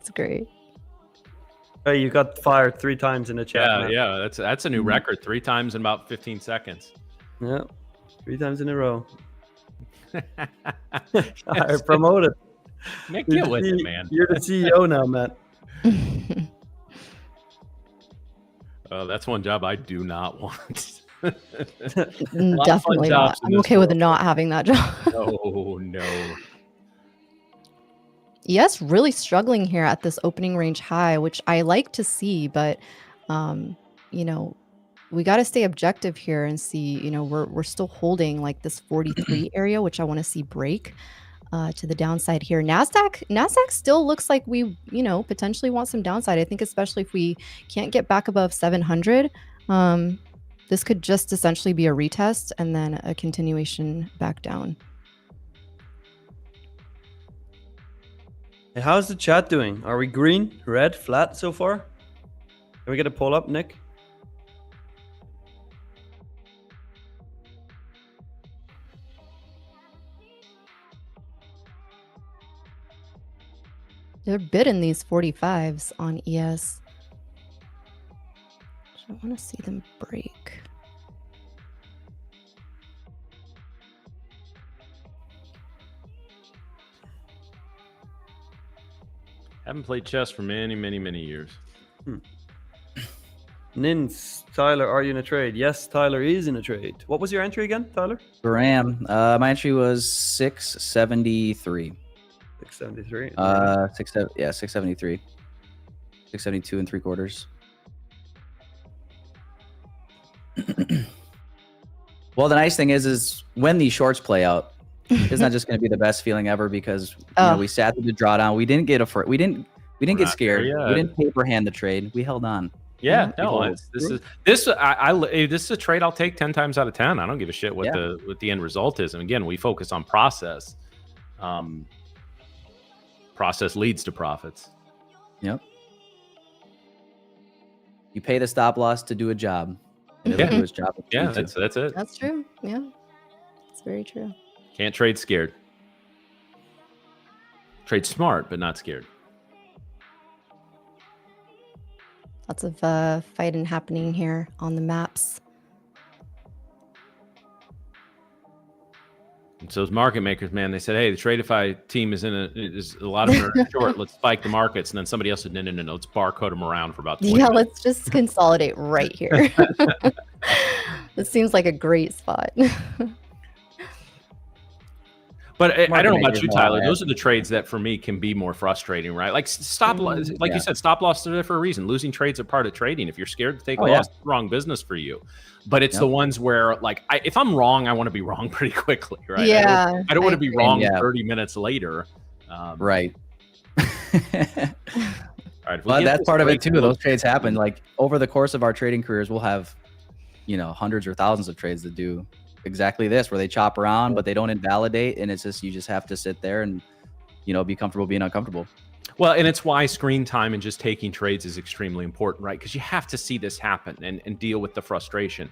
It's great. Hey, you got fired 3 times in the chat. Yeah, man. yeah, that's a new record. 3 times in about 15 seconds. Yeah. 3 times in a row. I promoted. Nick, get with it, man. You're the CEO now, Matt. That's one job I do not want. Definitely not. I'm okay with not having that job. No. Yes, really struggling here at this opening range high, which I like to see, but you know, we got to stay objective here and see, you know, we're still holding like this 43 area, which I want to see break to the downside here. Nasdaq still looks like we, you know, potentially want some downside. I think especially if we can't get back above 700, this could just essentially be a retest and then a continuation back down. Hey, how's the chat doing? Are we green, red, flat so far? Can we get a poll up, Nick? They're bidding these 45s on ES. I want to see them break. Haven't played chess for many, many, many years. Nins, Tyler, are you in a trade? Yes, Tyler is in a trade. What was your entry again, Tyler? Graham, my entry was 673. 673. 673. 672 and 3/4. Well, the nice thing is when these shorts play out, it's not just going to be the best feeling ever because you know, we sat through the drawdown. We didn't get we didn't get scared. We didn't paper hand the trade. We held on. Yeah, no, this is a trade I'll take 10 times out of 10. I don't give a shit what the end result is. And again, we focus on process. Process leads to profits. Yep. You pay the stop loss to do a job. And it'll do its job. Yeah, that's it. That's true. Yeah, it's very true. Can't trade scared. Trade smart, but not scared. Lots of fighting happening here on the maps. And so those market makers, man, they said, hey, the Tradeify team is a lot of them are short. Let's spike the markets. And then somebody else said, no, let's barcode them around for about 20 minutes. Let's just consolidate right here. This seems like a great spot. But I don't know about you, Tyler. Those are the trades that for me can be more frustrating, right? Like stop loss, like you said, stop loss are there for a reason. Losing trades are part of trading. If you're scared to take a loss, it's the wrong business for you. But it's the ones where, like, if I'm wrong, I want to be wrong pretty quickly, right? Yeah, I don't want to be wrong 30 minutes later. Right. All right. Well, that's part of it too. Those trades happen. Like over the course of our trading careers, we'll have, you know, hundreds or thousands of trades that do exactly this, where they chop around, but they don't invalidate. And it's just, you just have to sit there and, you know, be comfortable being uncomfortable. Well, and it's why screen time and just taking trades is extremely important, right? Because you have to see this happen and deal with the frustration.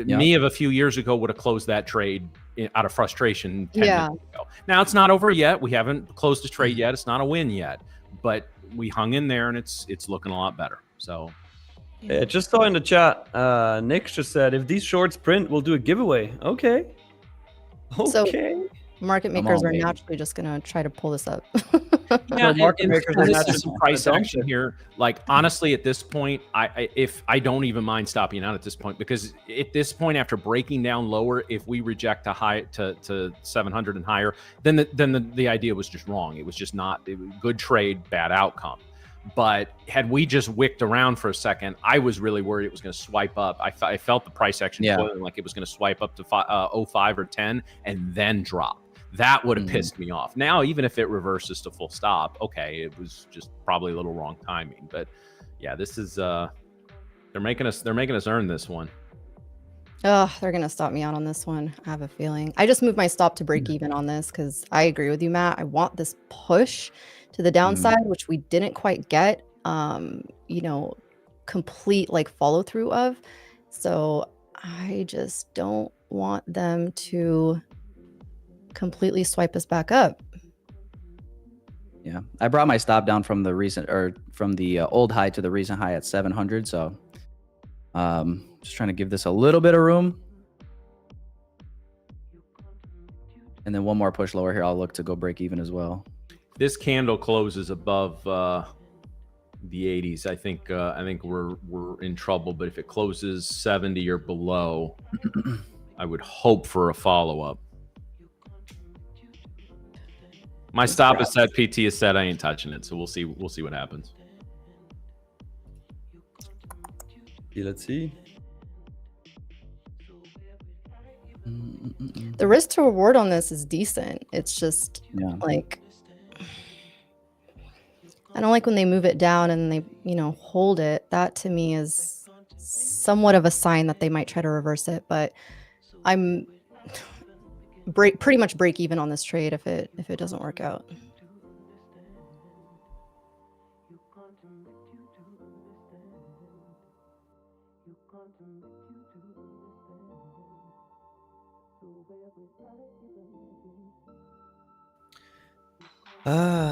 Me of a few years ago would have closed that trade out of frustration 10 minutes ago. Now, it's not over yet. We haven't closed a trade yet. It's not a win yet. But we hung in there, and it's looking a lot better. So, just saw in the chat, Nick just said, if these shorts print, we'll do a giveaway. Okay. So market makers are naturally just going to try to pull this up. Yeah, market makers are not just some price action here. Like, honestly, at this point, I don't even mind stopping out at this point, because at this point, after breaking down lower, if we reject a high to 700 and higher, then the idea was just wrong. It was just not good trade, bad outcome. But had we just wicked around for a second, I was really worried it was going to swipe up. I felt the price action feeling like it was going to swipe up to 05 or 10 and then drop. That would have pissed me off. Now, even if it reverses to full stop, okay, it was just probably a little wrong timing. But yeah, this is they're making us earn this one. Oh, they're gonna stop me out on this one. I have a feeling. I just moved my stop to break even on this because I agree with you, Matt. I want this push to the downside, which we didn't quite get, you know, complete like follow through of. So I just don't want them to completely swipe us back up. Yeah, I brought my stop down from the recent, or from the old high to the recent high at 700. So just trying to give this a little bit of room. And then one more push lower here. I'll look to go break even as well. This candle closes above the 80s. I think we're in trouble. But if it closes 70 or below, I would hope for a follow up. My stop is set. PT is set. I ain't touching it. So we'll see. We'll see what happens. Let's see. The risk to reward on this is decent. It's just like, I don't like when they move it down and they, hold it. That to me is somewhat of a sign that they might try to reverse it. But I'm pretty much break even on this trade if it doesn't work out.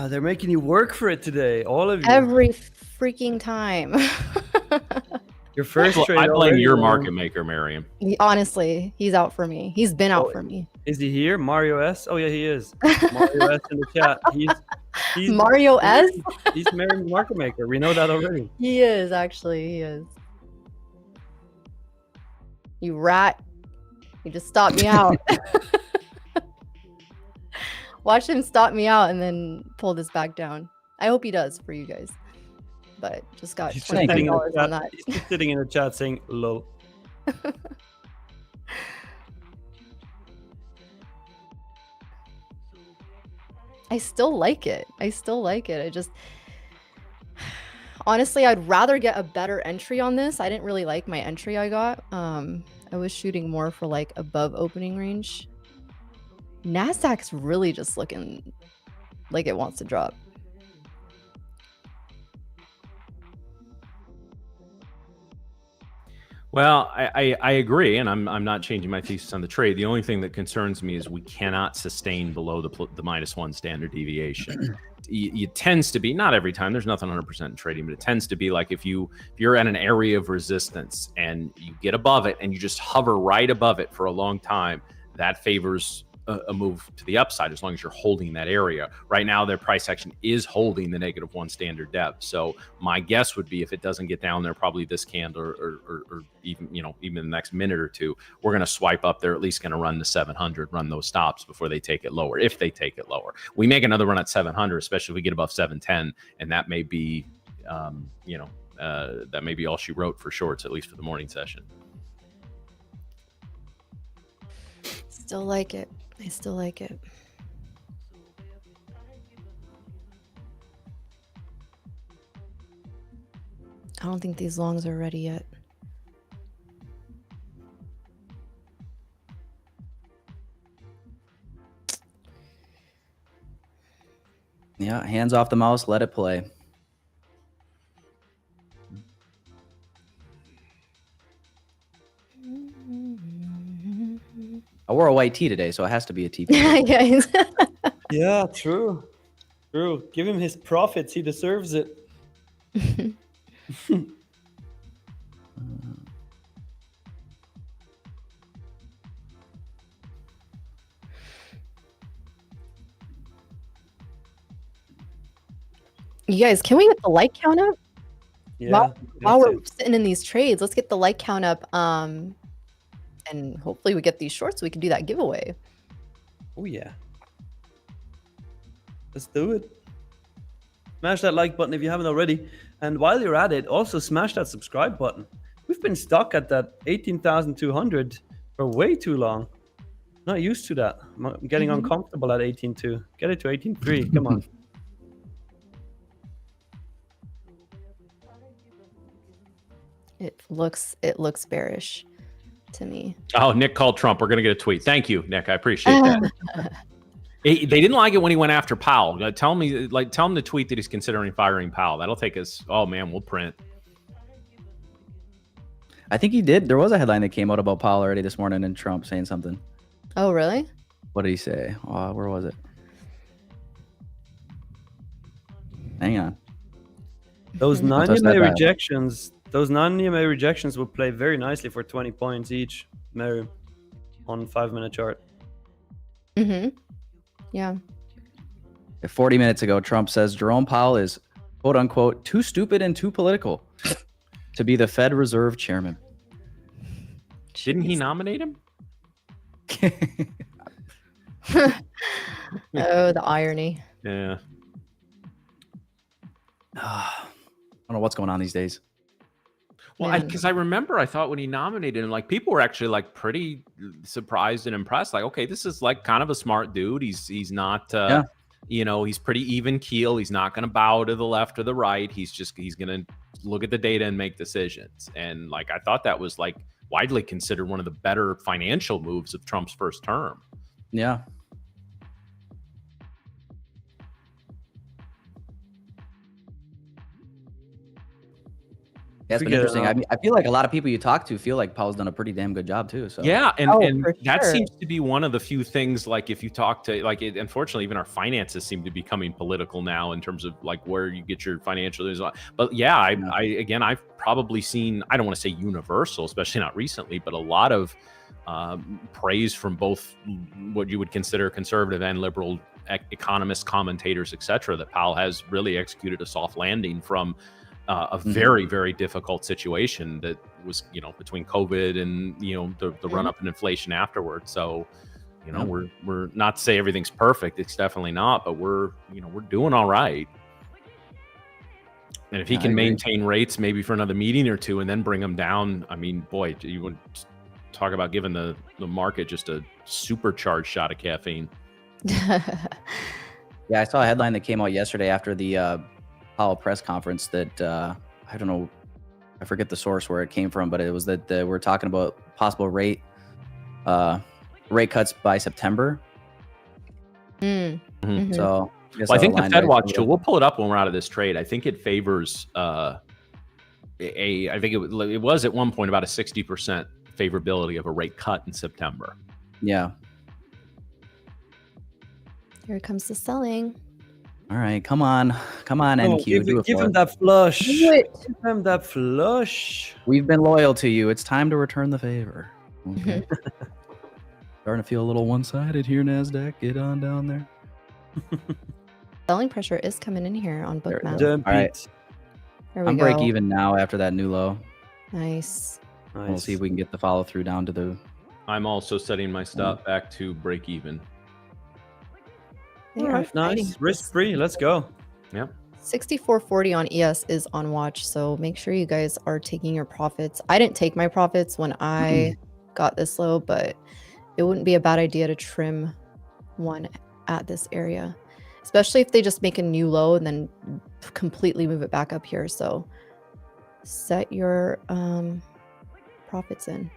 They're making you work for it today, all of you. Every freaking time. Your first trade. I blame your market maker, Miriam. Honestly, he's out for me. He's been out for me. Is he here? Mario S? Oh yeah, he is. Mario S in the chat. He's Mario S? He's Miriam's market maker. We know that already. He is, actually. He is. You rat. You just stopped me out. Watch him stop me out and then pull this back down. I hope he does for you guys. But just got $20 on that. He's just sitting in the chat saying lol. I still like it. I just honestly, I'd rather get a better entry on this. I didn't really like my entry I got. I was shooting more for like above opening range. NASDAQ's really just looking like it wants to drop. Well, I agree, and I'm not changing my thesis on the trade. The only thing that concerns me is we cannot sustain below the -1 standard deviation. It tends to be, not every time, there's nothing 100% in trading, but it tends to be like if you're at an area of resistance and you get above it and you just hover right above it for a long time, that favors a move to the upside as long as you're holding that area. Right now, their price action is holding the -1 standard depth. So my guess would be if it doesn't get down there, probably this candle or even even the next minute or two, we're going to swipe up. They're at least going to run the 700, run those stops before they take it lower. If they take it lower, we make another run at 700, especially if we get above 710, and that may be, that may be all she wrote for shorts, at least for the morning session. Still like it. I still like it. I don't think these longs are ready yet. Yeah, hands off the mouse, let it play. I wore a white tee today, so it has to be a TP. Yeah, true. True. Give him his profits. He deserves it. You guys, can we get the like count up? Yeah. While we're sitting in these trades, let's get the like count up. And hopefully we get these shorts so we can do that giveaway. Oh yeah. Let's do it. Smash that like button if you haven't already. And while you're at it, also smash that subscribe button. We've been stuck at that 18,200 for way too long. Not used to that. I'm getting uncomfortable at 18.2. Get it to 18.3. Come on. It looks bearish to me. Oh, Nick called Trump. We're going to get a tweet. Thank you, Nick. I appreciate that. They didn't like it when he went after Powell. Tell him to tweet that he's considering firing Powell. That'll take us. Oh man, we'll print. I think he did. There was a headline that came out about Powell already this morning and Trump saying something. Oh, really? What did he say? Where was it? Hang on. Those non-EMA rejections. Those non-EMA rejections will play very nicely for 20 points each, Mary, on 5-minute chart. Yeah. 40 minutes ago, Trump says Jerome Powell is, quote unquote, too stupid and too political to be the Fed Reserve chairman. Didn't he Jeez. nominate him? Oh, the irony. Yeah. I don't know what's going on these days. Well, Man. because I remember, I thought when he nominated him, like people were actually like pretty surprised and impressed. Like, okay, this is like kind of a smart dude. He's not, Yeah. you know, he's pretty even keel. He's not going to bow to the left or the right. He's going to look at the data and make decisions. And like I thought that was like widely considered one of the better financial moves of Trump's first term. Yeah. Yeah, it's been interesting. I mean, I feel like a lot of people you talk to feel like Powell's done a pretty damn good job too. So yeah, and for that sure. seems to be one of the few things. Like if you talk to unfortunately, even our finances seem to be becoming political now in terms of like where you get your financial. But yeah, I've probably seen. I don't want to say universal, especially not recently, but a lot of praise from both what you would consider conservative and liberal economists, commentators, etc. That Powell has really executed a soft landing from a very, very difficult situation that was, you know, between COVID and, you know, the run up in inflation afterwards. So, you know, we're not to say everything's perfect. It's definitely not, but we're doing all right. And if he can maintain rates maybe for another meeting or two and then bring them down, I mean, boy, you would talk about giving the market just a supercharged shot of caffeine. yeah, I saw a headline that came out yesterday after the Powell press conference that I don't know, I forget the source where it came from, but it was that we're talking about possible rate cuts by September. Mm-hmm. So I think the Fed watch tool, we'll pull it up when we're out of this trade. I think it favors I think it was at one point about a 60% favorability of a rate cut in September. Yeah. Here comes the selling. All right, come on, NQ. Give him that flush. Do it. Give him that flush. We've been loyal to you. It's time to return the favor. Okay. Starting to feel a little one-sided here, NASDAQ. Get on down there. Selling pressure is coming in here on Bookmap. All right. There we I'm go. break even now after that new low. Nice. We'll see if we can get the follow through down to the. I'm also setting my stop back to break even. They All are right, fighting nice. Risk free. Let's go. Yep. 64.40 on ES is on watch, so make sure you guys are taking your profits. I didn't take my profits when I got this low, but it wouldn't be a bad idea to trim one at this area, especially if they just make a new low and then completely move it back up here. So set your profits in.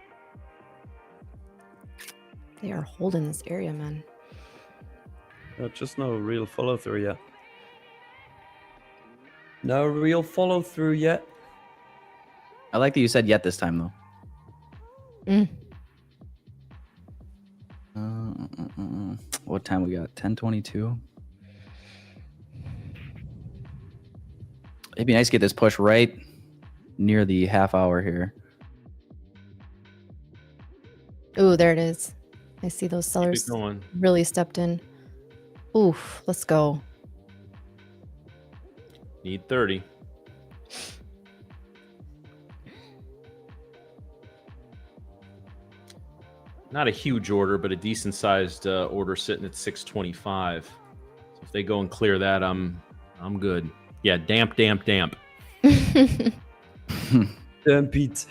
They are holding this area, man. Just no real follow through yet. No real follow through yet. I like that you said yet this time though. What time we got? 10:22. It'd be nice to get this push right near the half hour here. Oh, there it is. I see those sellers Keep going. really stepped in. Oof, let's go. Need 30. Not a huge order, but a decent sized order sitting at 625. So if they go and clear that, I'm good. Yeah, damp. Damn Pete.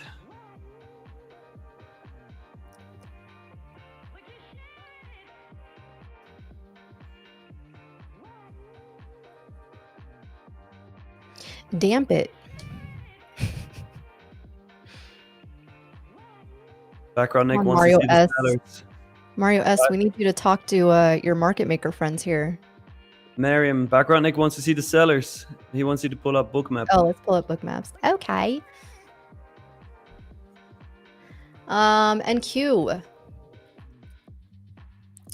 Damp it. Background Nick Come on, wants Mario to see the S. sellers. Mario S, we need you to talk to your market maker friends here. Miriam, background Nick wants to see the sellers. He wants you to pull up Bookmap. Oh, let's pull up book maps. Okay. NQ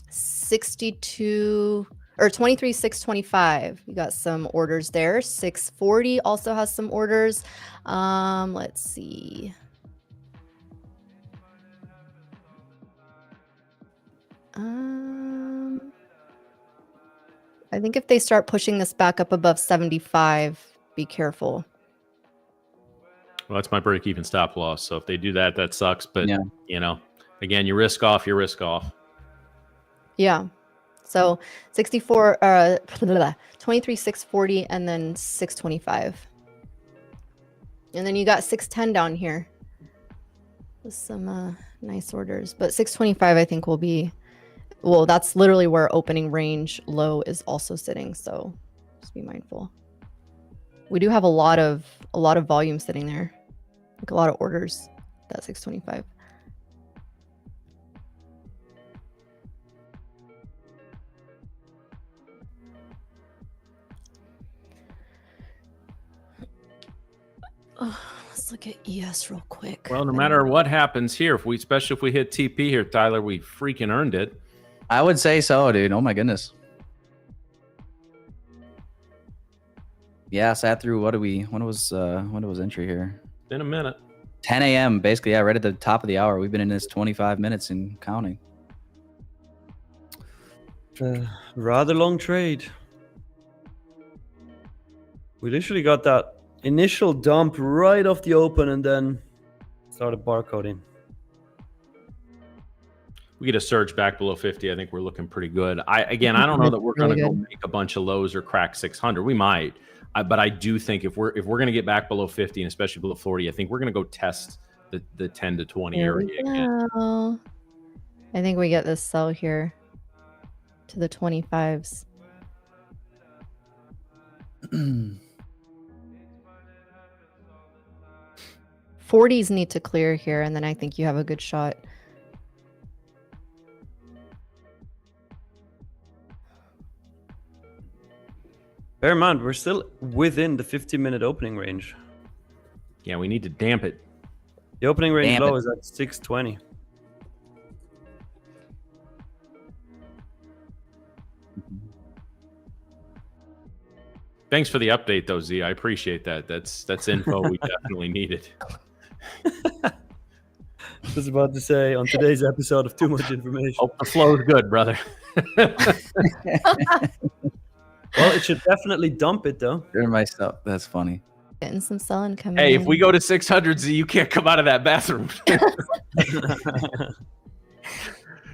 62 or 23,625. You got some orders there. 640 also has some orders. Let's see. I think if they start pushing this back up above 75, be careful. Well, that's my break-even stop loss. So if they do that, that sucks. But, Yeah. you know, again, you risk off, you risk off. Yeah. So 64, 23,640, and then 625. And then you got 610 down here with some nice orders. But 625, I think, will be, well, that's literally where opening range low is also sitting. So just be mindful. We do have a lot of volume sitting there, like a lot of orders. That 625. Let's look at ES real quick. Well, no matter what happens here, especially if we hit TP here, Tyler, we freaking earned it. I would say so, dude. Oh my goodness. Yeah, sat through. When was entry here? In a minute. 10 a.m. basically. Yeah, right at the top of the hour. We've been in this 25 minutes and counting. Rather long trade. We literally got that initial dump right off the open and then started barcoding. We get a surge back below 50. I think we're looking pretty good. I don't know that we're going to go make a bunch of lows or crack 600. We might, but I do think if we're going to get back below 50 and especially below 40, I think we're going to go test the 10 to 20 area again. I think we get this sell here to the 25s. 40s need to clear here, and then I think you have a good shot. Bear in mind, we're still within the 50-minute opening range. Yeah, we need to damp it. The opening range low is at 620. Thanks for the update, though, Z. I appreciate that. That's info we definitely needed. I was about to say on today's episode of Too Much Information. Hope the flow's good, brother. Well, it should definitely dump it, though. Doing my stuff. That's funny. Getting some selling coming Hey, in. if we go to 600, Z, you can't come out of that bathroom.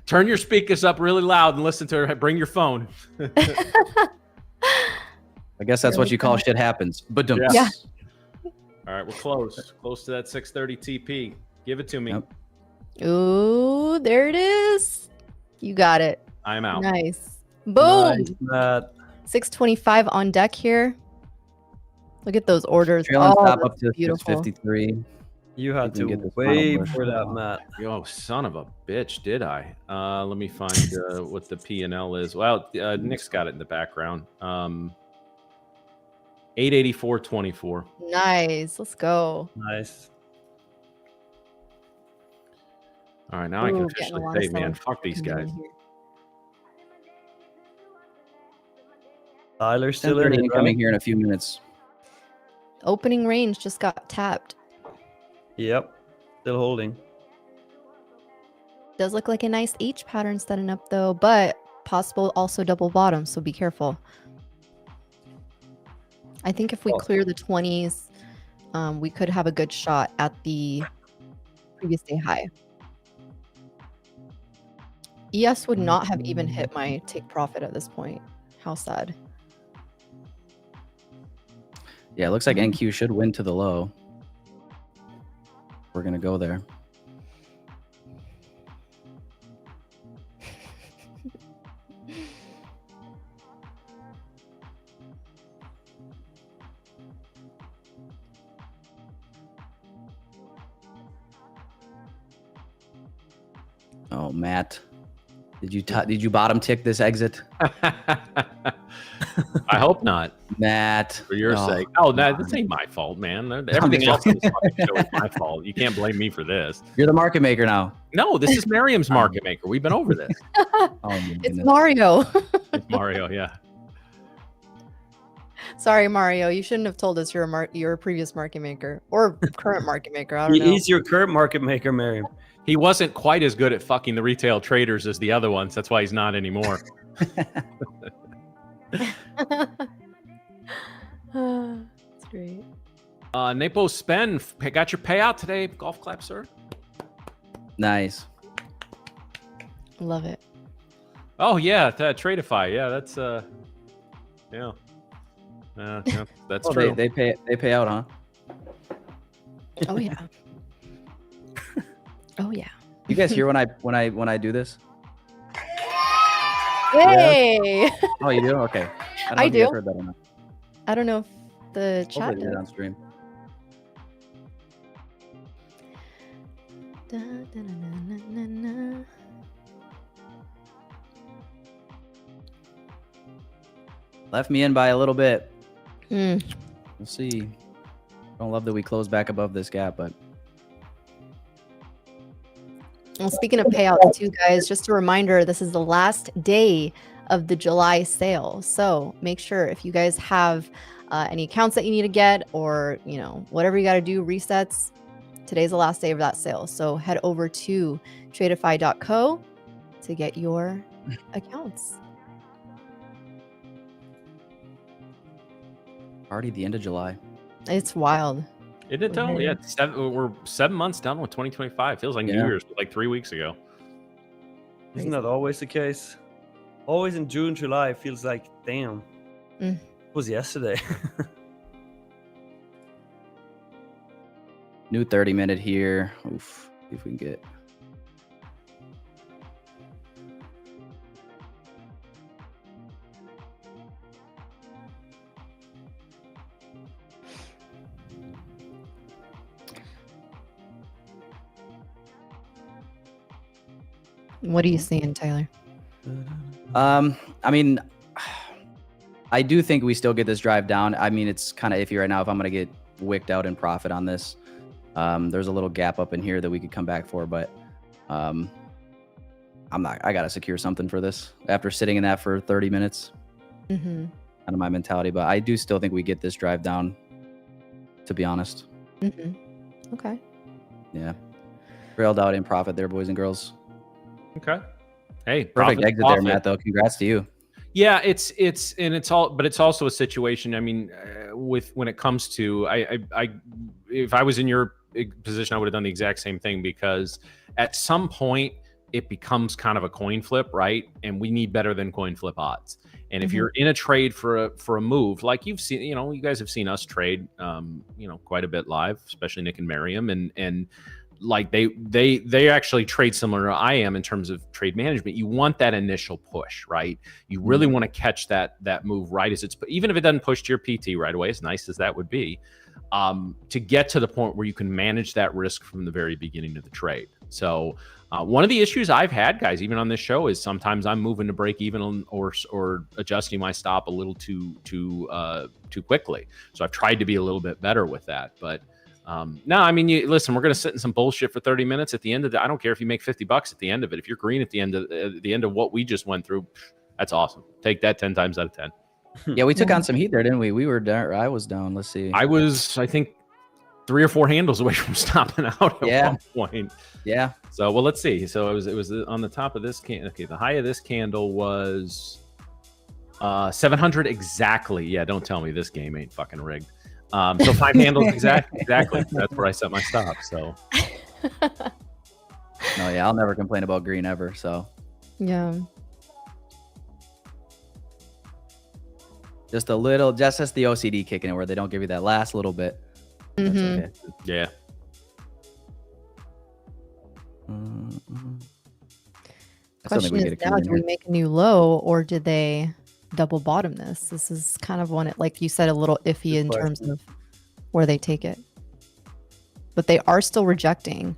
Turn your speakers up really loud and listen to her. Bring your phone. I guess that's what you call shit happens. But Yeah. All right, we're close. Close to that 630 TP. Give it to me. Yep. Ooh, there it is. You got it. I'm out. Nice. Boom. Nice, Matt. 625 on deck here. Look at those orders. Trailing stop that's up to beautiful. 653. You had You can get to this wait final for push. that, Matt. Yo, son of a bitch, did I? Let me find what the P&L is. Well, Nick's got it in the background. 884.24. Nice. Let's go. Nice. All right, now I Ooh, can getting a officially lot of say, man, selling fuck these coming in guys. here. Tyler's still in 10:30 it, incoming right? here in a few minutes. Opening range just got tapped. Yep. Still holding. Does look like a nice H pattern setting up though, but possible also double bottom, so be careful. I think if we clear the 20s, we could have a good shot at the previous day high. ES would not have even hit my take profit at this point. How sad. Yeah, it looks like NQ should win to the low. We're going to go there. Oh, Matt. Did you bottom tick this exit? I hope not, Matt. for your sake. Oh, this ain't my fault, man. Everything else in this fucking show is my fault. You can't blame me for this. You're the market maker now. No, this is Miriam's market maker. We've been over this. Oh, my It's goodness. Mario. It's Mario, yeah. Sorry, Mario. You shouldn't have told us you're a previous market maker or current market maker. I don't know. He's your current market maker, Miriam. He wasn't quite as good at fucking the retail traders as the other ones. That's why he's not anymore. That's great. Napo Spen, got your payout today. Golf clap, sir. Nice. Love it. Oh yeah, Tradeify. Yeah, that's yeah. Yeah, that's Oh, true. they pay out, huh? Oh yeah. Oh yeah. You guys hear when I do this? Hey. Oh, you do? Okay. I don't know I if you guys do. heard that or not. I don't know if the chat Hopefully they did did. on stream. Da, da, na, na, na, na. Left me in by a little bit. Mm. We'll see. Don't love that we close back above this gap, but Well, speaking of payouts too, guys, just a reminder, this is the last day of the July sale. So make sure if you guys have any accounts that you need to get, or, you know, whatever you got to do, resets, today's the last day of that sale. So head over to tradeify.co to get your accounts. already the end of July. It's wild. Isn't it though? Yeah, we're 7 months done with 2025. Feels like New Yeah. Year's like 3 weeks ago. Isn't that always the case? Always in June, July, it feels like, damn, Mm. it was yesterday. New 30-minute here. Oof. See if we can get. What are you seeing, Tyler? I mean, I do think we still get this drive down. I mean, it's kind of iffy right now if I'm going to get wicked out in profit on this. There's a little gap up in here that we could come back for, but I got to secure something for this after sitting in that for 30 minutes. Mm-hmm. Kind of my mentality, but I do still think we get this drive down, to be honest. Mm-hmm. Okay. Yeah. Trailed out in profit there, boys and girls. Okay. Hey, Perfect profit, exit there, Matt, though. Congrats to you. Yeah, it's also a situation. I mean, when it comes to if I was in your position, I would have done the exact same thing, because at some point it becomes kind of a coin flip, right? And we need better than coin flip odds. And if you're in a trade for a move, like you've seen, you know, you guys have seen us trade, quite a bit live, especially Nick and Miriam, and like they actually trade similar to I am in terms of trade management. You want that initial push, right? You really want to catch that move right as it's, even if it doesn't push to your PT right away, as nice as that would be, to get to the point where you can manage that risk from the very beginning of the trade. So one of the issues I've had, guys, even on this show, is sometimes I'm moving to break even or adjusting my stop a little too quickly. So I've tried to be a little bit better with that, but. No, I mean, listen, we're going to sit in some bullshit for 30 minutes at the end of I don't care if you make $50 at the end of it. If you're green at the end of what we just went through, that's awesome. Take that 10 times out of 10. Yeah, we took on some heat there, didn't we? We were down. I was down. Let's see. I was, I think, 3 or 4 handles away from stopping out at one point. Yeah. So, well, let's see. So it was on the top of this candle. Okay, the high of this candle was 700 exactly. Yeah, don't tell me this game ain't fucking rigged. So 5 handles exactly. That's where I set my stop. So no, yeah, I'll never complain about green ever. So Yeah. just a little, just that's the OCD kicking in, where they don't give you that last little bit. That's Mhm. okay. yeah. I still think Question we is get a now, clean do we here. make a new low, or did they double bottom this? This is kind of one, like you said, a little iffy in terms of where they take it. But they are still rejecting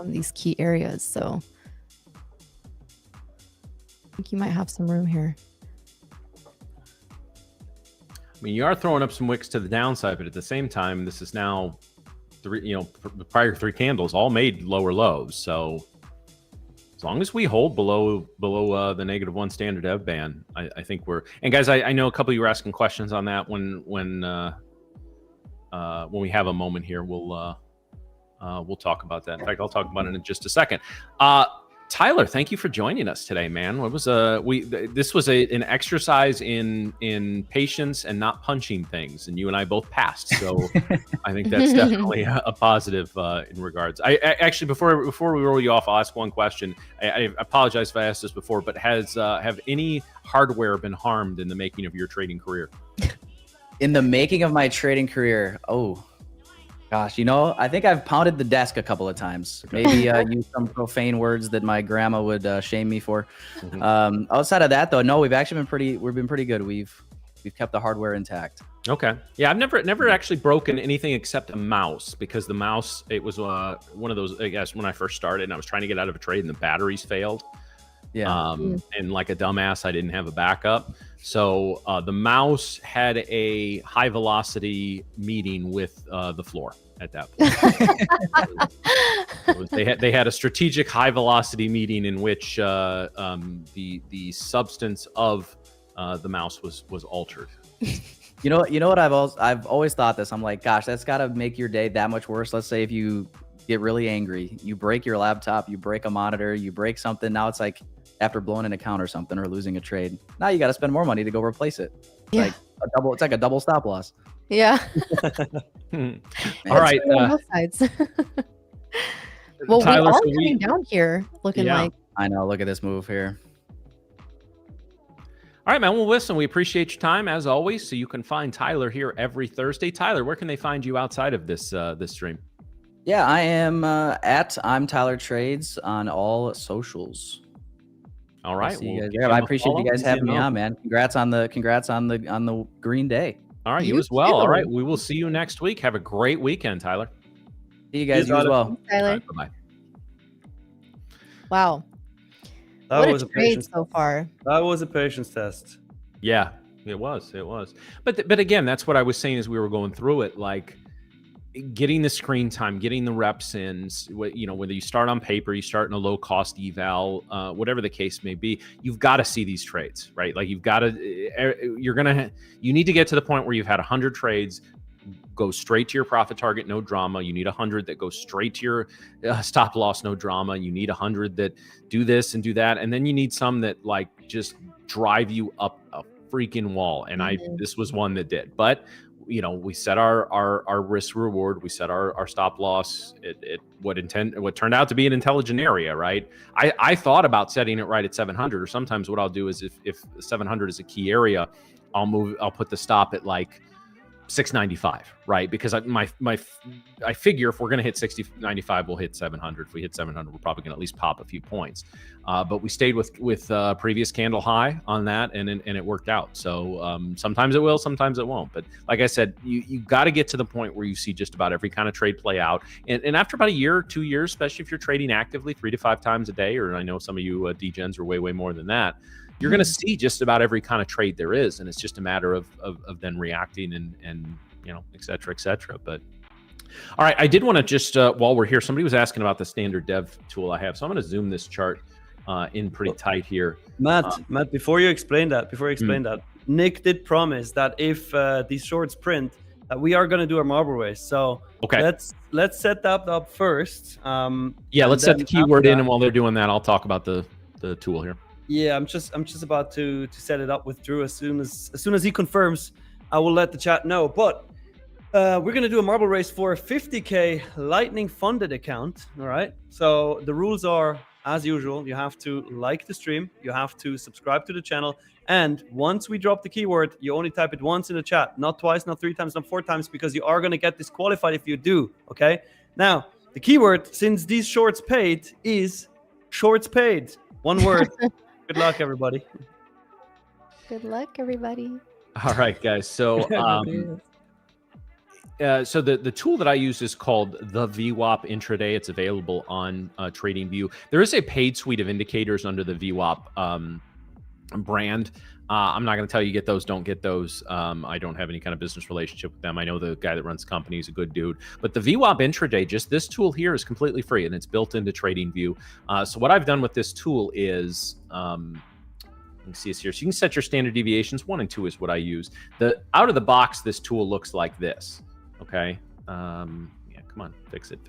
these key areas, so I think you might have some room here. I mean, you are throwing up some wicks to the downside, but at the same time, this is now the prior 3 candles all made lower lows. So as long as we hold below the -1 standard dev band, I think we're. And guys, I know a couple of you were asking questions on that. When we have a moment here, we'll talk about that. In fact, I'll talk about it in just a second. Tyler, thank you for joining us today, man. What was this was an exercise in patience and not punching things, and you and I both passed. So I think that's definitely a positive in regards. I actually before we roll you off, I'll ask one question. I apologize if I asked this before, but have any hardware been harmed in the making of your trading career? In the making of my trading career, oh gosh, I think I've pounded the desk a couple of times. Maybe used some profane words that my grandma would shame me for. Outside of that, though, no, we've actually been pretty good. We've kept the hardware intact. Okay, yeah, I've never actually broken anything except a mouse, because the mouse, it was one of those, I guess, when I first started and I was trying to get out of a trade and the batteries failed. Yeah. And like a dumbass, I didn't have a backup. So the mouse had a high velocity meeting with the floor at that point. They had a strategic high velocity meeting in which the substance of the mouse was altered. You know what I've always thought this. I'm like, gosh, that's got to make your day that much worse. Let's say if you get really angry, you break your laptop, you break a monitor, you break something. Now it's like, after blowing an account or something or losing a trade, now you got to spend more money to go replace it. It's like a double stop loss. Yeah. All right. Both sides. Well, Tyler, we are coming down here looking like. I know. Look at this move here. All right, man. Well, listen, we appreciate your time as always. So you can find Tyler here every Thursday. Tyler, where can they find you outside of this stream? Yeah, I am at I'm Tyler Trades on all socials. All right. I appreciate you guys having me on, man. Congrats on the green day. All right, you as well. All right, we will see you next week. Have a great weekend, Tyler. See you guys. You as well. Tyler. Right, bye-bye. Wow. What a trade so far. That was a patience test. Yeah, it was. But again, that's what I was saying as we were going through it. Like, getting the screen time, getting the reps in, whether you start on paper, you start in a low cost eval, whatever the case may be, you've got to see these trades, right? Like you need to get to the point where you've had 100 trades, go straight to your profit target, no drama. You need 100 that go straight to your stop loss, no drama. You need 100 that do this and do that. And then you need some that like just drive you up a freaking wall. And this was one that did, but we set our risk reward, we set our stop loss. What turned out to be an intelligent area, right? I thought about setting it right at 700, or sometimes what I'll do is if 700 is a key area, I'll put the stop at like 695, right? Because I figure if we're going to hit 695, we'll hit 700. If we hit 700, we're probably going to at least pop a few points. But we stayed with previous candle high on that, and it worked out. So sometimes it will, sometimes it won't. But like I said, you got to get to the point where you see just about every kind of trade play out. And after about a year or 2 years, especially if you're trading actively 3 to 5 times a day, or I know some of you degens are way more than that, you're going to see just about every kind of trade there is. And it's just a matter of then reacting and et cetera. But all right, I did want to just, while we're here, somebody was asking about the standard dev tool I have. So I'm going to zoom this chart in pretty tight here. Matt, before you explain that, Nick did promise that if these shorts print, that we are going to do a marble race. So okay, let's set that up first. Let's set the keyword in, and while they're doing that, I'll talk about the tool here. Yeah, I'm just about to set it up with Drew. As soon as he confirms, I will let the chat know. But we're gonna do a marble race for a 50K Lightning funded account. All right. So the rules are as usual. You have to like the stream. You have to subscribe to the channel. And once we drop the keyword, you only type it once in the chat, not twice, not 3 times, not 4 times, because you are gonna get disqualified if you do. Okay. Now the keyword, since these shorts paid, is shorts paid. One word. Good luck, everybody. Good luck, everybody. All right, guys. So, so the tool that I use is called the VWAP Intraday. It's available on TradingView. There is a paid suite of indicators under the VWAP brand. I'm not going to tell you get those, don't get those. I don't have any kind of business relationship with them. I know the guy that runs the company is a good dude. But the VWAP Intraday, just this tool here, is completely free, and it's built into TradingView. So what I've done with this tool is, you can see this here. So you can set your standard deviations. 1 and 2 is what I use. Out of the box, this tool looks like this. Okay. Yeah, come on, fix it.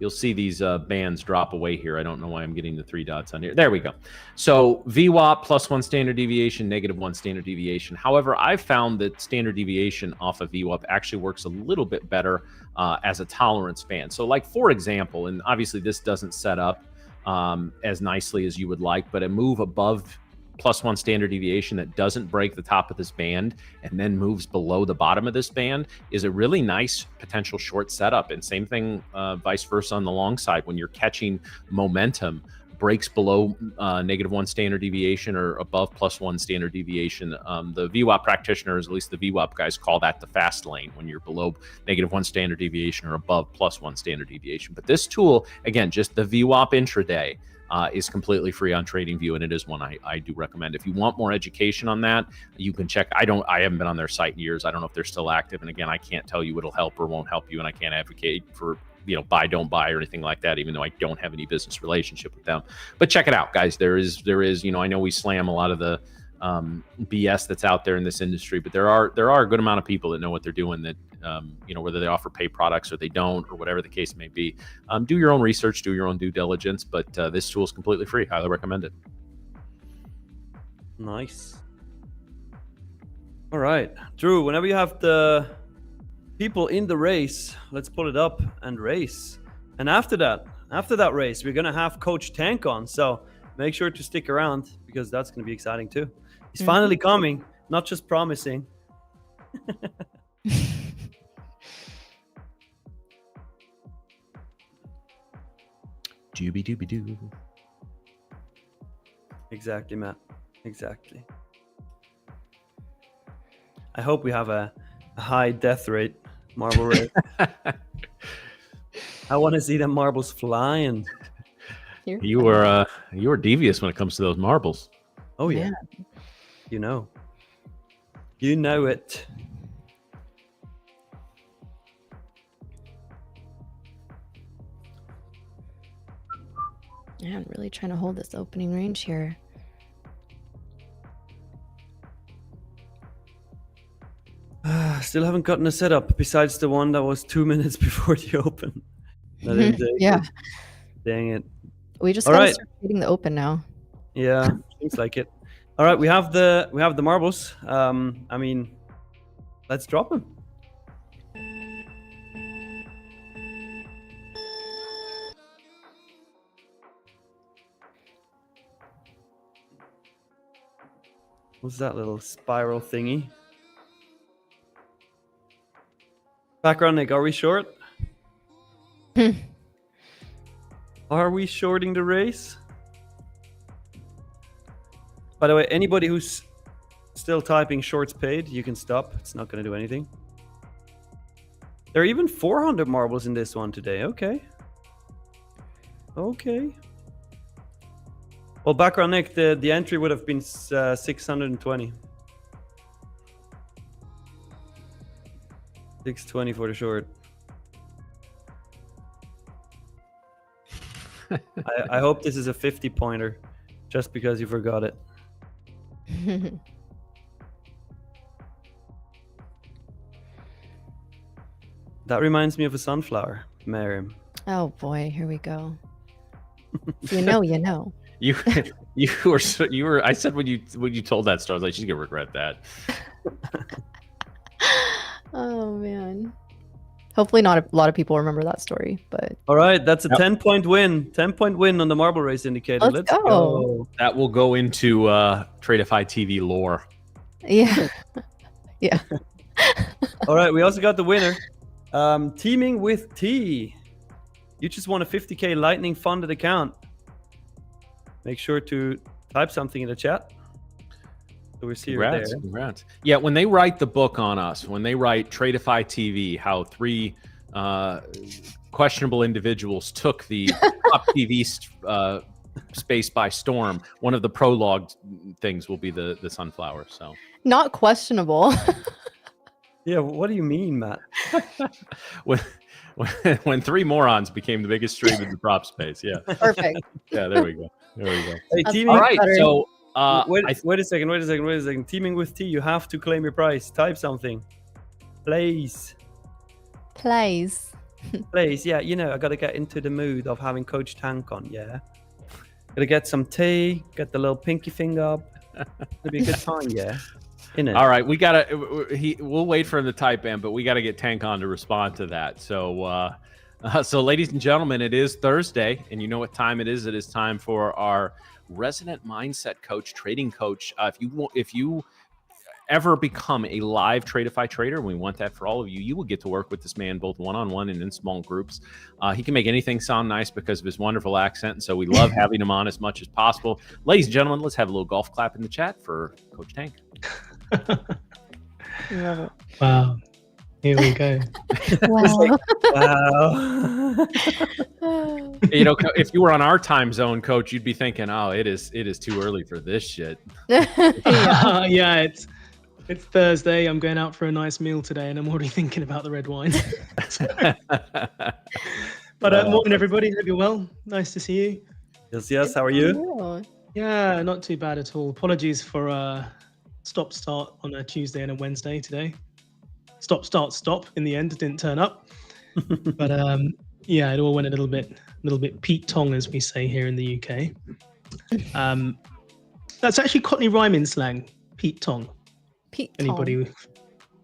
you'll see these bands drop away here. I don't know why I'm getting the 3 dots on here. There we go. So VWAP +1 standard deviation, -1 standard deviation. However, I've found that standard deviation off of VWAP actually works a little bit better as a tolerance band. So like, for example, and obviously this doesn't set up as nicely as you would like, but a move above +1 standard deviation that doesn't break the top of this band and then moves below the bottom of this band is a really nice potential short setup. And same thing vice versa on the long side. When you're catching momentum, breaks below -1 standard deviation or above +1 standard deviation. The VWAP practitioners, at least the VWAP guys, call that the fast lane, when you're below -1 standard deviation or above +1 standard deviation. But this tool, again, just the VWAP intraday, is completely free on TradingView, and it is one I do recommend. If you want more education on that, you can check. I haven't been on their site in years. I don't know if they're still active. And again, I can't tell you it'll help or won't help you, and I can't advocate for, buy, don't buy, or anything like that, even though I don't have any business relationship with them. But check it out, guys. There is, I know we slam a lot of the BS that's out there in this industry, but there are a good amount of people that know what they're doing, that whether they offer pay products or they don't, or whatever the case may be. Do your own research, do your own due diligence, but this tool is completely free. Highly recommend it. Nice. All right, Drew, whenever you have the people in the race, let's pull it up and race. And after that race, we're gonna have Coach Tank on, so make sure to stick around, because that's gonna be exciting too. He's finally coming, not just promising. Dooby dooby doo. Exactly, Matt. Exactly. I hope we have a high death rate marble rate. I want to see them marbles flying. You were devious when it comes to those marbles. Oh yeah. You know it. Yeah, I'm really trying to hold this opening range here. Still haven't gotten a setup besides the one that was 2 minutes before the open. Yeah. Dang it. We just gotta start reading the open now. Yeah, seems like it. All right, we have the marbles. I mean, let's drop them. What's that little spiral thingy? Background, Nick, are we short? Are we shorting the race? By the way, anybody who's still typing shorts paid, you can stop. It's not going to do anything. There are even 400 marbles in this one today. Okay. Well, background, Nick, the entry would have been 620. 620 for the short. I hope this is a 50 pointer, just because you forgot it. That reminds me of a sunflower, Miriam. Oh boy, here we go. You know. You were. I said when you told that story, I was like, she's gonna regret that. Oh man. Hopefully not a lot of people remember that story, but all right, that's a 10-point win. 10-point win on the marble race indicator. Let's go. That will go into Tradeify TV lore. Yeah. Yeah. All right, we also got the winner. Teaming with T. You just won a 50K Lightning funded account. Make sure to type something in the chat. So we see you there. Congrats. Yeah, when they write the book on us, when they write Tradeify TV, how 3 questionable individuals took the top TV space by storm, one of the prologue things will be the sunflower. So not questionable. Yeah, what do you mean, Matt? when 3 morons became the biggest stream in the prop space. Yeah. Perfect. Yeah, there we go. Hey, teaming. All right, so wait a second. Teaming with T, you have to claim your prize. Type something. Please. Please, yeah, I got to get into the mood of having Coach Tank on, yeah. Got to get some tea, get the little pinky finger up. It'll be a good time, yeah. All right, we'll wait for him to type in, but we got to get Tank on to respond to that. So, so ladies and gentlemen, it is Thursday, and you know what time it is. It is time for our resident mindset coach, trading coach. If you ever become a live Tradeify trader, and we want that for all of you, you will get to work with this man both one-on-one and in small groups. He can make anything sound nice because of his wonderful accent, and so we love having him on as much as possible. Ladies and gentlemen, let's have a little golf clap in the chat for Coach Tank. Love it. Wow. Here we go. Wow. Wow. If you were on our time zone, Coach, you'd be thinking, "Oh, it is too early for this shit." Yeah. Yeah, it's Thursday. I'm going out for a nice meal today, and I'm already thinking about the red wine. But morning, everybody. Hope you're well. Nice to see you. Yes. How are you? Yeah, not too bad at all. Apologies for stop-start on a Tuesday and a Wednesday today. Stop in the end, didn't turn up. But yeah, it all went a little bit Pete Tong, as we say here in the UK. That's actually Cockney rhyming slang, Pete Tong. Anybody?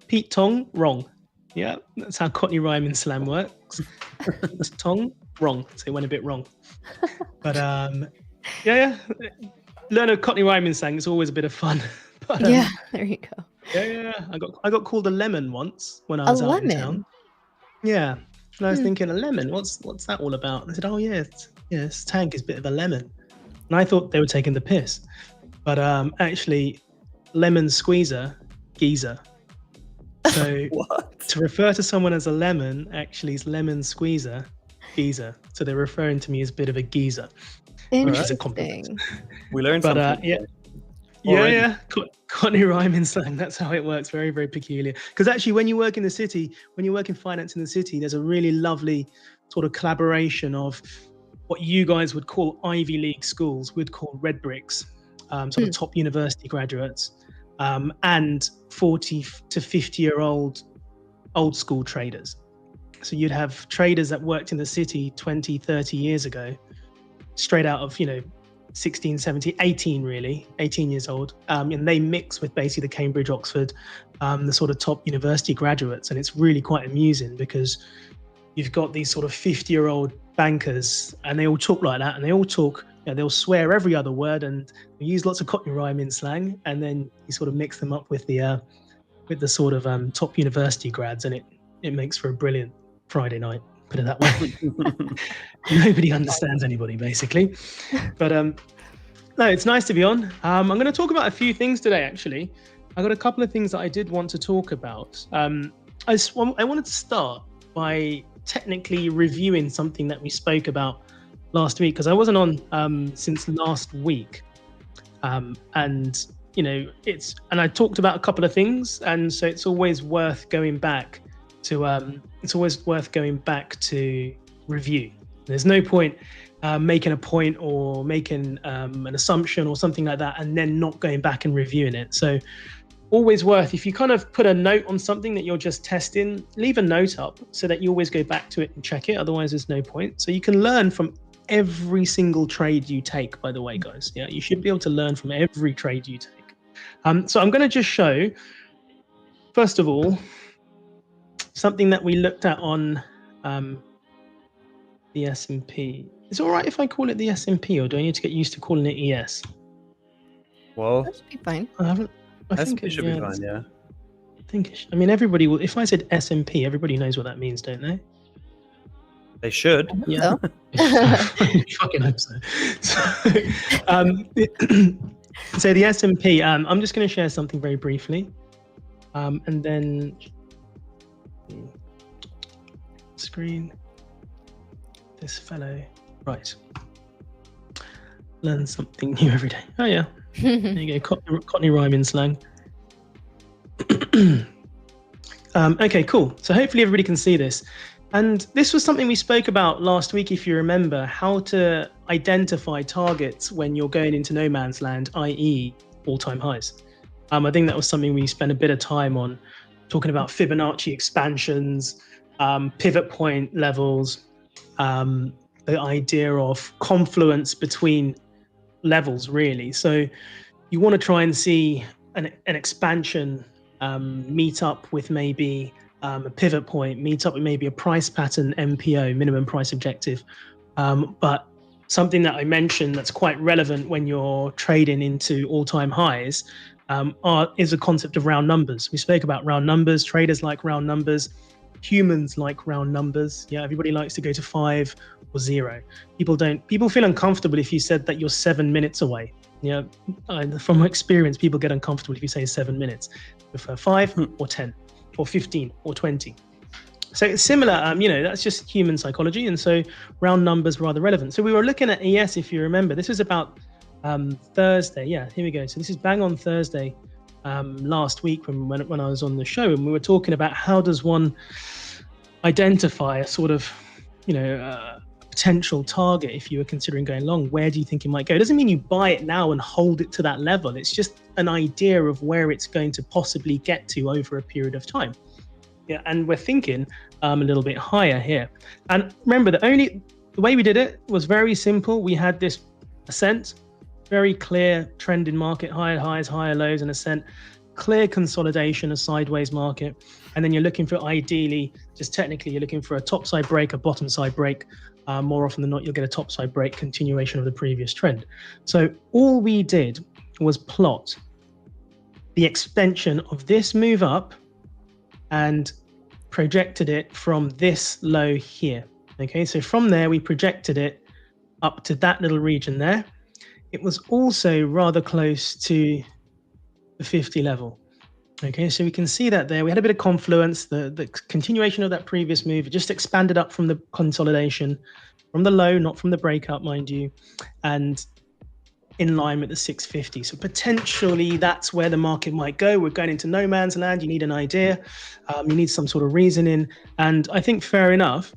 Pete Tong, wrong. Yeah, that's how Cockney rhyming slang works. Pete Tong, wrong. So it went a bit wrong. But yeah. Learn a Cockney rhyming slang. It's always a bit of fun. But, Yeah, there you go. Yeah. I got called a lemon once when I was out in town. Yeah. And I was thinking, a lemon? What's that all about? And I said, oh yeah, this Tank is a bit of a lemon. And I thought they were taking the piss. But actually, lemon squeezer, geezer. So to refer to someone as a lemon actually is lemon squeezer, geezer. So they're referring to me as a bit of a geezer. Interesting. We learned something. Yeah. Cockney rhyming slang. That's how it works. Very, very peculiar. Because actually, when you work in the city, when you work in finance in the city, there's a really lovely sort of collaboration of what you guys would call Ivy League schools, we'd call red bricks, sort of top university graduates, and 40 to 50-year-old old school traders. So you'd have traders that worked in the city 20, 30 years ago, straight out of, 16, 17, 18 years old. And they mix with basically the Cambridge, Oxford, the sort of top university graduates. And it's really quite amusing because you've got these sort of 50-year-old bankers and they all talk like that. And they all talk, they'll swear every other word and they use lots of Cockney rhyming slang. And then you sort of mix them up with the sort of top university grads. And it makes for a brilliant Friday night. Put it that way. Nobody understands anybody, basically. But no, it's nice to be on. I'm going to talk about a few things today, actually. I got a couple of things that I did want to talk about. I wanted to start by technically reviewing something that we spoke about last week, because I wasn't on since last week. And I talked about a couple of things, and so it's always worth going back to review. There's no point making a point or making an assumption or something like that and then not going back and reviewing it. So always worth, if you kind of put a note on something that you're just testing, leave a note up so that you always go back to it and check it. Otherwise there's no point. So you can learn from every single trade you take, by the way, guys. Yeah, you should be able to learn from every trade you take. So I'm going to just show, first of all, something that we looked at on the S&P. Is it all right if I call it the S&P, or do I need to get used to calling it ES? Well, That should be fine. I think it should be fine, yeah. I mean, everybody will. If I said S&P, everybody knows what that means, don't they? They should. Yeah. Fucking hope so. So the S&P. I'm just going to share something very briefly, and then screen this fellow. Right. Learn something new every day. Oh yeah. There you go. Cockney rhyming slang. Okay, cool. So hopefully everybody can see this. And this was something we spoke about last week, if you remember, how to identify targets when you're going into no man's land, i.e. all-time highs. I think that was something we spent a bit of time on, talking about Fibonacci expansions, pivot point levels, the idea of confluence between levels, really. So you want to try and see an expansion meet up with maybe a pivot point, meet up with maybe a price pattern, MPO, minimum price objective. But something that I mentioned that's quite relevant when you're trading into all-time highs is a concept of round numbers. We spoke about round numbers. Traders like round numbers. Humans like round numbers. Yeah, everybody likes to go to 5 or 0. People feel uncomfortable if you said that you're 7 minutes away. Yeah, from experience, people get uncomfortable if you say 7 minutes. Prefer 5 or 10 or 15 or 20. So it's similar, that's just human psychology. And so round numbers were rather relevant. So we were looking at ES, if you remember. This was about Thursday. Yeah, here we go. So this is bang on Thursday last week when I was on the show, and we were talking about how does one identify a sort of, potential target if you were considering going long. Where do you think it might go? It doesn't mean you buy it now and hold it to that level. It's just an idea of where it's going to possibly get to over a period of time. Yeah, and we're thinking a little bit higher here. And remember, the way we did it was very simple. We had this ascent, very clear trend in market, higher highs, higher lows, and ascent, clear consolidation, a sideways market. And then you're looking for, ideally, just technically, you're looking for a top side break, a bottom side break. More often than not, you'll get a top side break, continuation of the previous trend. So all we did was plot the extension of this move up and projected it from this low here. Okay, so from there, we projected it up to that little region there. It was also rather close to the 50 level. Okay, so we can see that there. We had a bit of confluence, the continuation of that previous move. It just expanded up from the consolidation, from the low, not from the breakout, mind you, and in line with the 650. So potentially that's where the market might go. We're going into no man's land. You need an idea. You need some sort of reasoning. And I think fair enough.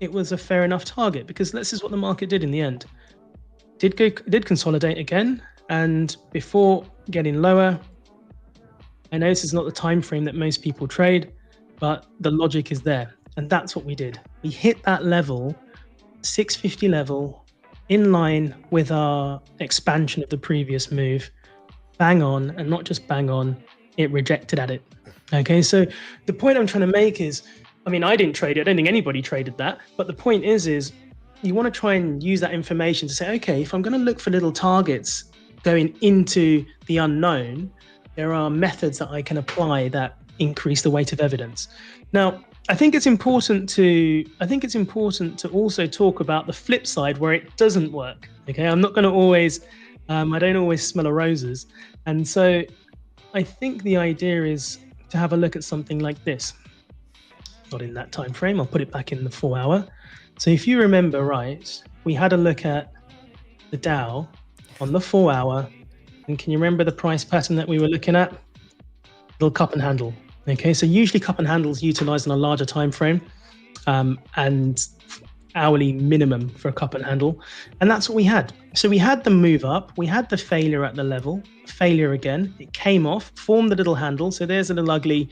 It was a fair enough target because this is what the market did in the end. Did consolidate again, and before getting lower, I know this is not the time frame that most people trade, but the logic is there, and that's what we did. We hit that level, 650 level, in line with our expansion of the previous move, bang on, and not just bang on, it rejected at it. Okay, so the point I'm trying to make is, I didn't trade it. I don't think anybody traded that, but the point is you want to try and use that information to say, okay, if I'm going to look for little targets going into the unknown, there are methods that I can apply that increase the weight of evidence. Now, I think it's important to also talk about the flip side where it doesn't work. Okay, I'm not going to always, I don't always smell of roses. And so I think the idea is to have a look at something like this. Not in that time frame, I'll put it back in the 4 hour. So if you remember right, we had a look at the Dow on the 4 hour. And can you remember the price pattern that we were looking at? Little cup and handle. Okay, so usually cup and handles utilized on a larger time frame and hourly minimum for a cup and handle. And that's what we had. So we had the move up, we had the failure at the level, failure again, it came off, formed the little handle. So there's a little ugly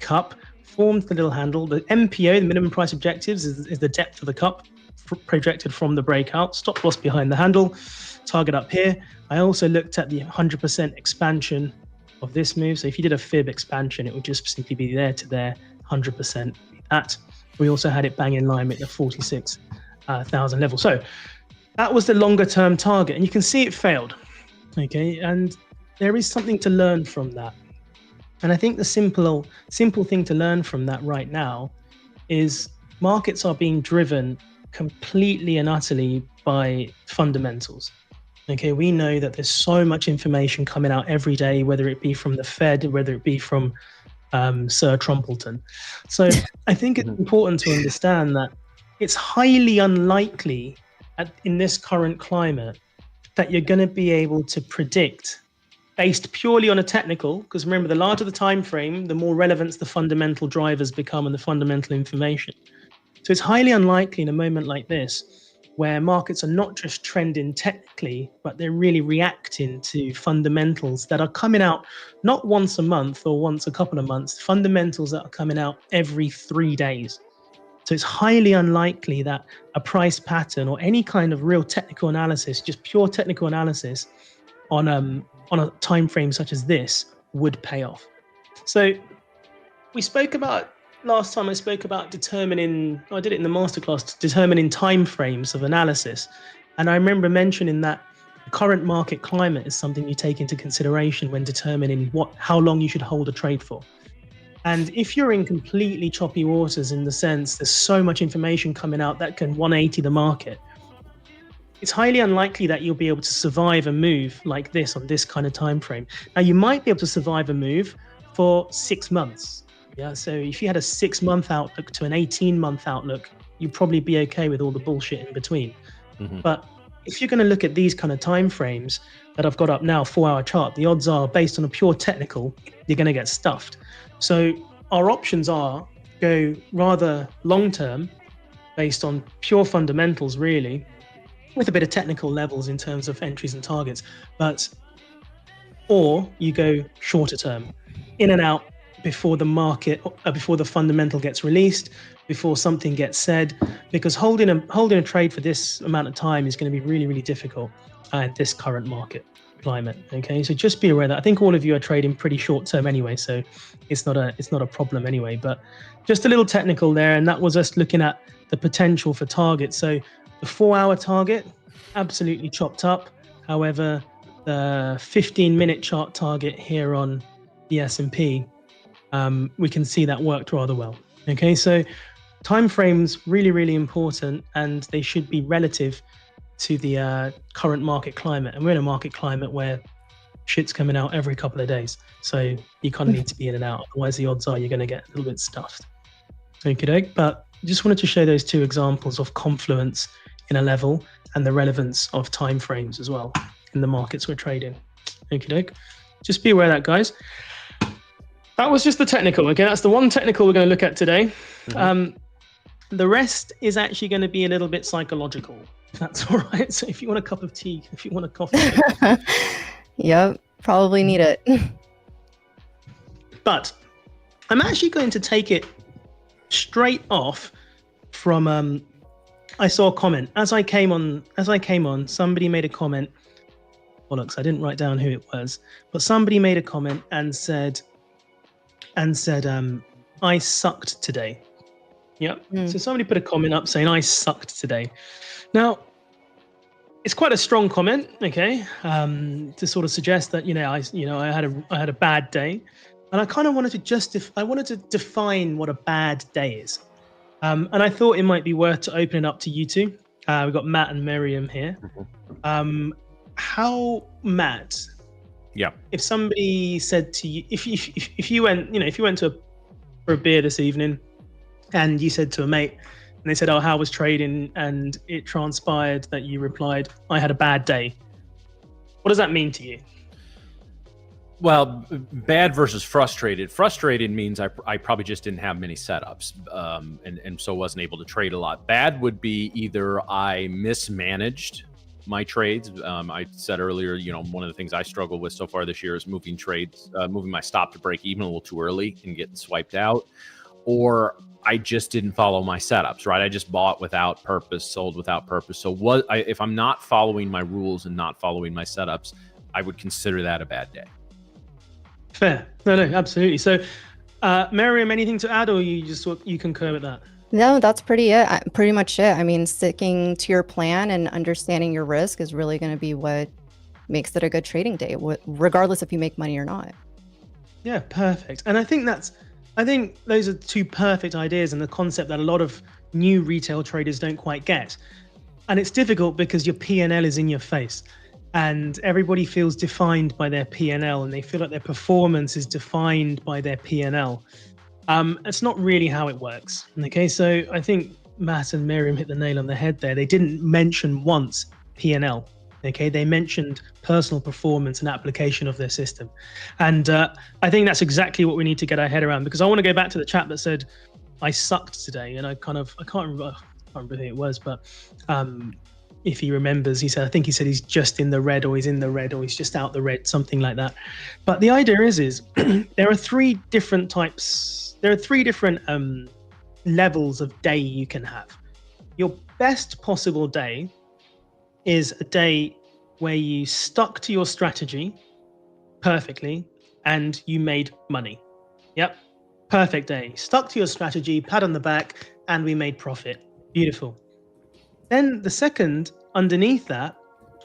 cup, formed the little handle. The MPO, the minimum price objectives, is the depth of the cup projected from the breakout. Stop loss behind the handle, target up here. I also looked at the 100% expansion of this move. So if you did a fib expansion, it would just simply be there to there, 100% that. We also had it bang in line with the 46,000 level. So that was the longer term target, and you can see it failed. Okay, and there is something to learn from that. And I think the simple thing to learn from that right now is markets are being driven completely and utterly by fundamentals. Okay, we know that there's so much information coming out every day, whether it be from the Fed, whether it be from Sir Trumpleton. So I think it's important to understand that it's highly unlikely in this current climate that you're going to be able to predict based purely on a technical, because remember, the larger the time frame, the more relevant the fundamental drivers become and the fundamental information. So it's highly unlikely in a moment like this where markets are not just trending technically, but they're really reacting to fundamentals that are coming out not once a month or once a couple of months, fundamentals that are coming out every 3 days. So it's highly unlikely that a price pattern or any kind of real technical analysis, just pure technical analysis on a time frame such as this would pay off. So we spoke about last time I spoke about determining, I did it in the masterclass, determining time frames of analysis. And I remember mentioning that the current market climate is something you take into consideration when determining how long you should hold a trade for. And if you're in completely choppy waters, in the sense there's so much information coming out that can 180 the market, it's highly unlikely that you'll be able to survive a move like this on this kind of time frame. Now, you might be able to survive a move for 6 months. Yeah, so if you had a 6-month outlook to an 18-month outlook, you'd probably be okay with all the bullshit in between. Mhm. But if you're going to look at these kind of time frames that I've got up now, 4-hour chart, the odds are, based on a pure technical, you're going to get stuffed. So our options are go rather long-term, based on pure fundamentals, really, with a bit of technical levels in terms of entries and targets, or you go shorter term, in and out before the market, before the fundamental gets released, before something gets said, because holding a trade for this amount of time is going to be really, really difficult in this current market climate. Okay, so just be aware that I think all of you are trading pretty short term anyway, so it's not a problem anyway. But just a little technical there, and that was us looking at the potential for targets. So the 4-hour target, absolutely chopped up. However, the 15-minute chart target here on the S&P, we can see that worked rather well. Okay, so time frames really, really important, and they should be relative to the current market climate. And we're in a market climate where shit's coming out every couple of days, so you kind of need to be in and out, otherwise the odds are you're going to get a little bit stuffed. Okay, but just wanted to show those two examples of confluence in a level and the relevance of time frames as well in the markets we're trading. Okay, just be aware of that, guys. That was just the technical. Okay, that's the one technical we're going to look at today. Mhm. The rest is actually going to be a little bit psychological, if that's all right. So if you want a cup of tea, if you want a coffee, Yep, probably need it. but I'm actually going to take it straight off from I saw a comment as I came on. Somebody made a comment. Bollocks, I didn't write down who it was, but somebody made a comment and said I sucked today. Yep. So somebody put a comment up saying I sucked today. Now, it's quite a strong comment, okay, to sort of suggest that I had a bad day, and I kind of wanted to define what a bad day is, and I thought it might be worth to open it up to you two. We've got Matt and Miriam here. How, Matt? Yeah. If somebody said to you, if you went for a beer this evening, and you said to a mate, and they said, "Oh, how was trading?" and it transpired that you replied, "I had a bad day." What does that mean to you? Well, bad versus frustrated. Frustrated means I probably just didn't have many setups, and so wasn't able to trade a lot. Bad would be either I mismanaged my trades. I said earlier, one of the things I struggle with so far this year is moving trades, moving my stop to break even a little too early and getting swiped out, or I just didn't follow my setups, right? I just bought without purpose, sold without purpose. So if I'm not following my rules and not following my setups, I would consider that a bad day. Fair. No, absolutely. So, Miriam, anything to add, or you concur with that? No, that's pretty much it. I mean, sticking to your plan and understanding your risk is really going to be what makes it a good trading day, regardless if you make money or not. Yeah, perfect. And I think those are two perfect ideas, and the concept that a lot of new retail traders don't quite get. And it's difficult because your P&L is in your face, and everybody feels defined by their P&L, and they feel like their performance is defined by their P&L. It's not really how it works. Okay, so I think Matt and Miriam hit the nail on the head there. They didn't mention once P&L. Okay, they mentioned personal performance and application of their system. And I think that's exactly what we need to get our head around, because I want to go back to the chat that said, I sucked today. And I can't remember, remember who it was, but if he remembers, I think he said he's just in the red, or he's in the red, or he's just out the red, something like that. But the idea is there are three different types. There are three different levels of day you can have. Your best possible day is a day where you stuck to your strategy perfectly and you made money. Yep. Perfect day. Stuck to your strategy, pat on the back, and we made profit. Beautiful. Then the second underneath that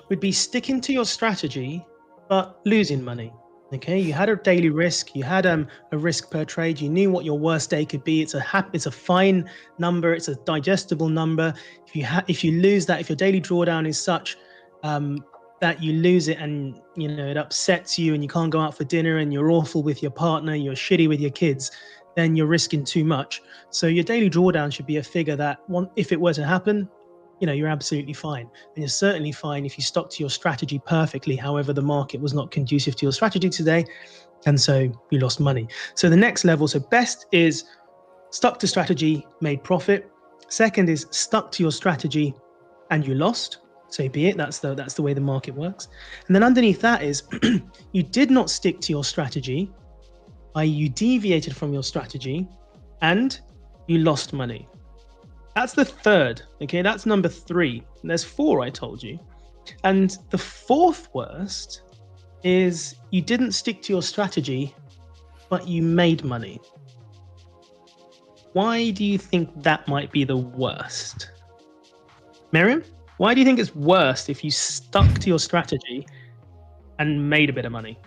would be sticking to your strategy, but losing money. Okay, you had a daily risk, you had a risk per trade, you knew what your worst day could be. It's a fine number, it's a digestible number. If you lose that, if your daily drawdown is such that you lose it and it upsets you and you can't go out for dinner and you're awful with your partner, you're shitty with your kids, then you're risking too much. So your daily drawdown should be a figure that if it were to happen, you're absolutely fine. And you're certainly fine if you stuck to your strategy perfectly. However, the market was not conducive to your strategy today, and so you lost money. So the next level, so best is stuck to strategy, made profit. Second is stuck to your strategy and you lost. So be it, that's the way the market works. And then underneath that is you did not stick to your strategy, i.e. you deviated from your strategy and you lost money. That's the third, okay? That's number 3. And there's 4, I told you. And the fourth worst is you didn't stick to your strategy, but you made money. Why do you think that might be the worst? Miriam, why do you think it's worst if you stuck to your strategy and made a bit of money?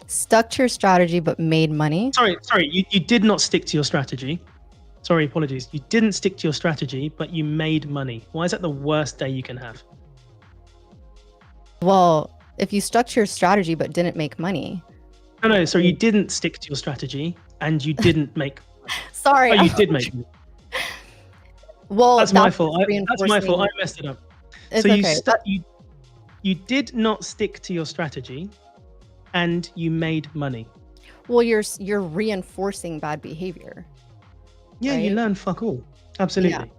Stuck to your strategy, but made money? Sorry, you did not stick to your strategy. Sorry, apologies. You didn't stick to your strategy, but you made money. Why is that the worst day you can have? Well, if you stuck to your strategy but didn't make money. No, sorry, you didn't stick to your strategy and you didn't make money. Sorry. Oh, you did make money. Well, that's my fault. That's my fault. I messed it up. It's so okay. you did not stick to your strategy and you made money. Well, you're reinforcing bad behavior. Yeah, right? You learn fuck all. Absolutely.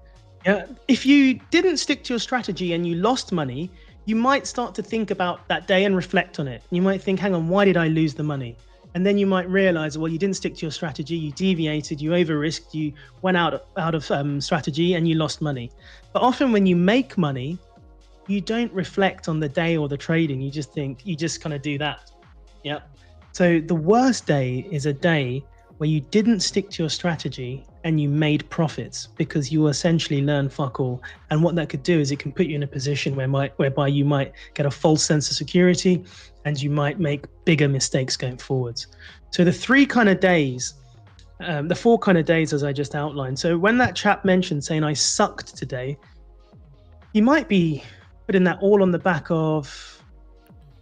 Yeah. If you didn't stick to your strategy and you lost money, you might start to think about that day and reflect on it. You might think, hang on, why did I lose the money? And then you might realize, well, you didn't stick to your strategy, you deviated, you over-risked, you went out of strategy and you lost money. But often when you make money, you don't reflect on the day or the trading. You just kind of do that. Yeah. So the worst day is a day where you didn't stick to your strategy and you made profits because you essentially learn fuck all. And what that could do is it can put you in a position whereby you might get a false sense of security and you might make bigger mistakes going forwards. So the 4 kind of days, as I just outlined. So when that chap mentioned saying I sucked today, he might be putting that all on the back of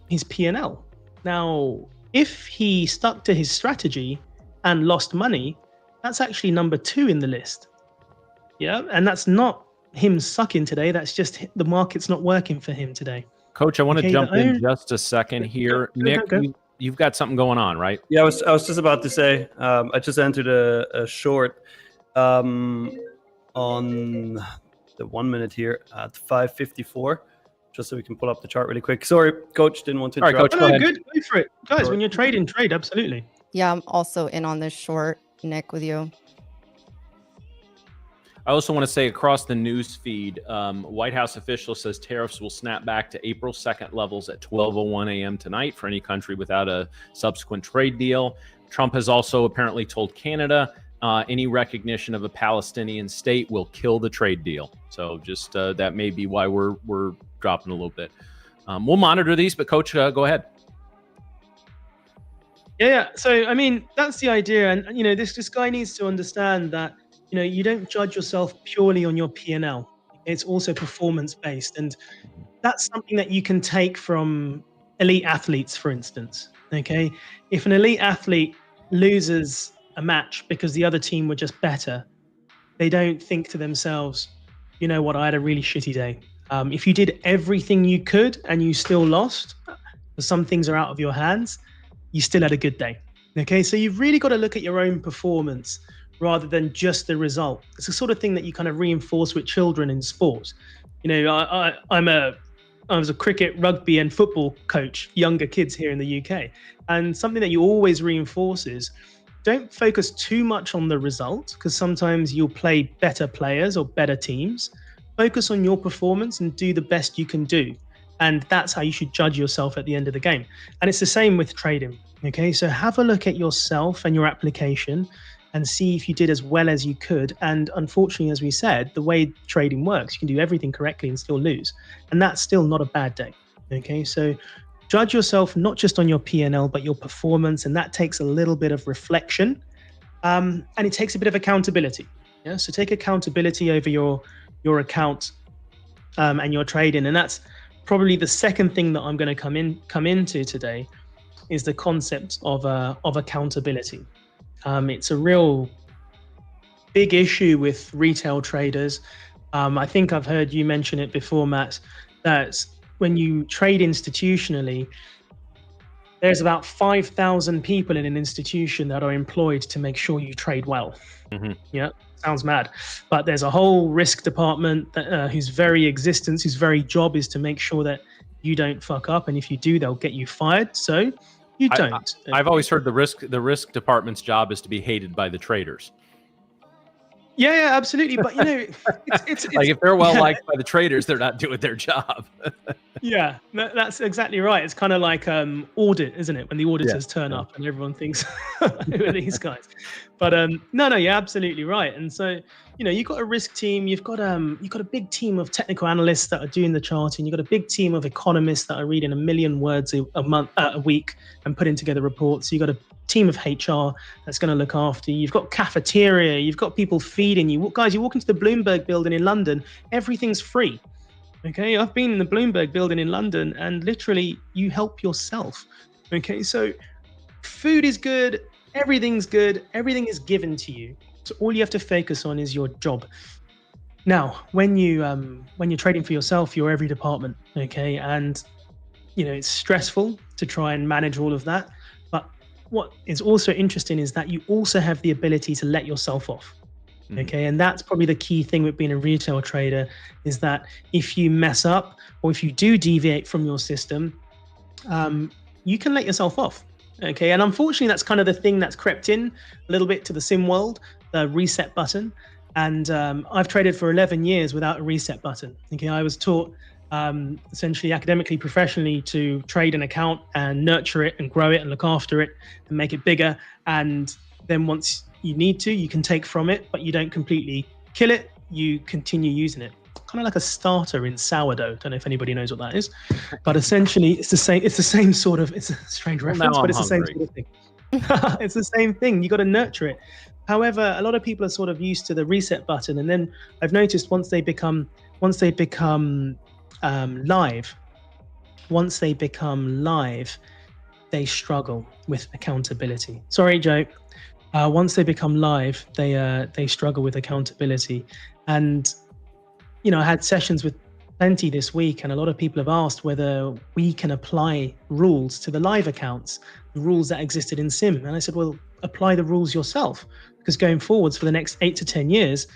his P&L. Now, if he stuck to his strategy and lost money, that's actually number 2 in the list. Yeah, and that's not him sucking today. That's just the market's not working for him today. Coach, I want to jump in just a second here. Nick, you've got something going on, right? Yeah, I was just about to say, I just entered a short on the 1 minute here at 5:54, just so we can pull up the chart really quick. Sorry, Coach, didn't want to interrupt. All right, Coach, go ahead. Good, go for it. Guys, when you're trading, trade, absolutely. Yeah, I'm also in on this short, Nick, with you. I also want to say across the news feed, White House official says tariffs will snap back to April 2nd levels at 12:01 a.m. tonight for any country without a subsequent trade deal. Trump has also apparently told Canada any recognition of a Palestinian state will kill the trade deal. So just that may be why we're dropping a little bit. We'll monitor these, but Coach, go ahead. Yeah. So, I mean, that's the idea. And, this guy needs to understand that, you don't judge yourself purely on your P&L. It's also performance-based. And that's something that you can take from elite athletes, for instance. Okay. If an elite athlete loses a match because the other team were just better, they don't think to themselves, you know what, I had a really shitty day. If you did everything you could and you still lost, some things are out of your hands, you still had a good day. Okay, so you've really got to look at your own performance rather than just the result. It's the sort of thing that you kind of reinforce with children in sports. You know, I was a cricket, rugby, and football coach, younger kids here in the UK. And something that you always reinforce is don't focus too much on the result, because sometimes you'll play better players or better teams. Focus on your performance and do the best you can do. And that's how you should judge yourself at the end of the game. And it's the same with trading. Okay, so have a look at yourself and your application and see if you did as well as you could. And unfortunately, as we said, the way trading works, you can do everything correctly and still lose. And that's still not a bad day. Okay, so judge yourself not just on your P&L, but your performance. And that takes a little bit of reflection. And it takes a bit of accountability. Yeah, so take accountability over your account and your trading. And that's probably the second thing that I'm going to come into today, is the concept of accountability. It's a real big issue with retail traders. I think I've heard you mention it before, Matt, that when you trade institutionally, there's about 5,000 people in an institution that are employed to make sure you trade well. Mm-hmm. Yeah, sounds mad. But there's a whole risk department that, whose very job is to make sure that you don't fuck up. And if you do, they'll get you fired. So you don't. I've always heard the risk department's job is to be hated by the traders. Yeah, absolutely. But you know, it's like if they're well liked by the traders, they're not doing their job. Yeah, that's exactly right. It's kind of like audit, isn't it? When the auditors turn up and everyone thinks, who are these guys? But no, you're absolutely right. And so, you know, you've got a risk team, you've got a big team of technical analysts that are doing the charting, you've got a big team of economists that are reading 1 million words a week and putting together reports. You've got a team of HR that's going to look after you. You've got cafeteria, you've got people feeding you. Guys, you walk into the Bloomberg building in London, everything's free. Okay, I've been in the Bloomberg building in London and literally you help yourself. Okay, so food is good, everything is given to you. So all you have to focus on is your job. Now, when you're trading for yourself, you're every department, okay? And you know, it's stressful to try and manage all of that. But what is also interesting is that you also have the ability to let yourself off. Okay, and that's probably the key thing with being a retail trader, is that if you mess up or if you do deviate from your system, you can let yourself off. Okay, and unfortunately, that's kind of the thing that's crept in a little bit to the sim world, the reset button. And I've traded for 11 years without a reset button. Okay, I was taught essentially academically, professionally, to trade an account and nurture it and grow it and look after it and make it bigger. And then once you need to, you can take from it, but you don't completely kill it. You continue using it, kind of like a starter in sourdough. Don't know if anybody knows what that is, but essentially it's the same. It's the same sort of. It's a strange reference, but it's the same sort of thing. It's the same thing. You got to nurture it. However, a lot of people are sort of used to the reset button, and then I've noticed once they become live, they struggle with accountability. Sorry, Joe. Once they become live, they struggle with accountability. And, you know, I had sessions with plenty this week, and a lot of people have asked whether we can apply rules to the live accounts, the rules that existed in Sim. And I said, well, apply the rules yourself, because going forwards for the next 8 to 10 years,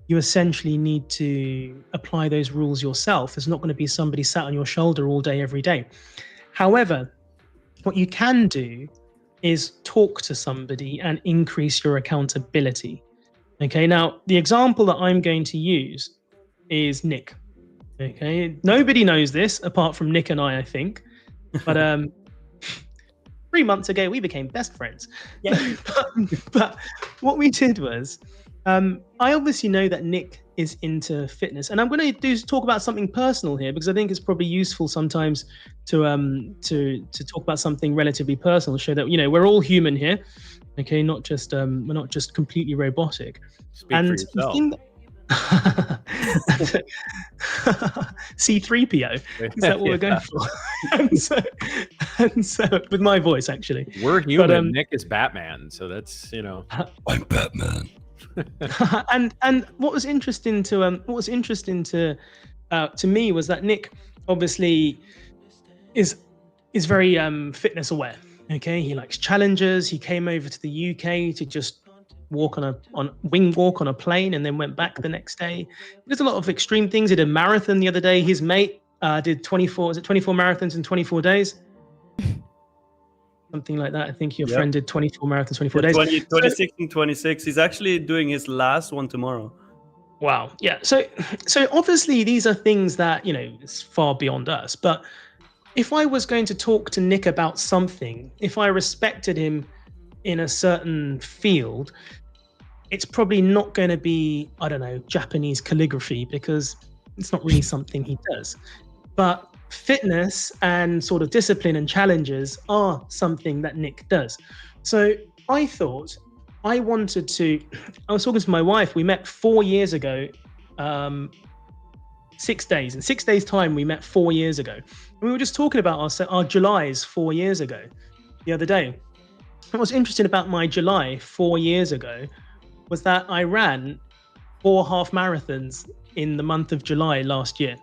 you essentially need to apply those rules yourself. There's not going to be somebody sat on your shoulder all day, every day. However, what you can do is talk to somebody and increase your accountability. Okay, now the example that I'm going to use is Nick. Okay, nobody knows this apart from Nick and I think. But 3 months ago, we became best friends. Yeah. but what we did was, I obviously know that Nick is into fitness, and I'm going to talk about something personal here, because I think it's probably useful sometimes to talk about something relatively personal, show that, you know, we're all human here. Okay, not just we're not just completely robotic. Speak for yourself. C3PO, is that what we're going for? and so with my voice, actually, we're human. But, Nick is Batman, so that's, you know, I'm Batman. and what was interesting to me was that Nick obviously is very fitness aware. Okay, he likes challenges. He came over to the UK to just wing walk on a plane and then went back the next day. There's a lot of extreme things. He did a marathon the other day. His mate did 24 marathons in 24 days? Something like that. I think your friend did 24 marathons, 24 days. 26 and 26. He's actually doing his last one tomorrow. Wow. Yeah. So obviously these are things that, it's far beyond us. But if I was going to talk to Nick about something, if I respected him in a certain field, it's probably not going to be, I don't know, Japanese calligraphy, because it's not really something he does. But fitness and sort of discipline and challenges are something that Nick does. So I thought I was talking to my wife. We met 4 years ago, 6 days. In 6 days' time, we met 4 years ago. And we were just talking about our Julys 4 years ago the other day. And what's interesting about my July 4 years ago was that I ran 4 half marathons in the month of July last year.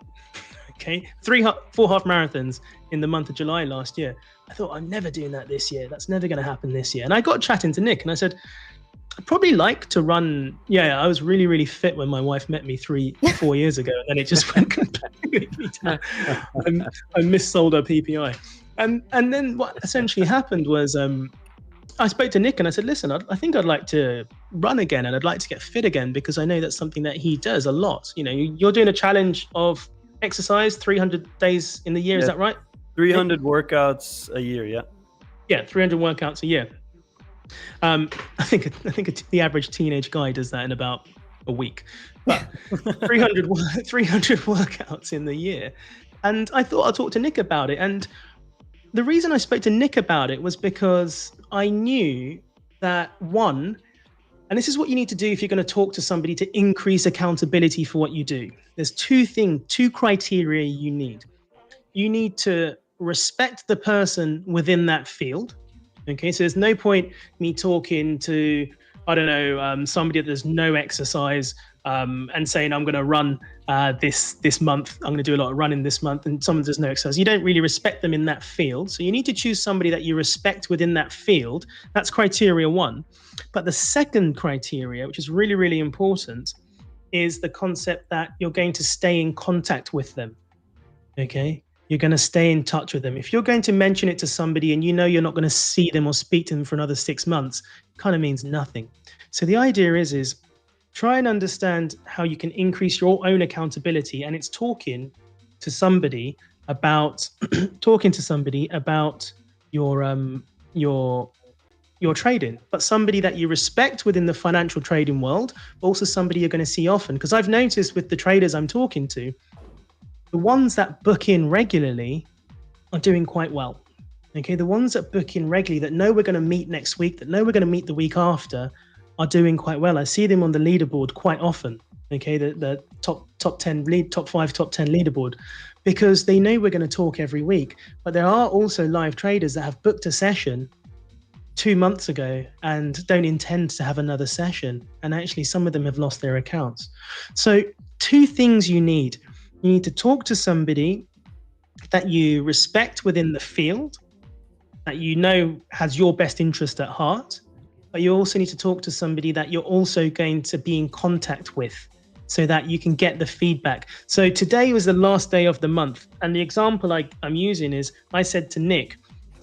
Okay, 4 half marathons in the month of July last year. I thought, I'm never doing that this year. That's never going to happen this year. And I got chatting to Nick and I said, I'd probably like to run. Yeah, I was really, really fit when my wife met me 4 years ago. And then it just went completely down. I missold her PPI. And then what essentially happened was I spoke to Nick and I said, listen, I think I'd like to run again and I'd like to get fit again, because I know that's something that he does a lot. You're doing a challenge of exercise 300 days in the year. Is that right? 300 workouts a year. Yeah, 300 workouts a year. I think the average teenage guy does that in about a week. But 300 workouts in the year. And I thought I'd talk to Nick about it. And the reason I spoke to Nick about it was because I knew that, one, and this is what you need to do if you're going to talk to somebody to increase accountability for what you do. There's two criteria you need. You need to respect the person within that field. Okay, so there's no point me talking to, I don't know, somebody that does no exercise and saying, I'm going to run this month. I'm going to do a lot of running this month, and someone does no exercise. You don't really respect them in that field. So you need to choose somebody that you respect within that field. That's criteria one. But the second criteria, which is really, really important, is the concept that you're going to stay in contact with them. Okay? You're going to stay in touch with them. If you're going to mention it to somebody and you're not going to see them or speak to them for another 6 months, it kind of means nothing. So the idea is try and understand how you can increase your own accountability, and it's talking to somebody about your trading, but somebody that you respect within the financial trading world, but also somebody you're going to see often. Because I've noticed with the traders I'm talking to, the ones that book in regularly are doing quite well. Okay, the ones that book in regularly, that know we're going to meet next week, that know we're going to meet the week after, are doing quite well. I see them on the leaderboard quite often. Okay, the top 5, top 10 leaderboard, because they know we're going to talk every week. But there are also live traders that have booked a session 2 months ago and don't intend to have another session. And actually, some of them have lost their accounts. So 2 things you need. You need to talk to somebody that you respect within the field, that you know has your best interest at heart, but you also need to talk to somebody that you're also going to be in contact with so that you can get the feedback. So today was the last day of the month. And the example I'm using is, I said to Nick,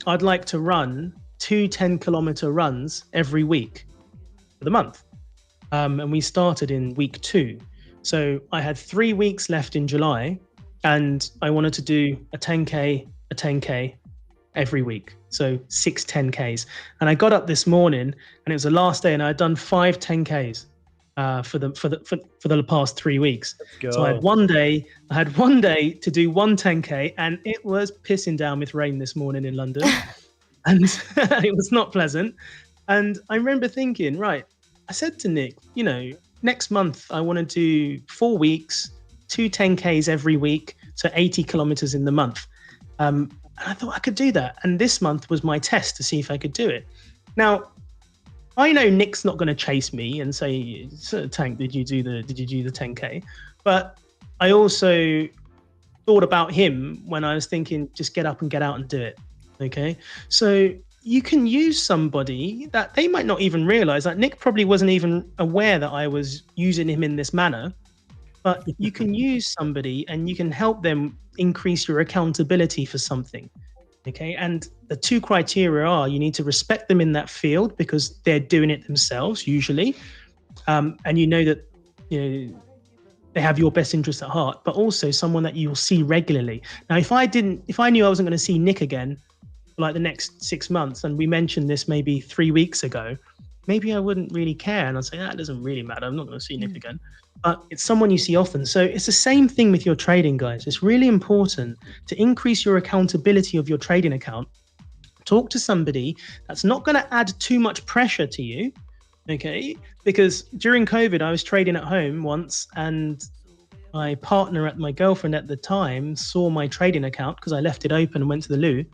I'd like to run 2 10-kilometer runs every week for the month. And we started in week 2. So I had 3 weeks left in July, and I wanted to do a 10K every week. So 6 10Ks. And I got up this morning and it was the last day, and I had done 5 10Ks for the past 3 weeks. So I had one day to do 1 10K, and it was pissing down with rain this morning in London. And it was not pleasant. And I remember thinking, right, I said to Nick, next month I want to do 4 weeks, 2 10Ks every week, so 80 kilometers in the month. And I thought I could do that. And this month was my test to see if I could do it. Now, I know Nick's not going to chase me and say, Tank, did you do the 10K? But I also thought about him when I was thinking, just get up and get out and do it. Okay. So you can use somebody that they might not even realize. Like Nick probably wasn't even aware that I was using him in this manner, but you can use somebody and you can help them increase your accountability for something. Okay. And the two criteria are you need to respect them in that field because they're doing it themselves usually. And you know that, they have your best interest at heart, but also someone that you'll see regularly. Now, if I knew I wasn't going to see Nick again for like the next 6 months, and we mentioned this maybe 3 weeks ago, maybe I wouldn't really care. And I'd say, it doesn't really matter. I'm not going to see Nick again. But it's someone you see often. So it's the same thing with your trading, guys. It's really important to increase your accountability of your trading account. Talk to somebody that's not going to add too much pressure to you. Okay, because during COVID, I was trading at home once, and my partner, my girlfriend at the time, saw my trading account because I left it open and went to the loo.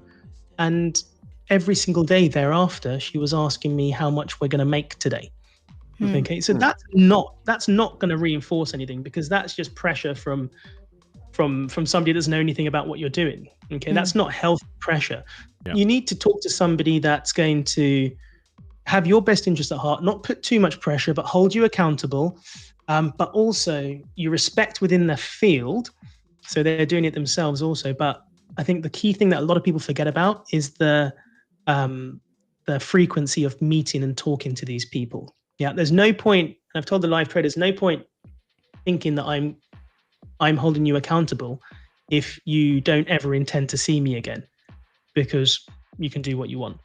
And every single day thereafter, she was asking me how much we're going to make today. Okay, so that's not going to reinforce anything, because that's just pressure from somebody that doesn't know anything about what you're doing. Okay, that's not healthy pressure. Yeah. You need to talk to somebody that's going to have your best interest at heart, not put too much pressure, but hold you accountable. But also you respect within the field. So they're doing it themselves also. But I think the key thing that a lot of people forget about is the frequency of meeting and talking to these people. Yeah, there's no point, I've told the live traders, no point thinking that I'm holding you accountable if you don't ever intend to see me again, because you can do what you want.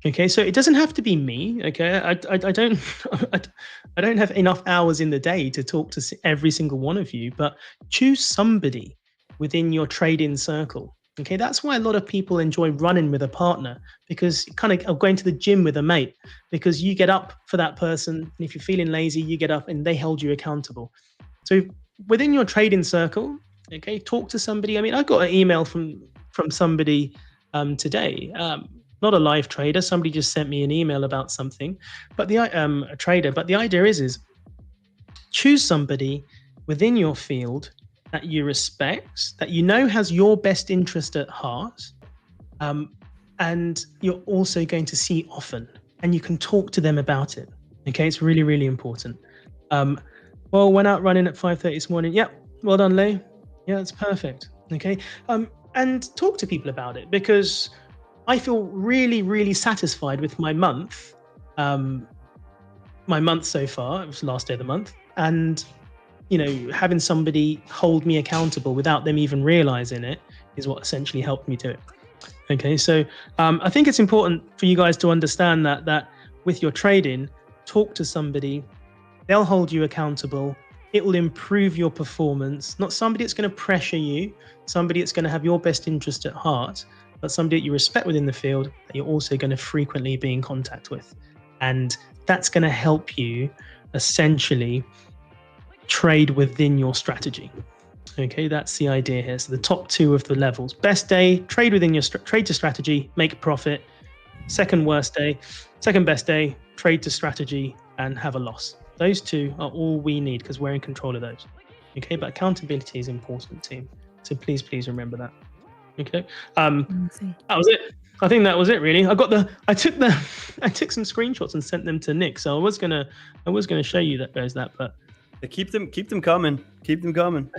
Okay, so it doesn't have to be me. Okay, I don't have enough hours in the day to talk to every single one of you, but choose somebody within your trading circle. Okay, that's why a lot of people enjoy running with a partner, because kind of going to the gym with a mate, because you get up for that person, and if you're feeling lazy, you get up and they hold you accountable. So within your trading circle, okay, talk to somebody. I mean, I got an email from somebody today. Not a live trader. Somebody just sent me an email about something, but a trader. But the idea is choose somebody within your field that you respect, that you know has your best interest at heart, and you're also going to see often, and you can talk to them about it. Okay, it's really, really important. Well, went out running at 5:30 this morning. Yep, well done, Lee. Yeah, that's perfect. Okay, and talk to people about it, because I feel really, really satisfied with my month. My month so far, it was the last day of the month, and having somebody hold me accountable without them even realizing it is what essentially helped me do it. Okay, so I think it's important for you guys to understand that with your trading, talk to somebody. They'll hold you accountable. It will improve your performance. Not somebody that's going to pressure you, somebody that's going to have your best interest at heart, but somebody that you respect within the field that you're also going to frequently be in contact with. And that's going to help you essentially trade within your strategy. Okay, that's the idea here. So the top two of the levels: best day, trade within your trade to strategy, make profit. Second worst day, second best day, trade to strategy and have a loss. Those two are all we need, because we're in control of those. Okay, but accountability is important, team. So please remember that. Okay, that was it. I think that was it, really. I took some screenshots and sent them to Nick. So I was gonna show you that, but keep them coming. Keep them coming.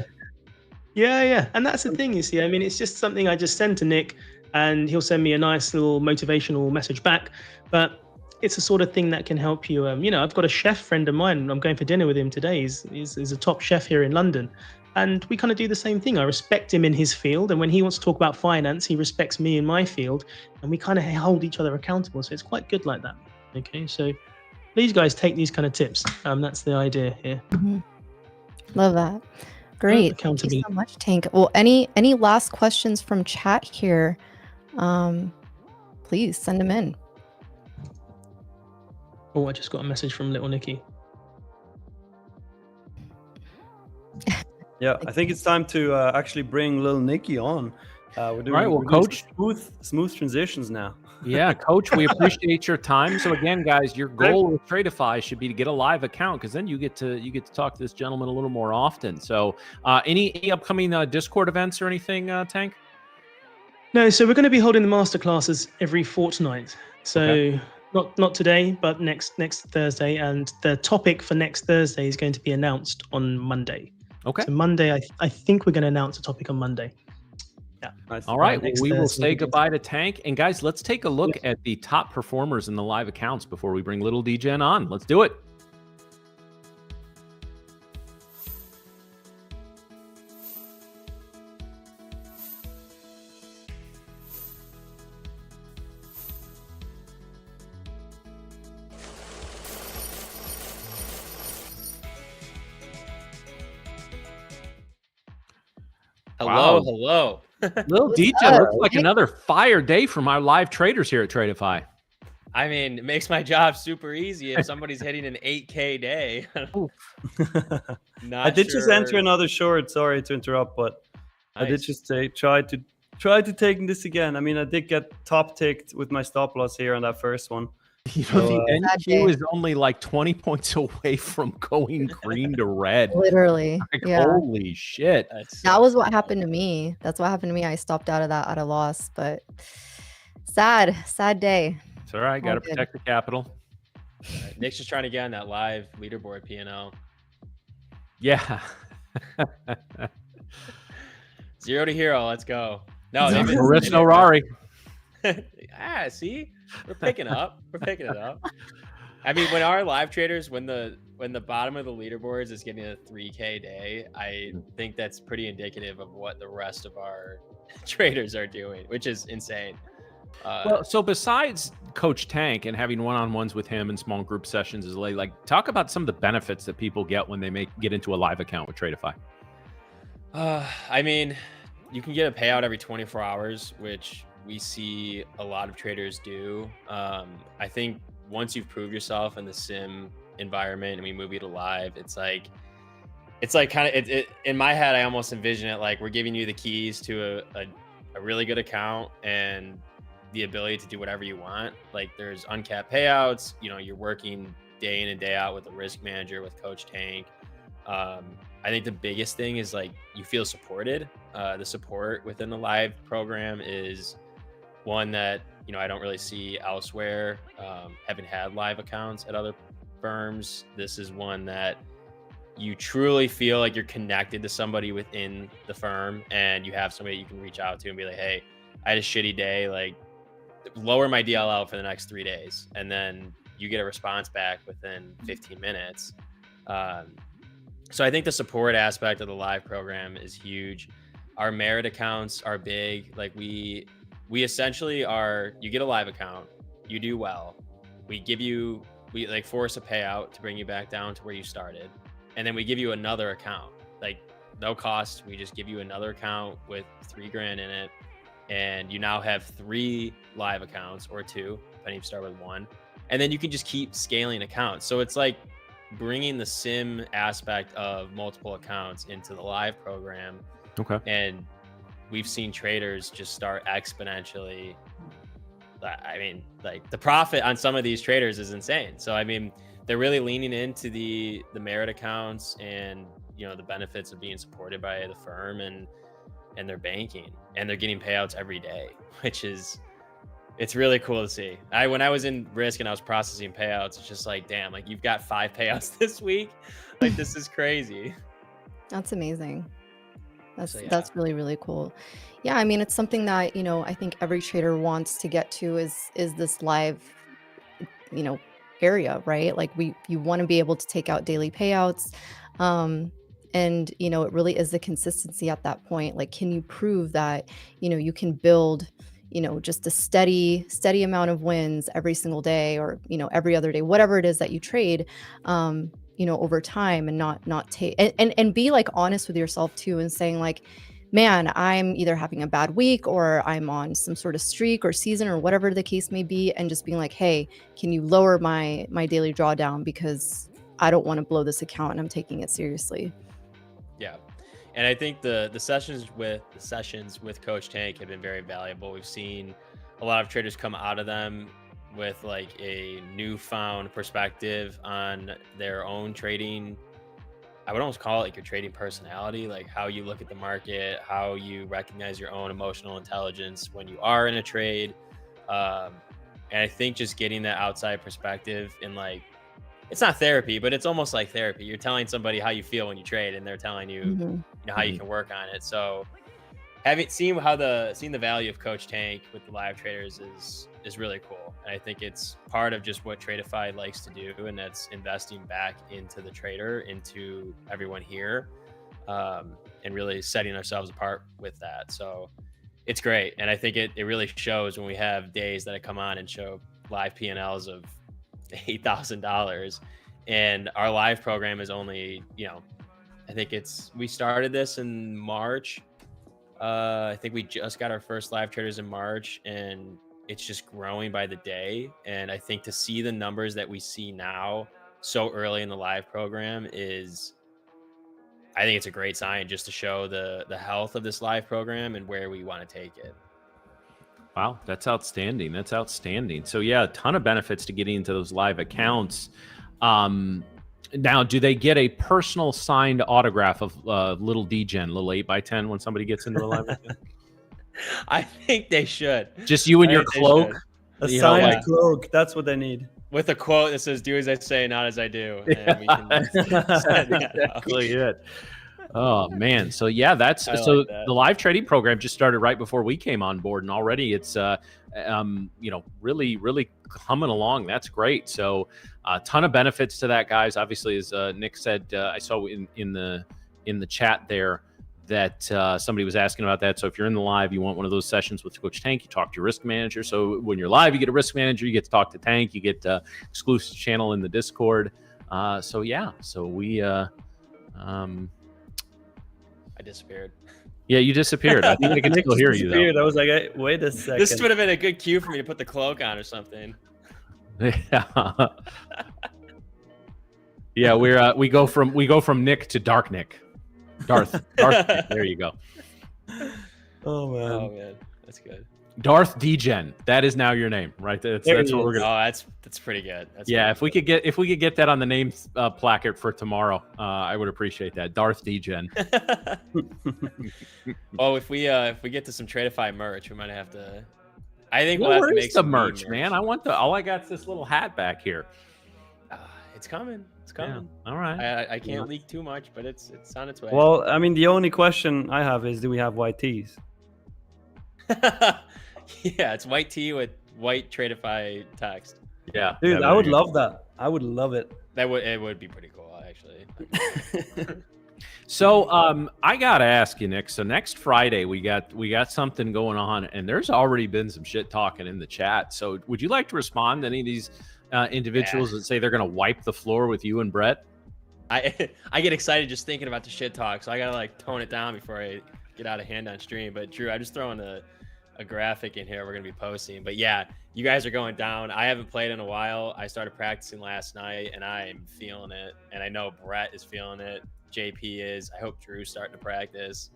Yeah. And that's the thing, you see. I mean, it's just something I just send to Nick, and he'll send me a nice little motivational message back. But it's the sort of thing that can help you. I've got a chef friend of mine. I'm going for dinner with him today. He's a top chef here in London. And we kind of do the same thing. I respect him in his field. And when he wants to talk about finance, he respects me in my field. And we kind of hold each other accountable. So it's quite good like that. Okay, so please, guys, take these kind of tips. That's the idea here. Mm-hmm. Love that. Great. Thank you so much, Tank. Well, any last questions from chat here? Please send them in. Oh, I just got a message from little Nikki. Yeah, I think it's time to actually bring little Nikki on. We're doing Coach, smooth transitions now. Yeah, Coach, we appreciate your time. So again, guys, your goal with Tradeify should be to get a live account, because then you get to talk to this gentleman a little more often. So any upcoming Discord events or anything, Tank? No, so we're going to be holding the masterclasses every fortnight. So Okay. not today, but next Thursday. And the topic for next Thursday is going to be announced on Monday. Okay. So Monday, I think we're going to announce a topic on Monday. Yeah. Nice. All right. Well, next we will Thursday say begins. goodbye to Tank. And guys, let's take a look at the top performers in the live accounts before we bring little DGen on. Let's do it. Hello, Wow. hello. Little What's DGen up? looks like another fire day from our live traders here at Tradeify. I mean, it makes my job super easy if somebody's hitting an 8K day. Not I did just enter sure. another short. Sorry to interrupt, but I did Nice. just say try to take this again. I mean, I did get top ticked with my stop loss here on that first one. You know, So, the Sad NQ day. is only like 20 points away from going green to red. Literally. Like, Yeah. holy shit. That was what happened to me. That's what happened to me. I stopped out of that at a loss, but sad day. It's all right. Got to All good. protect the capital. Nick's just trying to get on that live leaderboard P&L. Yeah. 0 to hero. Let's go. No, No they've been- risk, they've no been- Rari. See, we're picking up. We're picking it up. I mean, when our live traders, when the bottom of the leaderboards is getting a 3K day, I think that's pretty indicative of what the rest of our traders are doing, which is insane. Well, so besides Coach Tank and having one-on-ones with him and small group sessions is like talk about some of the benefits that people get when they get into a live account with Tradeify. I mean, you can get a payout every 24 hours, which we see a lot of traders do. I think once you've proved yourself in the sim environment and we move you to live, it's like kind of it in my head, I almost envision it like we're giving you the keys to a really good account and the ability to do whatever you want. Like there's uncapped payouts, you know, you're working day in and day out with a risk manager, with Coach Tank. I think the biggest thing is like you feel supported. The support within the live program is one that, you know, I don't really see elsewhere. Having had live accounts at other firms, this is one that you truly feel like you're connected to somebody within the firm and you have somebody you can reach out to and be like, hey, I had a shitty day, like lower my DLL for the next 3 days. And then you get a response back within 15 minutes. So I think the support aspect of the live program is huge. Our merit accounts are big. Like we essentially are, you get a live account, you do well. We like force a payout to bring you back down to where you started. And then we give you another account, like no cost. We just give you another account with $3,000 in it. And you now have 3 live accounts or 2, depending if you start with 1. And then you can just keep scaling accounts. So it's like bringing the sim aspect of multiple accounts into the live program. Okay. And we've seen traders just start exponentially. I mean, like the profit on some of these traders is insane. So, I mean, they're really leaning into the merit accounts and, you know, the benefits of being supported by the firm and they're banking and they're getting payouts every day, which is, it's really cool to see. When I was in risk and I was processing payouts, it's just like, damn, like you've got 5 payouts this week. Like this is crazy. That's amazing. So, yeah. That's really, really cool. Yeah, I mean, it's something that, you know, I think every trader wants to get to is this live, you know, area, right? Like you want to be able to take out daily payouts. And, you know, it really is the consistency at that point. Like, can you prove that, you know, you can build, you know, just a steady amount of wins every single day or, you know, every other day, whatever it is that you trade, you know, over time and not take and be like honest with yourself too and saying like, man, I'm either having a bad week or I'm on some sort of streak or season or whatever the case may be. And just being like, hey, can you lower my daily drawdown because I don't want to blow this account and I'm taking it seriously. Yeah. And I think the sessions with Coach Tank have been very valuable. We've seen a lot of traders come out of them with like a newfound perspective on their own trading I would almost call it like your trading personality, like how you look at the market, how you recognize your own emotional intelligence when you are in a trade. And I think just getting that outside perspective and like, it's not therapy, but it's almost like therapy. You're telling somebody how you feel when you trade, and they're telling you, Mhm. you know, how you can work on it. So seen the value of Coach Tank with the live traders is really cool. And I think it's part of just what Tradeify likes to do, and that's investing back into the trader, into everyone here, and really setting ourselves apart with that. So it's great. And I think it really shows when we have days that I come on and show live P&Ls of $8,000, and our live program is only, you know, I think we started this in March. I think we just got our first live traders in March, and it's just growing by the day. And I think to see the numbers that we see now so early in the live program I think it's a great sign, just to show the health of this live program and where we want to take it. Wow, that's outstanding. That's outstanding. So yeah, a ton of benefits to getting into those live accounts. Now, do they get a personal signed autograph of little DGen, little 8x10 when somebody gets into a live account? I think they should. Just you and I your think they cloak? should. A You know, signed like- cloak. That's what they need. With a quote that says, "Do as I say, not as I do." And we can That's send that out. exactly it. Oh man, so yeah, that's I so like that. the live trading program just started right before we came on board, and already it's you know, really coming along. That's great. So a ton of benefits to that, guys. Obviously, as Nick said, I saw in the chat there that somebody was asking about that. So if you're in the live, you want one of those sessions with Coach Tank, you talk to your risk manager. So when you're live, you get a risk manager, you get to talk to Tank, you get exclusive channel in the Discord. So yeah, so we I disappeared. yeah, you disappeared. I think I can Nick still just hear you though. disappeared. I was like, hey, wait a second. This would have been a good cue for me to put the cloak on or something. Yeah. Yeah, we go from Nick to Dark Nick. Darth Nick. There you go. Oh man. Oh man, that's good. Darth Degen. That is now your name, right? That's There what he we're is. gonna. Oh, that's pretty good. That's Yeah, pretty if we could get that on the name placard for tomorrow, I would appreciate that. Darth Degen. Oh, if we get to some Tradeify merch, we might have to. I think we'll Where have to is make the some merch, man? I want all I got is this little hat back here. It's coming. It's Yeah. coming. All right. I can't leak too much, but it's on its way. Well, I mean, the only question I have is, do we have white tees? Yeah, it's white tee with white Tradeify text. Yeah. Dude, yeah, I would there you go. love that. I would love it. It would be pretty cool, actually. So I gotta ask you, Nick. So next Friday we got something going on, and there's already been some shit talking in the chat. So would you like to respond to any of these individuals that say they're gonna wipe the floor with you and Brett? I get excited just thinking about the shit talk, so I gotta like tone it down before I get out of hand on stream. But Drew, I just throwing a graphic in here we're gonna be posting. But yeah, you guys are going down. I haven't played in a while. I started practicing last night, and I'm feeling it. And I know Brett is feeling it. JP is. I hope Drew's starting to practice.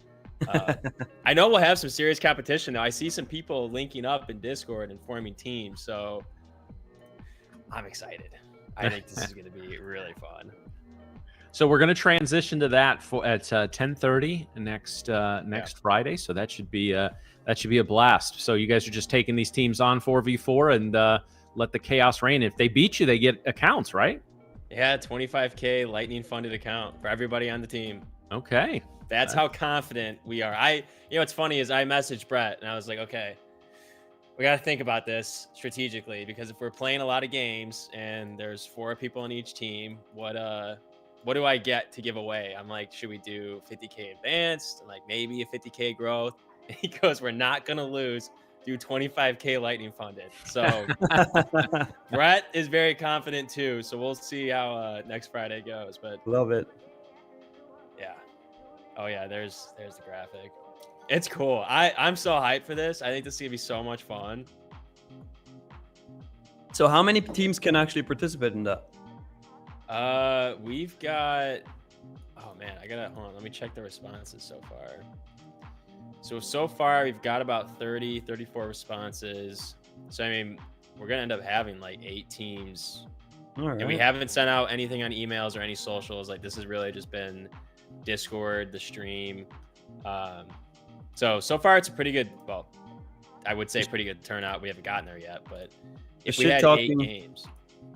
I know we'll have some serious competition now. I see some people linking up in Discord and forming teams, so I'm excited. I think this is going to be really fun. So we're going to transition to that at 10:30 next Friday. So that should be a blast. So you guys are just taking these teams on 4v4 and let the chaos reign. If they beat you, they get accounts, right? Yeah, 25K Lightning funded account for everybody on the team. Okay. That's how confident we are. What's funny is I messaged Brett and I was like, okay, we got to think about this strategically, because if we're playing a lot of games and there's 4 people on each team, what do I get to give away? I'm like, should we do 50K advanced and like maybe a 50K growth? And he goes, we're not going to lose. Do 25K Lightning funded. So Brett is very confident too. So we'll see how next Friday goes. But Love it. yeah. Oh yeah, there's the graphic. It's cool. I'm so hyped for this. I think this is gonna be so much fun. So how many teams can actually participate in that? We've got, oh man, hold on, let me check the responses so far. So far we've got about 34 responses. So I mean, we're gonna end up having like 8 teams All right. And we haven't sent out anything on emails or any socials. Like, this has really just been Discord, the stream. So far it's a pretty good, well, I would say pretty good turnout. We haven't gotten there yet, but if we had 8 games.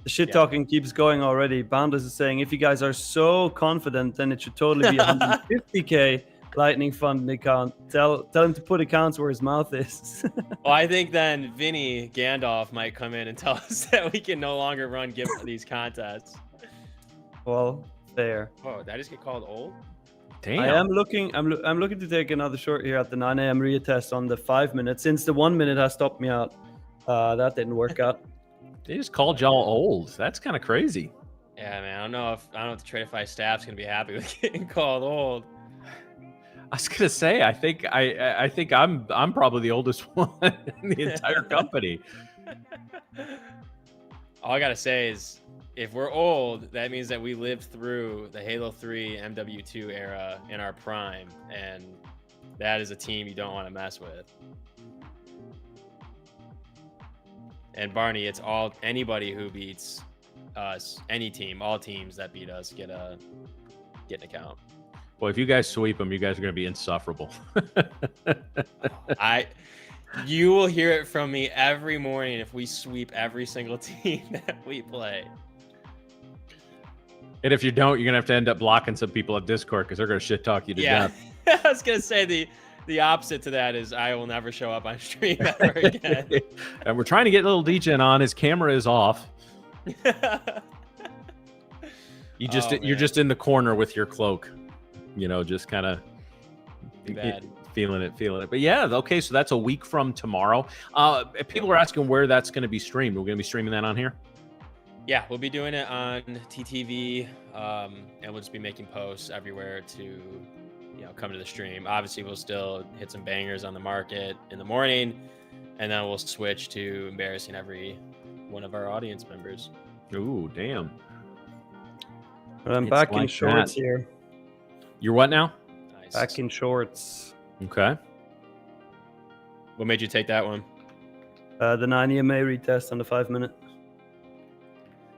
The shit talking keeps going already. Boundless is saying, if you guys are so confident, then it should totally be 150k Lightning Fund account. Tell him to put accounts where his mouth is. Well, I think then Vinny Gandalf might come in and tell us that we can no longer run these contests. Well, fair. Oh, did I just get called old? Damn. I'm looking to take another short here at the 9 a.m. retest on the 5 minutes, since the 1 minute has stopped me out. That didn't work out. They just called y'all old. That's kind of crazy. Yeah, man. I don't know if the Tradeify staff's gonna be happy with getting called old. I was gonna say, I think I'm probably the oldest one in the entire company. All I gotta say is, if we're old, that means that we lived through the Halo 3 MW2 era in our prime, and that is a team you don't want to mess with. And Barney, it's anybody who beats us, any team, all teams that beat us get an account. Well, if you guys sweep them, you guys are going to be insufferable. You will hear it from me every morning if we sweep every single team that we play. And if you don't, you're going to have to end up blocking some people at Discord because they're going to shit talk you to death. I was going to say the opposite to that is I will never show up on stream ever again. And we're trying to get little DJ on. His camera is off. You're just in the corner with your cloak, just kind of feeling it. But yeah, okay, so that's a week from tomorrow. People are asking where that's going to be streamed. We're going to be streaming that on here. Yeah, we'll be doing it on TTV, and we'll just be making posts everywhere to come to the stream. Obviously, we'll still hit some bangers on the market in the morning, and then we'll switch to embarrassing every one of our audience members. Ooh, damn. I'm back in shorts here. You're what now? Nice. Back in shorts. Okay. What made you take that one? The 9 EMA retest on the 5 minute.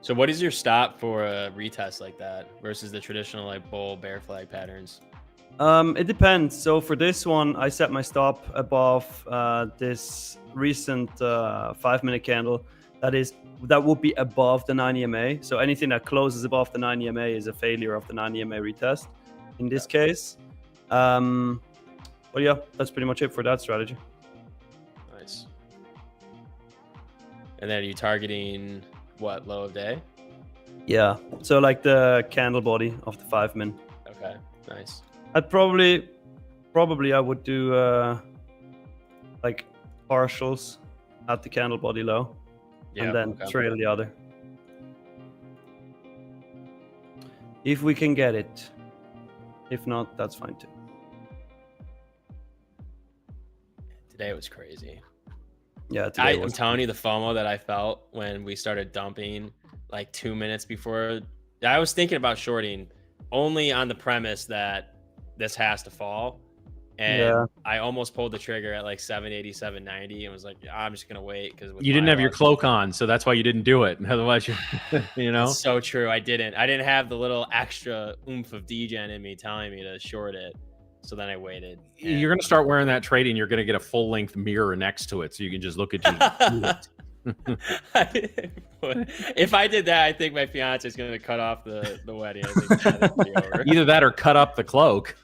So what is your stop for a retest like that versus the traditional like bull bear flag patterns? It depends. So for this one, I set my stop above this recent 5 minute candle. That would be above the 9 EMA. So anything that closes above the 9 EMA is a failure of the 9 EMA retest in this case. But yeah, that's pretty much it for that strategy. Nice. And then are you targeting what, low of day? Yeah. So like the candle body of the 5 min. Okay, nice. I'd probably I would do like partials at the candle body low, and then trail the other. If we can get it. If not, that's fine too. Today was crazy. Yeah, I'm telling you the FOMO that I felt when we started dumping like 2 minutes before. I was thinking about shorting only on the premise that this has to fall, and I almost pulled the trigger at like 780, 790 and was like, I'm just gonna wait because you didn't have your cloak on, so that's why you didn't do it. Otherwise It's so true. I didn't have the little extra oomph of degen in me telling me to short it, so then I waited. You're gonna start wearing that trading. You're gonna get a full length mirror next to it so you can just look at you. If I did that, I think my fiance is going to cut off the wedding. I think that'd be over. Either that or cut up the cloak.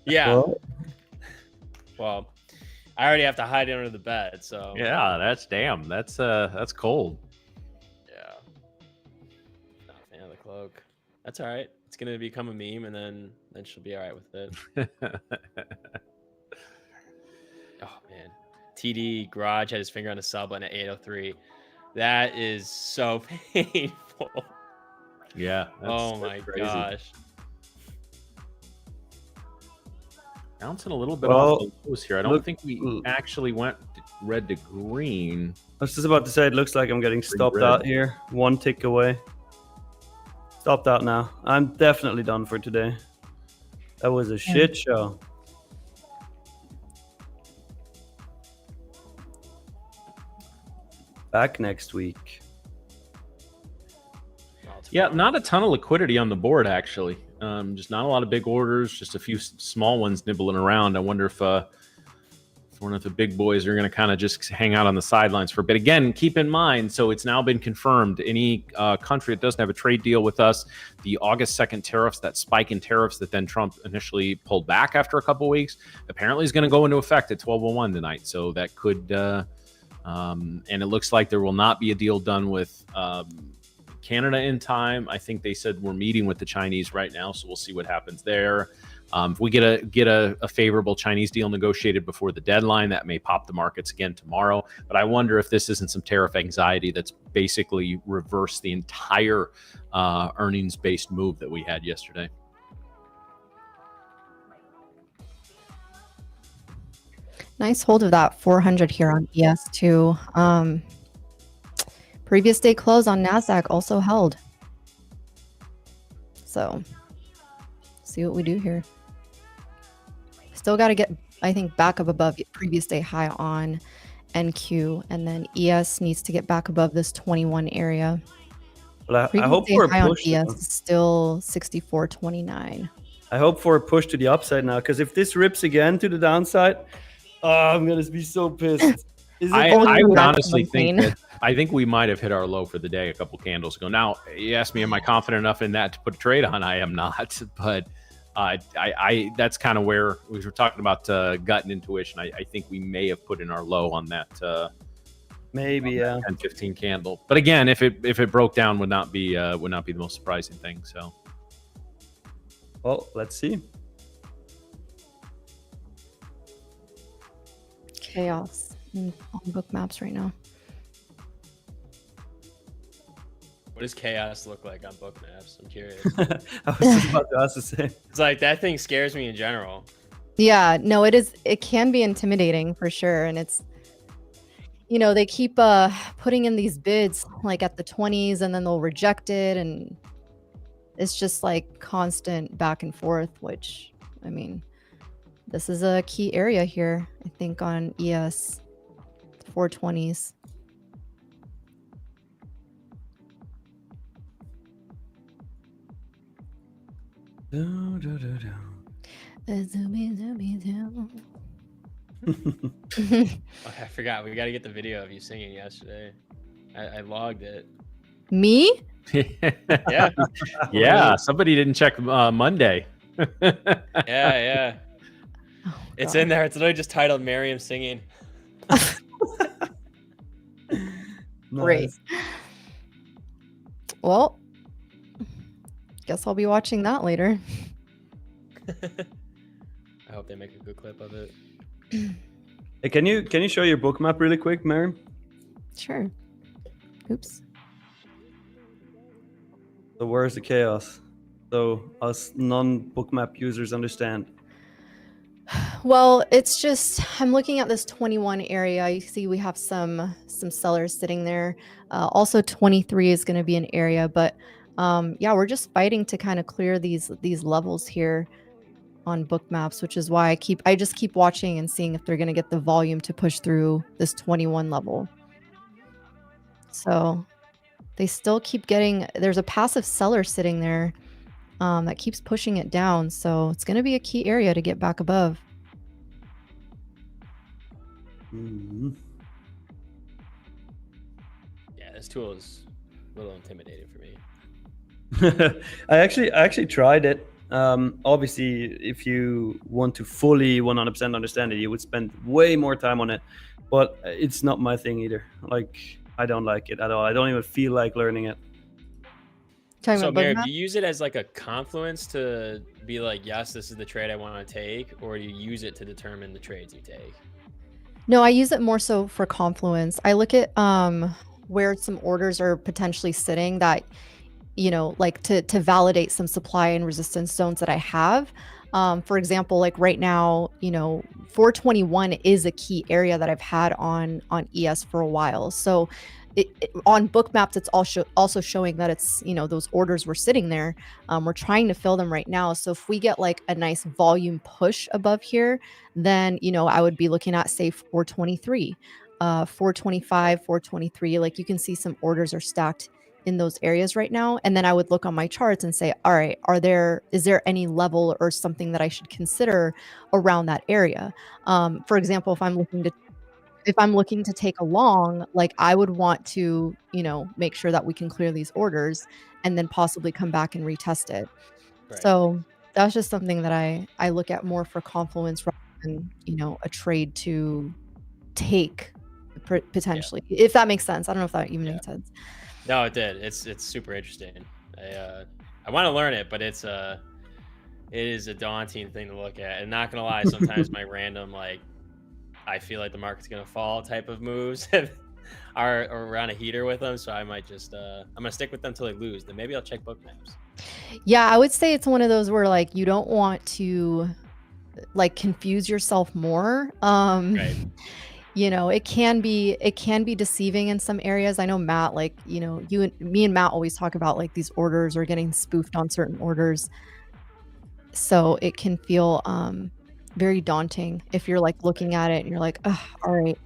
Yeah. Well, I already have to hide it under the bed, so yeah, that's cold. Yeah. Not a fan of the cloak. That's all right. It's going to become a meme, and then she'll be all right with it. Oh man. TD Garage had his finger on the sub button at 8:03. That is so painful. Yeah. Oh my gosh. Bouncing a little bit off the lows here. I don't think we actually went red to green. I was just about to say, it looks like I'm getting stopped out here. 1 tick away. Stopped out now. I'm definitely done for today. That was a shit show. Back next week. Yeah, not a ton of liquidity on the board, actually. Just not a lot of big orders, just a few small ones nibbling around. I wonder if one of the big boys are going to kind of just hang out on the sidelines for a bit. Again, keep in mind, so it's now been confirmed, any country that doesn't have a trade deal with us, the August 2nd tariffs, that spike in tariffs that then Trump initially pulled back after a couple of weeks, apparently is going to go into effect at 12:01 tonight. So that could, and it looks like there will not be a deal done with Canada in time. I think they said we're meeting with the Chinese right now, so we'll see what happens there. If we get a favorable Chinese deal negotiated before the deadline, that may pop the markets again tomorrow. But I wonder if this isn't some tariff anxiety that's basically reversed the entire earnings-based move that we had yesterday. Nice hold of that 400 here on ES2. Previous day close on NASDAQ also held. So, see what we do here. Still got to get, I think, back up above previous day high on NQ, and then ES needs to get back above this 21 area. Well, I hope for a high on push. ES is still 64.29. I hope for a push to the upside now, because if this rips again to the downside, I'm gonna be so pissed. I would honestly think that I think we might have hit our low for the day a couple candles ago. Now, you asked me, am I confident enough in that to put a trade on? I am not, but I that's kind of where we were talking about gut and intuition. I think we may have put in our low on that. Maybe, yeah. 10-15 candle. But again, if it broke down, would not be the most surprising thing. So, well, let's see. Chaos on book maps right now. What does chaos look like on book maps? I'm curious. I was just about to ask the same. It's like that thing scares me in general. Yeah, no, it is. It can be intimidating for sure, and it's, you know, they keep putting in these bids like at the 20s, and then they'll reject it, and it's just like constant back and forth. Which, I mean, this is a key area here, I think, on ES 420s. I forgot. We got to get the video of you singing yesterday. I logged it. Me? Yeah. Yeah. Somebody didn't check Monday. Yeah. Oh, It's God. in there. It's literally just titled Miriam singing. Great. Nice. Well, guess I'll be watching that later. I hope they make a good clip of it. Hey, can you show your book map really quick, Mary? Sure. Oops. So where's the chaos? So us non-book map users understand. Well, it's just, I'm looking at this 21 area. You see we have some sellers sitting there. Also 23 is going to be an area, but yeah, we're just fighting to kind of clear these levels here on book maps, which is why I just keep watching and seeing if they're going to get the volume to push through this 21 level. So they still keep getting, there's a passive seller sitting there that keeps pushing it down. So it's going to be a key area to get back above. Mhm. Yeah, this tool is a little intimidating for me. I actually tried it. Obviously, if you want to fully 100% understand it, you would spend way more time on it. But it's not my thing either. Like, I don't like it at all. I don't even feel like learning it. Talking So, about book Mary, map? do you use it as like a confluence to be like, yes, this is the trade I want to take, or do you use it to determine the trades you take? No, I use it more so for confluence. I look at where some orders are potentially sitting that, you know, like to validate some supply and resistance zones that I have. For example, like right now, you know, 421 is a key area that I've had on ES for a while. So on book maps, it's also showing that it's, you know, those orders were sitting there. We're trying to fill them right now. So if we get like a nice volume push above here, then, you know, I would be looking at, say, 423, 425, 423. Like you can see some orders are stacked in those areas right now, and then I would look on my charts and say, all right, is there any level or something that I should consider around that area? For example, if I'm looking to take a long, like I would want to, make sure that we can clear these orders and then possibly come back and retest it. Right. So that's just something that I look at more for confluence rather than, a trade to take potentially, if that makes sense. I don't know if that even makes sense. No, it did. It's super interesting. I want to learn it, but it is a daunting thing to look at. And not gonna lie, sometimes my random I feel like the market's gonna fall type of moves are around a heater with them. So I might just I'm gonna stick with them till they lose. Then maybe I'll check book maps. Yeah, I would say it's one of those where you don't want to confuse yourself more. Right. It can be deceiving in some areas. I know Matt, me and Matt always talk about these orders or getting spoofed on certain orders. So it can feel very daunting if you're looking at it and you're like, oh, all right,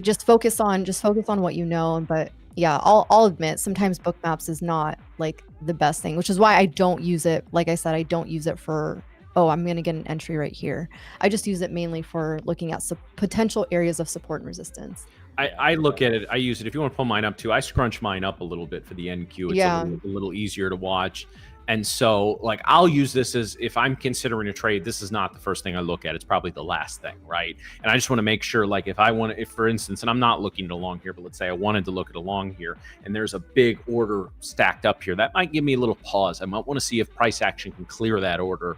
just focus on what you know. But yeah, I'll admit sometimes book maps is not the best thing, which is why I don't use it. Like I said, I don't use it for, oh, I'm going to get an entry right here. I just use it mainly for looking at potential areas of support and resistance. I look at it. I use it. If you want to pull mine up too, I scrunch mine up a little bit for the NQ. It's a little easier to watch. And so I'll use this as if I'm considering a trade, this is not the first thing I look at. It's probably the last thing, right? And I just want to make sure if for instance, and I'm not looking at a long here, but let's say I wanted to look at a long here and there's a big order stacked up here, that might give me a little pause. I might want to see if price action can clear that order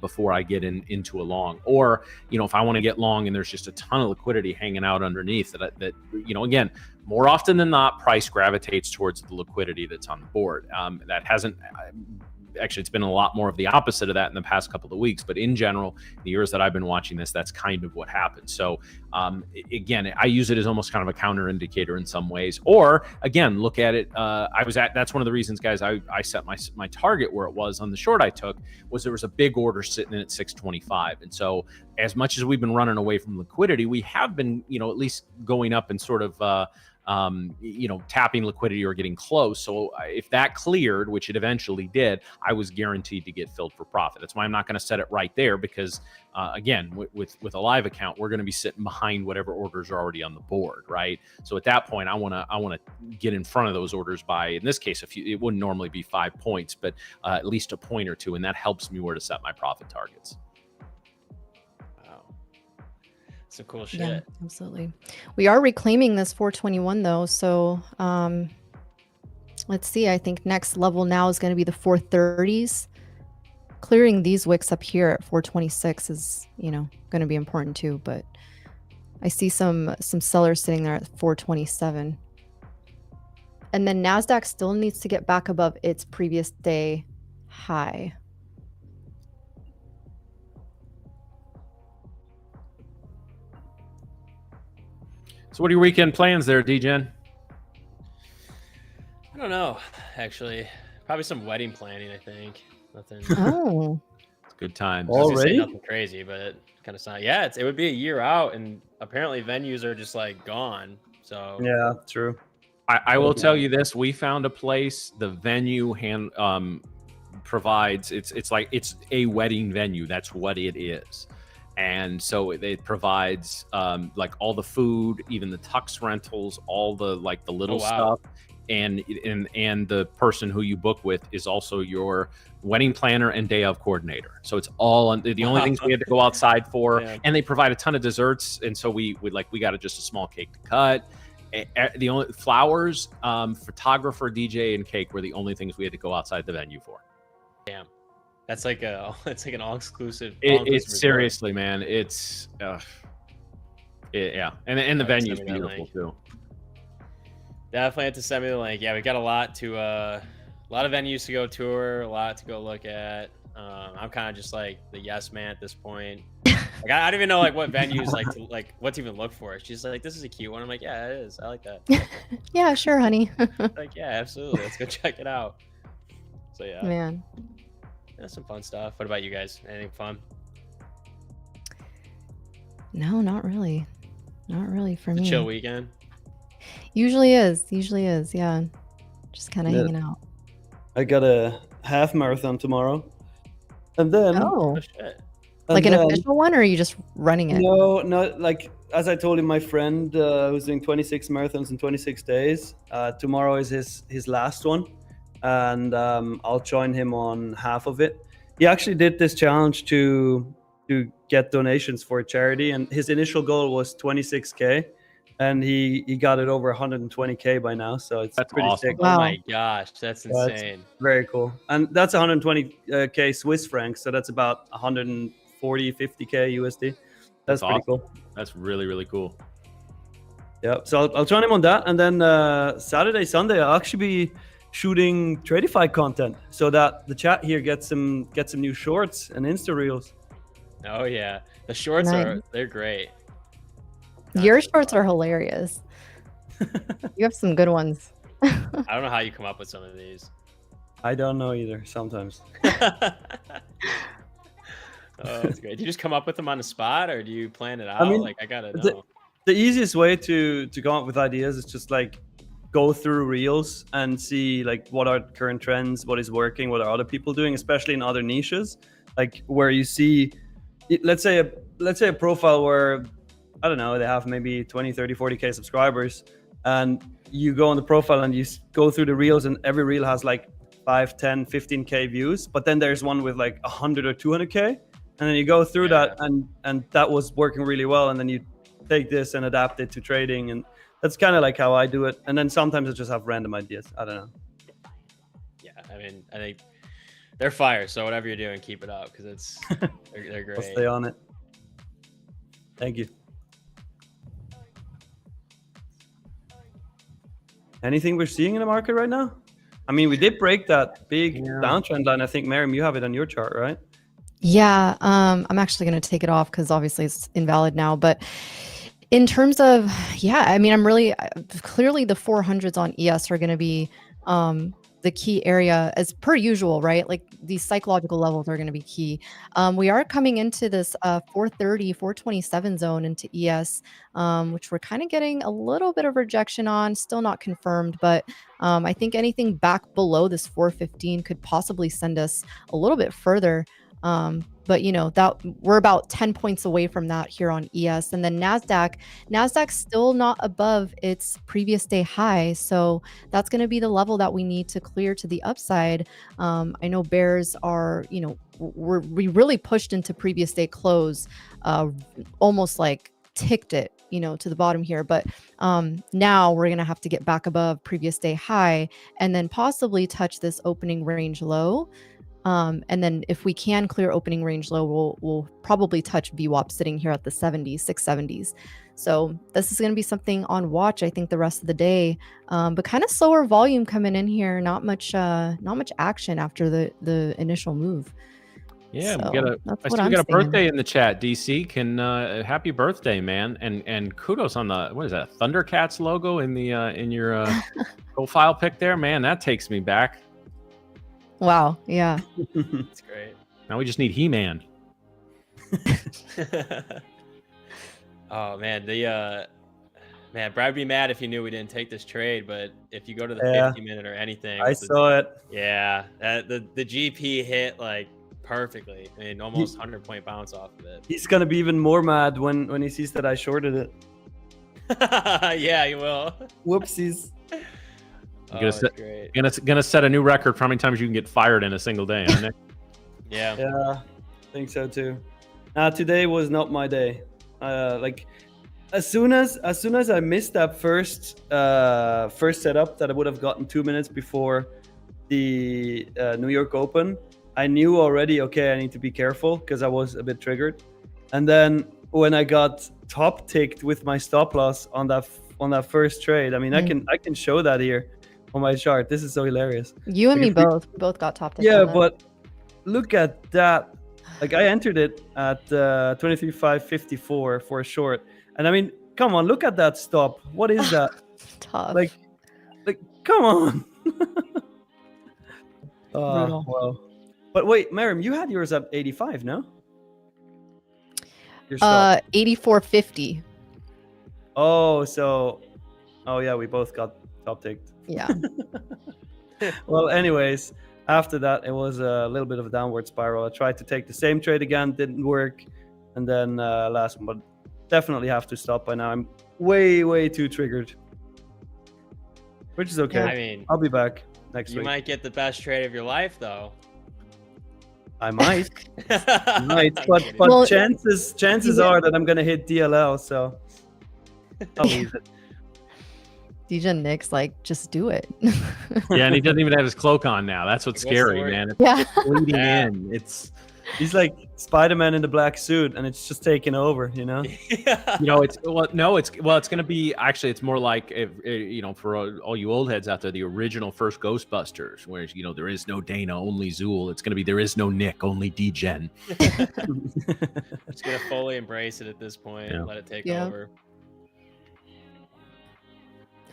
before I get into a long. Or, if I want to get long and there's just a ton of liquidity hanging out underneath that again, more often than not, price gravitates towards the liquidity that's on the board. That hasn't actually, it's been a lot more of the opposite of that in the past couple of weeks. But in general, the years that I've been watching this, that's kind of what happened. So again, I use it as almost kind of a counter indicator in some ways. Or again, look at it. That's one of the reasons, guys, I set my target where it was on the short I took, was there was a big order sitting in at 625. And so as much as we've been running away from liquidity, we have been, at least going up and sort of tapping liquidity or getting close. So if that cleared, which it eventually did, I was guaranteed to get filled for profit. That's why I'm not going to set it right there because, again, with a live account, we're going to be sitting behind whatever orders are already on the board, right? So at that point, I want to get in front of those orders by, in this case, it wouldn't normally be 5 points, but at least a point or two, and that helps me where to set my profit targets. Some cool shit. Yeah, absolutely. We are reclaiming this 421 though. So let's see. I think next level now is going to be the 430s. Clearing these wicks up here at 426 is, going to be important too. But I see some sellers sitting there at 427. And then NASDAQ still needs to get back above its previous day high. So what are your weekend plans there, DGen? I don't know, actually. Probably some wedding planning, I think. Nothing. Oh. It's a good time. Already? Nothing crazy, but it kind of sounds. Yeah, it would be a year out, and apparently venues are just gone. So yeah, true. I will tell you this: we found a place. The venue provides. It's a wedding venue. That's what it is. And so it provides all the food, even the tux rentals, all the the little stuff, and the person who you book with is also your wedding planner and day of coordinator. So it's all the only things we had to go outside for, and they provide a ton of desserts. And so we got just a small cake to cut. The only flowers, photographer, DJ, and cake were the only things we had to go outside the venue for. Damn. That's it's an all-exclusive. It's seriously, man. It's yeah, and the venue's beautiful too. Definitely have to send me the link. Yeah, we got a lot of venues to go tour, a lot to go look at. I'm kind of just the yes man at this point. I don't even know what venues what to even look for. She's like, this is a cute one. I'm like, yeah, it is. I like that. Yeah, sure, honey. Yeah, absolutely. Let's go check it out. So yeah, man. Yeah, some fun stuff. What about you guys? Anything fun? No, not really. Not really for me. Chill weekend. Usually is. Yeah. Just kind of Yeah. hanging out. I got a half marathon tomorrow, and then Oh, Oh shit. like and an then official one, or are you just running it? no, like as I told you, my friend who's doing 26 marathons in 26 days. Tomorrow is his last one, and I'll join him on half of it. He actually did this challenge to get donations for a charity, and his initial goal was 26K, and he got it over 120K by now. So it's That's pretty awesome. sick. Wow. Oh my gosh, that's Yeah, it's insane. very cool, and that's 120K Swiss francs, so that's about 140, 50K USD. That's pretty awesome. cool. That's really, really cool. Yeah, so I'll join him on that, and then Saturday, Sunday, I'll actually be shooting Tradeify content, so that the chat here gets some new shorts and Insta reels. Oh yeah, the shorts Nice. they're great. Your shorts are hilarious. You have some good ones. I don't know how you come up with some of these. I don't know either. Sometimes. Oh, that's great. Do you just come up with them on the spot, or do you plan it out? mean, Like, I gotta the- know. The easiest way to come up with ideas is just like go through reels and see like what are current trends, what is working, what are other people doing, especially in other niches, like where you see, let's say a profile where, I don't know, they have maybe 20, 30, 40K subscribers, and you go on the profile and you go through the reels, and every reel has like 5, 10, 15K views, but then there's one with like 100 or 200K, and then you go through that, and that was working really well, and then you take this and adapt it to trading, and that's kind of like how I do it. And then sometimes I just have random ideas. I don't know. Yeah, I mean, I think they're fire. So whatever you're doing, keep it up, because it's they're great. I'll stay on it. Thank you. Anything we're seeing in the market right now? I mean, we did break that big downtrend line. I think, Miriam, you have it on your chart, right? Yeah, I'm actually going to take it off because obviously it's invalid now. But in terms of, yeah, I mean, I'm really clearly the 400s on ES are going to be the key area as per usual, right? Like these psychological levels are going to be key. We are coming into this 430, 427 zone into ES, which we're kind of getting a little bit of rejection on, still not confirmed, but I think anything back below this 415 could possibly send us a little bit further. But you know that we're about 10 points away from that here on ES, and then Nasdaq's still not above its previous day high, so that's going to be the level that we need to clear to the upside. I know bears are, you know, we really pushed into previous day close, almost like ticked it, you know, to the bottom here, but now we're going to have to get back above previous day high and then possibly touch this opening range low. And then if we can clear opening range low, we'll probably touch VWAP sitting here at the 70s, 670s. So this is going to be something on watch, I think, the rest of the day. But kind of slower volume coming in here. Not much action after the initial move. Yeah, So we got that's I what see we I'm got a seeing. birthday in the chat. DC can happy birthday, man, and kudos on the, what is that, Thundercats logo in the in your profile pic there, man. That takes me back. Wow. Yeah. It's great. Now we just need He-Man. Oh man, man, Brad would be mad if he knew we didn't take this trade, but if you go to the 50-minute or anything, I saw it. Yeah, the GP hit like perfectly. I mean, almost 100-point bounce off of it. He's gonna be even more mad when he sees that I shorted it. Yeah, he will. Whoopsies. Gonna set a new record for how many times you can get fired in a single day, huh, Nick? Yeah. Yeah, I think so too. Today was not my day. Like as soon as I missed that first setup that I would have gotten 2 minutes before the New York Open, I knew already, okay, I need to be careful because I was a bit triggered. And then when I got top ticked with my stop loss on that first trade, I mean, I can show that here on my chart. This is so hilarious. You and me Like, both got top. Yeah, but look at that. Like I entered it at 23.554 for a short, and I mean, come on, look at that stop. What is that? Tough. Like, come on. Brutal. Wow. But wait, Miriam, you had yours at 85, no? Your stop. 84.50. Oh, so Oh yeah, we both got top ticked. Yeah. Well, anyways, after that, it was a little bit of a downward spiral. I tried to take the same trade again, didn't work. And then last one, but definitely have to stop by now. I'm way too triggered, which is okay. I mean, I'll be back next you week. might get the best trade of your life, though. I might. I might, I'm but kidding. Well, chances are that I'm gonna hit DLL, so I'll leave it. DJ Nick's like, just do it. Yeah, and he doesn't even have his cloak on now. That's what's Like, what's the scary, word? man. It's Yeah. bleeding Yeah. in. It's He's like Spider-Man in the black suit, and it's just taking over, you know. Yeah. it's going to be actually. It's more like for all you old heads out there, the original first Ghostbusters, where there is no Dana, only Zool. It's going to be there is no Nick, only D-Gen. Just gonna fully embrace it at this point and let it take Yeah. over.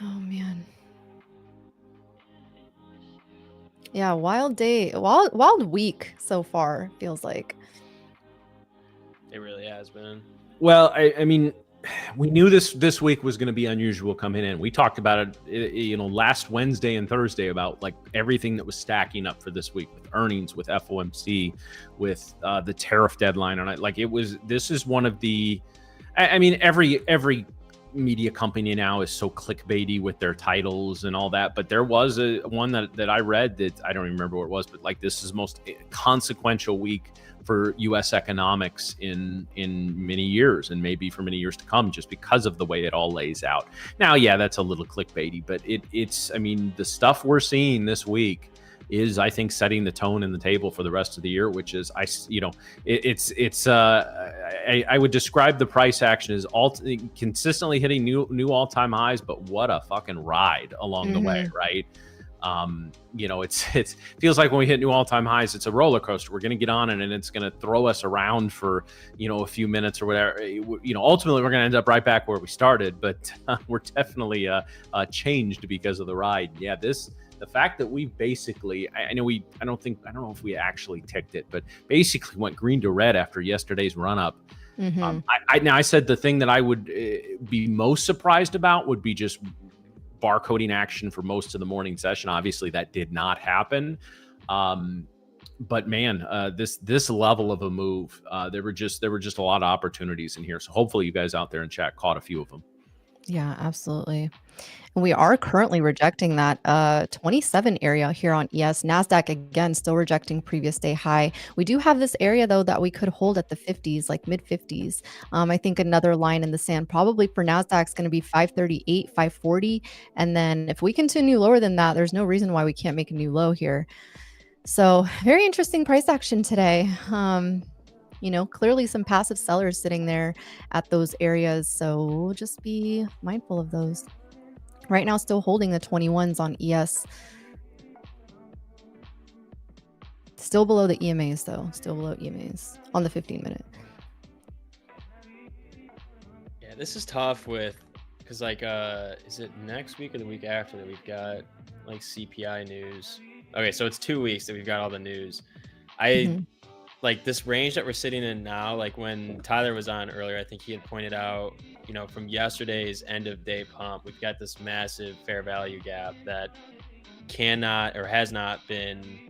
Oh man. Yeah, wild day, wild week so far, feels like. It really has been. Well, I mean, we knew this week was going to be unusual coming in. We talked about it, last Wednesday and Thursday about like everything that was stacking up for this week with earnings, with FOMC, with the tariff deadline on it. Like this is one of the, I mean, every media company now is so clickbaity with their titles and all that. But there was one that I read that I don't even remember what it was, but like this is most consequential week for U.S. economics in many years, and maybe for many years to come, just because of the way it all lays out. Now, yeah, that's a little clickbaity, but it's I mean, the stuff we're seeing this week is, I think, setting the tone and the table for the rest of the year, which is, I would describe the price action as consistently hitting new all-time highs, but what a fucking ride along the way, right? It feels like when we hit new all-time highs, it's a roller coaster. We're going to get on it, and it's going to throw us around for, a few minutes or whatever. Ultimately, we're going to end up right back where we started, but we're definitely changed because of the ride. Yeah, the fact that we basically, I don't know if we actually ticked it, but basically went green to red after yesterday's run up. I said the thing that I would be most surprised about would be just barcoding action for most of the morning session. Obviously that did not happen. But man, this level of a move, there were just a lot of opportunities in here. So hopefully you guys out there in chat caught a few of them. Yeah, absolutely. And we are currently rejecting that 27 area here on ES. NASDAQ, again, still rejecting previous day high. We do have this area, though, that we could hold at the 50s, like mid 50s. I think another line in the sand probably for NASDAQ is going to be 538, 540. And then if we continue lower than that, there's no reason why we can't make a new low here. So very interesting price action today. Clearly some passive sellers sitting there at those areas. So we'll just be mindful of those. Right now, still holding the 21s on ES. Still below the EMAs, though. Still below EMAs on the 15-minute. Yeah, this is tough because is it next week or the week after that we've got like CPI news? Okay, so it's 2 weeks that we've got all the news. Like this range that we're sitting in now, like when Tyler was on earlier, I think he had pointed out, from yesterday's end of day pump, we've got this massive fair value gap that cannot or has not been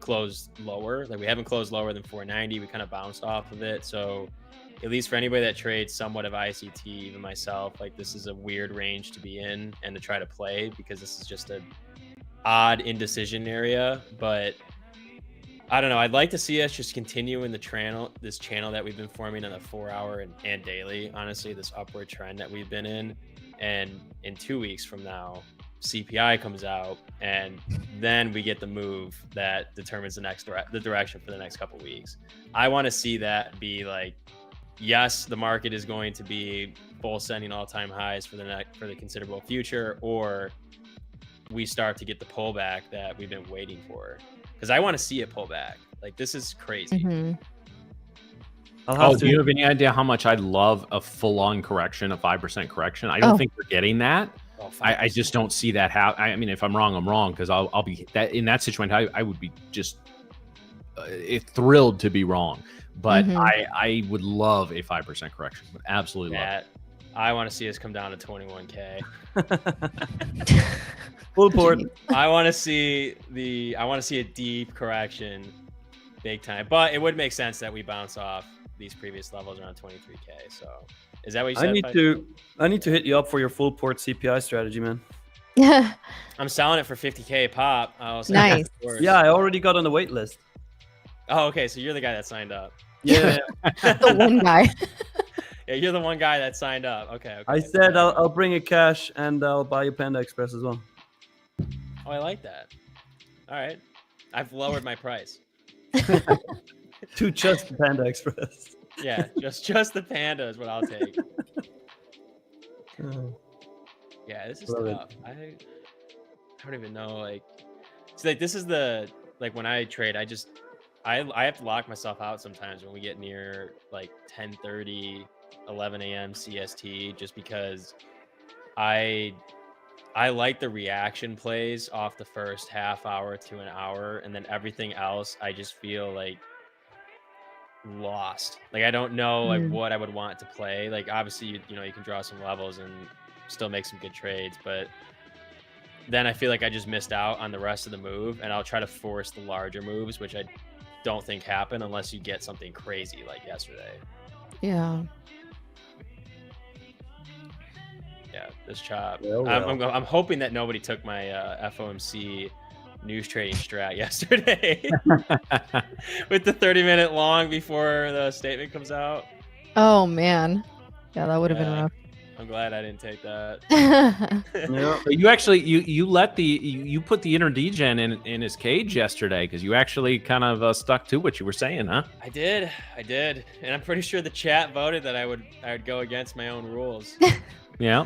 closed lower. Like we haven't closed lower than 490. We kind of bounced off of it. So at least for anybody that trades somewhat of ICT, even myself, like this is a weird range to be in and to try to play, because this is just an odd indecision area. But I don't know. I'd like to see us just continue in this channel that we've been forming on the 4 hour and daily. Honestly, this upward trend that we've been in. And in 2 weeks from now, CPI comes out, and then we get the move that determines the direction for the next couple weeks. I want to see that be like, yes, the market is going to be full sending all-time highs for the considerable future, or we start to get the pullback that we've been waiting for. Because I want to see it pull back. Like, this is crazy. Do you have any idea how much I'd love a full-on correction, a 5% correction? I don't think we're getting that. I just don't see that happen. I mean, if I'm wrong, I'm wrong, because I'll be that in that situation. I would be just thrilled to be wrong. But I would love a 5% correction. Absolutely love it. I want to see us come down to 21K. Full port. I want to see a deep correction, big time. But it would make sense that we bounce off these previous levels around 23K. So is that what you said? I need to hit you up for your full port CPI strategy, man. I'm selling it for 50K pop. Nice. Yeah, I already got on the wait list. Oh, okay. So you're the guy that signed up. Yeah. The one guy. Yeah, you're the one guy that signed up. Okay. I said I'll bring you cash and I'll buy you Panda Express as well. Oh, I like that. All right. I've lowered my price. To just Panda Express. Yeah, just the Panda is what I'll take. Yeah, this is Love tough. I don't even know. Like, so like this is the when I trade, I have to lock myself out sometimes when we get near like 10:30, 11 a.m. CST, just because I like the reaction plays off the first half hour to an hour, and then everything else I just feel like lost. Like I don't know like what I would want to play. Like obviously you can draw some levels and still make some good trades, but then I feel like I just missed out on the rest of the move, and I'll try to force the larger moves, which I don't think happen unless you get something crazy like yesterday. Yeah. Yeah, this chop. Well. I'm hoping that nobody took my FOMC news trading strat yesterday with the 30-minute long before the statement comes out. Oh man. Yeah, that would have been rough. I'm glad I didn't take that. Yeah. You actually you put the inner degen in his cage yesterday because you actually kind of stuck to what you were saying, huh? I did, and I'm pretty sure the chat voted that I would go against my own rules. Yeah.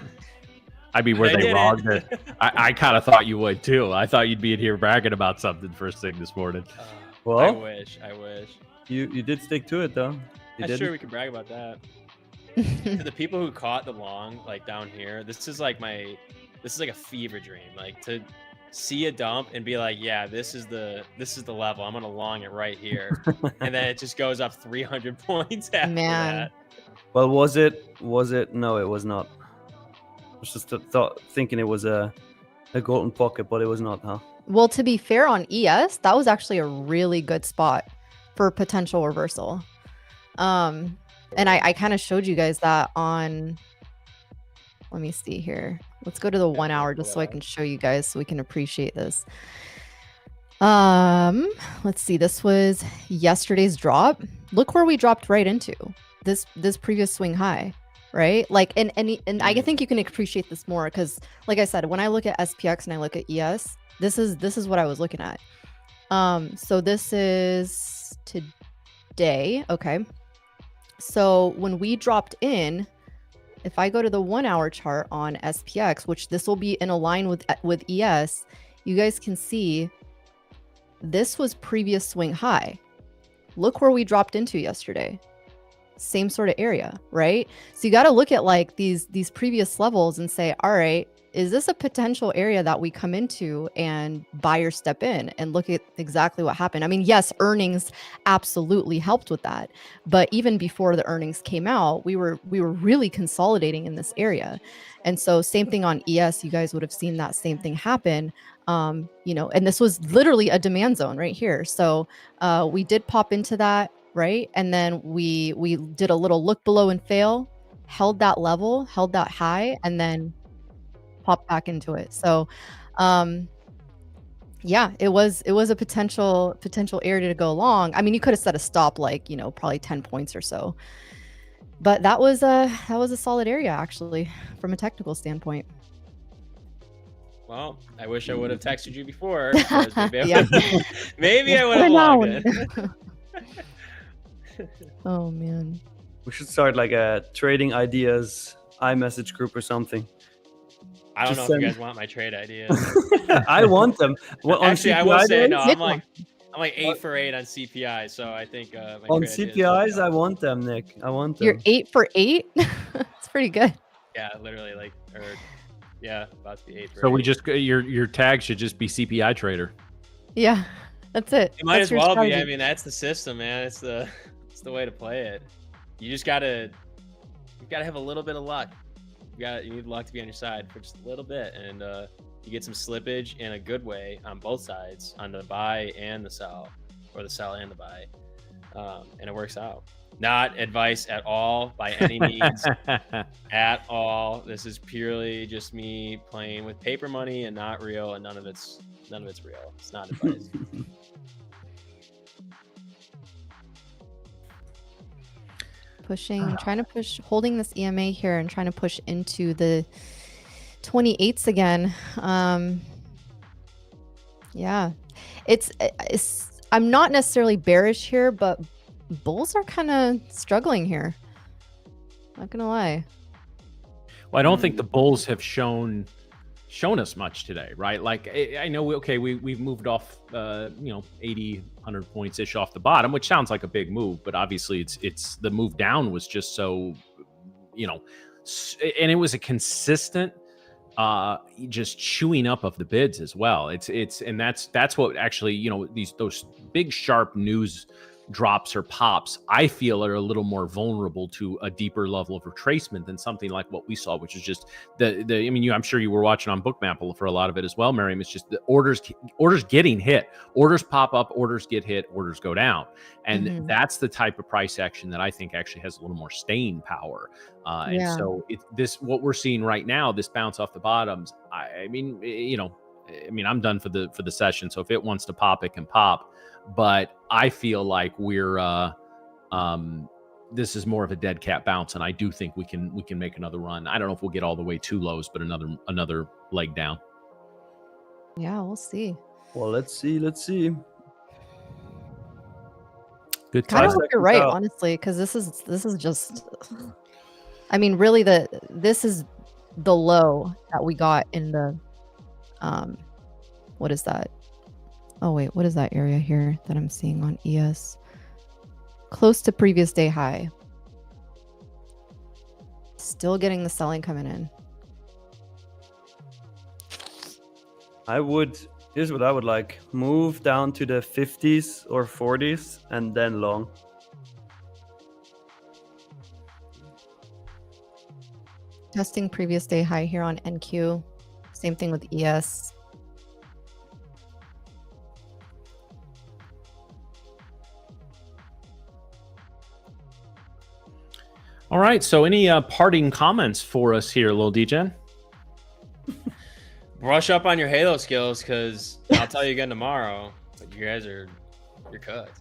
I mean, were I they did wrong? it. I kind of thought you would too. I thought you'd be in here bragging about something first thing this morning. I wish. You did stick to it though. I'm sure we could brag about that. To the people who caught the long, like down here, this is like a fever dream. Like to see a dump and be like, yeah, this is the level. I'm gonna long it right here, and then it just goes up 300 points after that. Well, was it? No, it was not. I was just thinking it was a golden pocket, but it was not, huh? Well, to be fair on ES, that was actually a really good spot for potential reversal. And I kind of showed you guys that on, let me see here. Let's go to the 1 hour just so I can show you guys so we can appreciate this. Let's see. This was yesterday's drop. Look where we dropped right into this previous swing high, right? Like, and I think you can appreciate this more because, like I said, when I look at SPX and I look at ES, this is what I was looking at. So this is today. Okay. So when we dropped in, if I go to the 1 hour chart on SPX, which this will be in a line with ES, you guys can see this was previous swing high. Look where we dropped into yesterday. Same sort of area, right? So you got to look at like these previous levels and say, all right, is this a potential area that we come into and buy or step in, and look at exactly what happened? I mean, yes, earnings absolutely helped with that. But even before the earnings came out, we were really consolidating in this area. And so same thing on ES, you guys would have seen that same thing happen. And this was literally a demand zone right here. So we did pop into that, right? And then we did a little look below and fail, held that level, held that high, and then pop back into it. So yeah, it was a potential area to go long. I mean, you could have set a stop like, probably 10 points or so. But that was a solid area actually from a technical standpoint. Well, I wish I would have texted you before. Maybe I would have logged in. Oh man. We should start like a trading ideas iMessage group or something. I don't know if you guys want my trade ideas. I want them. Actually, I will say no. Nick I'm like 8 for 8 on CPI, so I think my on trade CPIs, I want them, Nick. I want them. You're 8 for 8. It's pretty good. Yeah, literally about to be 8 for 8. So we just your tag should just be CPI trader. Yeah, that's it. It might That's as well strategy. be. I mean, that's the system, man. It's the way to play it. You just gotta have a little bit of luck. You need luck to be on your side for just a little bit, and you get some slippage in a good way on both sides, on the buy and the sell, or the sell and the buy, and it works out. Not advice at all by any means at all. This is purely just me playing with paper money and not real, and none of it's real. It's not advice. Trying to push, holding this EMA here and trying to push into the 28s again. Yeah, it's I'm not necessarily bearish here, but bulls are kind of struggling here. Not gonna lie. Well, I don't think the bulls have shown us much today, right? Like I know we've moved off 80, 100 points ish off the bottom, which sounds like a big move, but obviously it's the move down was just so, and it was a consistent just chewing up of the bids as well. And that's what actually, those big sharp news drops or pops, I feel, are a little more vulnerable to a deeper level of retracement than something like what we saw, which is just I'm sure you were watching on Bookmap for a lot of it as well, Miriam. It's just the orders getting hit. Orders pop up, orders get hit, orders go down. And that's the type of price action that I think actually has a little more staying power. And so what we're seeing right now, this bounce off the bottoms, I'm done for the session. So if it wants to pop, it can pop. But I feel like this is more of a dead cat bounce, and I do think we can make another run. I don't know if we'll get all the way too lows, but another leg down. Yeah, we'll see. Well, let's see. Good Kind of time. hope you're right, honestly, because this is just. Really, this is the low that we got in the. What is that? Oh wait, what is that area here that I'm seeing on ES? Close to previous day high. Still getting the selling coming in. Here's what I would like. Move down to the 50s or 40s and then long. Testing previous day high here on NQ. Same thing with ES. All right. So any parting comments for us here, Lil DJ? Brush up on your Halo skills, because I'll tell you again tomorrow. But you guys you're cooked.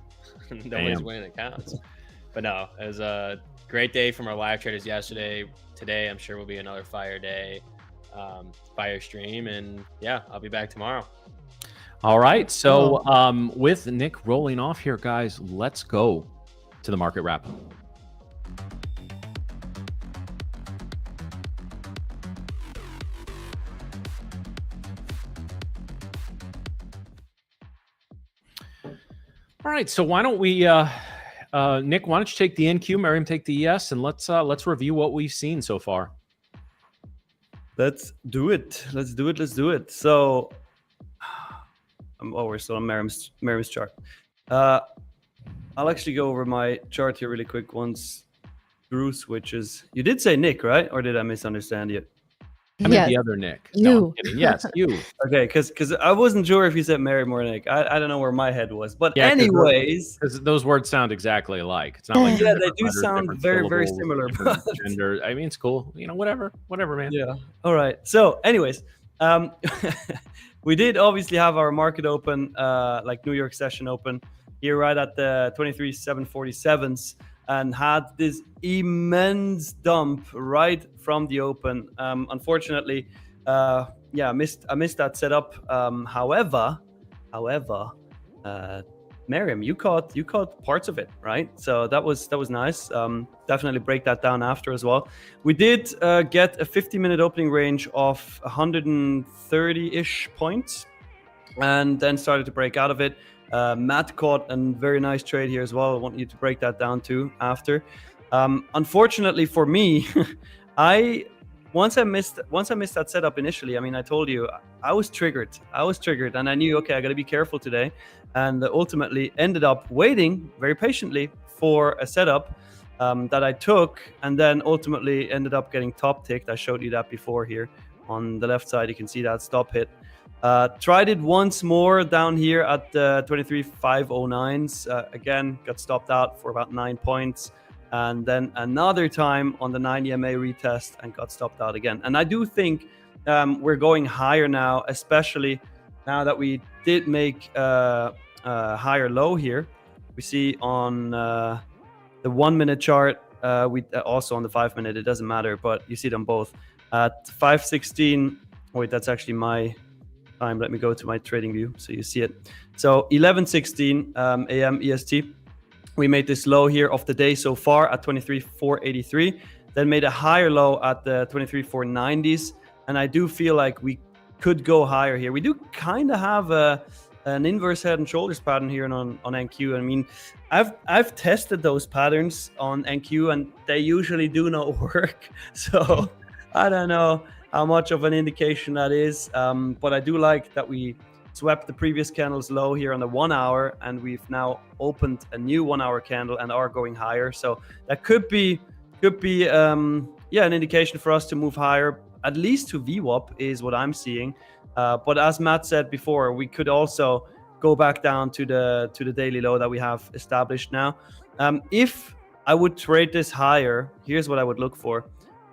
Nobody's winning it counts. But no, it was a great day from our live traders yesterday. Today, I'm sure will be another fire day, fire stream, and yeah, I'll be back tomorrow. All right. So with Nick rolling off here, guys, let's go to the market wrap-up. All right, so why don't we, Nick? Why don't you take the NQ, Miriam take the ES, and let's review what we've seen so far. Let's do it. So, we're still on Miriam's chart. I'll actually go over my chart here really quick once Drew switches. You did say Nick, right? Or did I misunderstand you? I meant the other Nick. You. No, I'm kidding. Yes, you. Okay, because I wasn't sure if you said Miriam or Nick. I don't know where my head was. But Yeah, anyways, because those words sound exactly alike. It's not like yeah, they do 100 sound different very, very syllables, similar. different But gender. It's cool. Whatever, man. yeah. All right. So, anyways, we did obviously have our market open, like New York session open here right at the 23,747s, and had this immense dump right from the open. Unfortunately, I missed that setup. However, Miriam, you caught parts of it, right? So that was nice. Definitely break that down after as well. We did get a 50-minute opening range of 130-ish points, and then started to break out of it. Matt caught a very nice trade here as well. I want you to break that down too after. Unfortunately for me, once I missed that setup initially, I told you I was triggered, and I knew, okay, I got to be careful today, and ultimately ended up waiting very patiently for a setup, that I took, and then ultimately ended up getting top ticked. I showed you that before here on the left side. You can see that stop hit. Tried it once more down here at the 23,509s. Again, got stopped out for about 9 points. And then another time on the 9 EMA retest and got stopped out again. And I do think we're going higher now, especially now that we did make a higher low here. We see on the 1 minute chart, we also on the 5 minute, it doesn't matter, but you see them both at 5:16. Wait, that's actually my time. Let me go to my trading view so you see it. So 11:16 a.m. EST. We made this low here of the day so far at 23,483, then made a higher low at the 23,490s. And I do feel like we could go higher here. We do kind of have an inverse head and shoulders pattern here on NQ. I mean, I've tested those patterns on NQ and they usually do not work. So I don't know how much of an indication that is. But I do like that we swept the previous candles low here on the 1 hour, and we've now opened a new 1 hour candle and are going higher. So that could be an indication for us to move higher, at least to VWAP is what I'm seeing. But as Matt said before, we could also go back down to the daily low that we have established now. If I would trade this higher, here's what I would look for.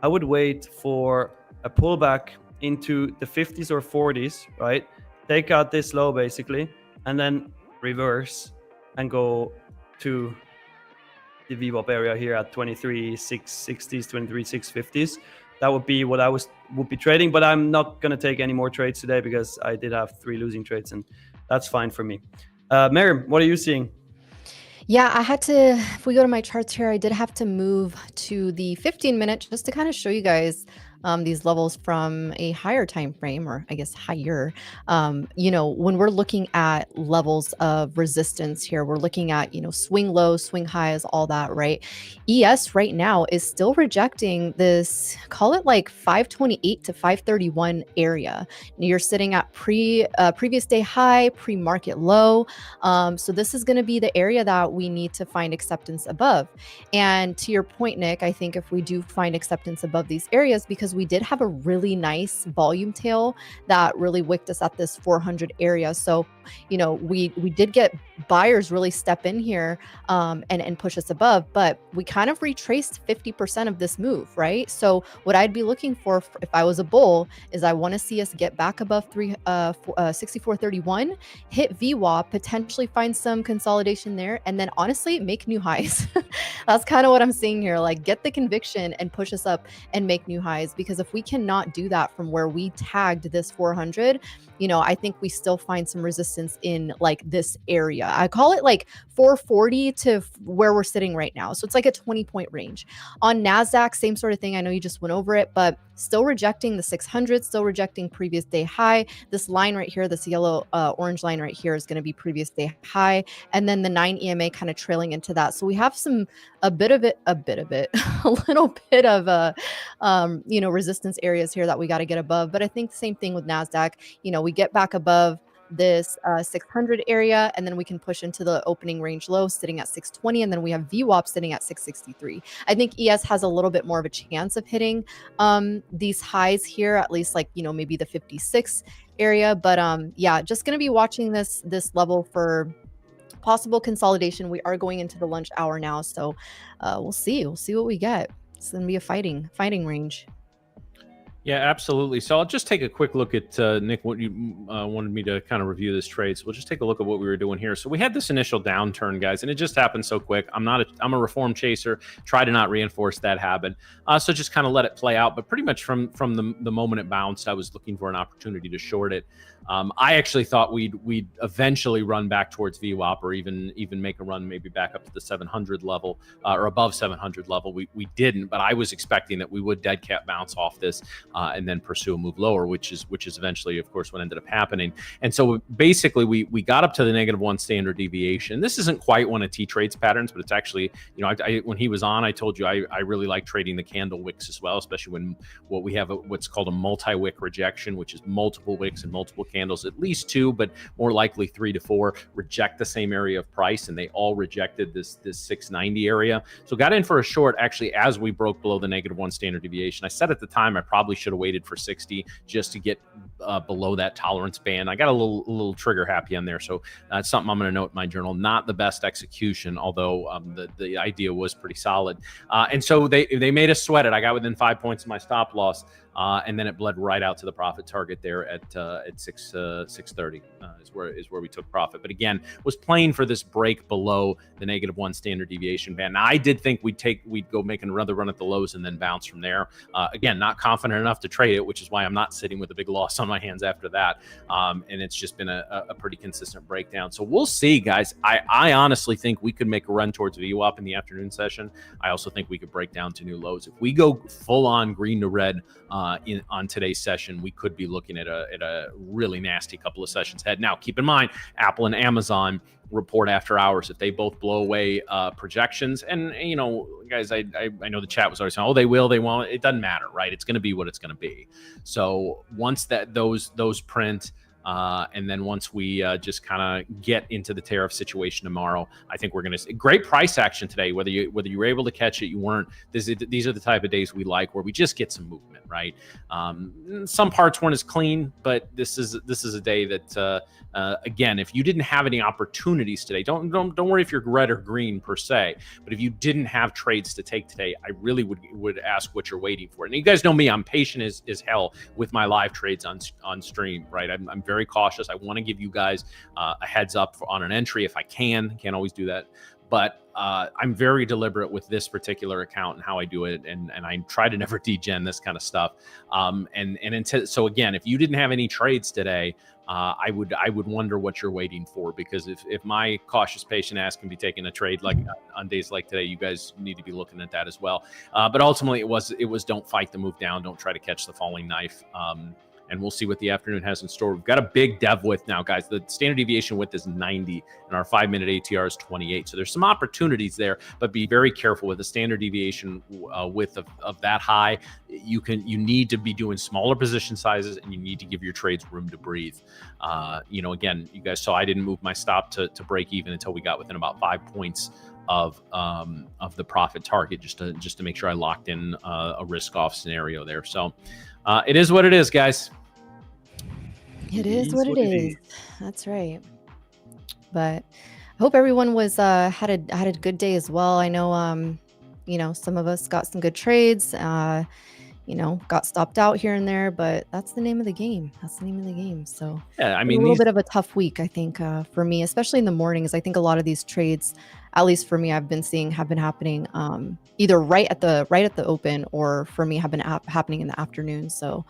I would wait for a pullback into the 50s or 40s, right? Take out this low basically, and then reverse and go to the VWAP area here at 23,660s, 23,650s. That would be what I would be trading, but I'm not going to take any more trades today because I did have 3 losing trades, and that's fine for me. Miriam, what are you seeing? Yeah, I had to, if we go to my charts here, I did have to move to the 15 minute just to kind of show you guys these levels from a higher time frame, or I guess higher. When we're looking at levels of resistance here, we're looking at, swing lows, swing highs, all that, right? ES right now is still rejecting this, call it like 528 to 531 area. You're sitting at previous day high, pre-market low. So this is going to be the area that we need to find acceptance above. And to your point, Nick, I think if we do find acceptance above these areas, because we did have a really nice volume tail that really wicked us at this 400 area. So, we did get buyers really step in here and push us above, but we kind of retraced 50% of this move, right? So what I'd be looking for if I was a bull is I want to see us get back above 64.31, hit VWAP, potentially find some consolidation there, and then honestly make new highs. That's kind of what I'm seeing here. Like, get the conviction and push us up and make new highs, because if we cannot do that from where we tagged this 400, I think we still find some resistance in like this area. I call it like 440 to where we're sitting right now. So it's like a 20-point range. On NASDAQ, same sort of thing. I know you just went over it, but still rejecting the 600, still rejecting previous day high. This line right here, this yellow orange line right here is going to be previous day high. And then the 9 EMA kind of trailing into that. So we have a little bit of resistance areas here that we got to get above. But I think the same thing with NASDAQ. We get back above this 600 area, and then we can push into the opening range low sitting at 620, and then we have VWAP sitting at 663. I think ES has a little bit more of a chance of hitting these highs here, at least like maybe the 56 area. But just going to be watching this level for possible consolidation. We are going into the lunch hour now, so we'll see what we get. It's going to be a fighting range. Yeah, absolutely. So I'll just take a quick look at, Nick, what you wanted me to kind of review this trade. So we'll just take a look at what we were doing here. So we had this initial downturn, guys, and it just happened so quick. I'm a reform chaser. Try to not reinforce that habit. So just kind of let it play out. But pretty much from the moment it bounced, I was looking for an opportunity to short it. I actually thought we'd eventually run back towards VWAP, or even make a run maybe back up to the 700 level or above 700 level. We didn't, but I was expecting that we would dead cat bounce off this and then pursue a move lower, which is eventually, of course, what ended up happening. And so basically we got up to the -1 standard deviation. This isn't quite one of T-Trade's patterns, but it's actually, when he was on, I told you I really like trading the candle wicks as well, especially when we have what's called a multi-wick rejection, which is multiple wicks and multiple candles, at least 2, but more likely 3 to 4, reject the same area of price, and they all rejected this 690 area. So got in for a short actually as we broke below the -1 standard deviation. I said at the time I probably should have waited for 60 just to get below that tolerance band. I got a little trigger happy on there, so that's something I'm going to note in my journal. Not the best execution, although the idea was pretty solid. And so they made us sweat it. I got within 5 points of my stop loss, and then it bled right out to the profit target there at 630 is where we took profit. But again, was playing for this break below the -1 standard deviation band. Now, I did think we'd go make another run at the lows and then bounce from there. Again, not confident enough to trade it, which is why I'm not sitting with a big loss on my hands after that. And it's just been a pretty consistent breakdown. So we'll see, guys. I honestly think we could make a run towards VWAP in the afternoon session. I also think we could break down to new lows. If we go full on green to red on today's session, we could be looking at a really nasty couple of sessions ahead. Now, keep in mind, Apple and Amazon report after hours. If they both blow away projections, and guys, I know the chat was always saying, oh, they will, they won't. It doesn't matter, right? It's going to be what it's going to be. So once those print, and then once we just kind of get into the tariff situation tomorrow, I think we're going to see great price action today. Whether you were able to catch it, you weren't. These are the type of days we like, where we just get some movement, right? Some parts weren't as clean, but this is a day that again, if you didn't have any opportunities today, don't worry if you're red or green per se, but if you didn't have trades to take today, I really would ask what you're waiting for. And you guys know me, I'm patient as hell with my live trades on stream, right? I'm very cautious. I want to give you guys a heads up on an entry if I can. Can't always do that, but I'm very deliberate with this particular account and how I do it, and I try to never degen this kind of stuff. So again, if you didn't have any trades today, I would wonder what you're waiting for, because if my cautious patient ass can be taking a trade like on days like today, you guys need to be looking at that as well. But ultimately, it was don't fight the move down, don't try to catch the falling knife. And we'll see what the afternoon has in store. We've got a big dev width now, guys. The standard deviation width is 90, and our 5-minute ATR is 28. So there's some opportunities there, but be very careful with the standard deviation width of that high. You need to be doing smaller position sizes, and you need to give your trades room to breathe. Again, you guys saw I didn't move my stop to break even until we got within about 5 points of the profit target, just to make sure I locked in a risk off scenario there. So it is what it is, guys. It is what it is. That's right. But I hope everyone was had a good day as well. I know some of us got some good trades. Got stopped out here and there, but that's the name of the game. So yeah, I mean, a little bit of a tough week, I think, for me, especially in the mornings. I think a lot of these trades, at least for me, I've been seeing have been happening either right at the open, or for me have been happening in the afternoon. So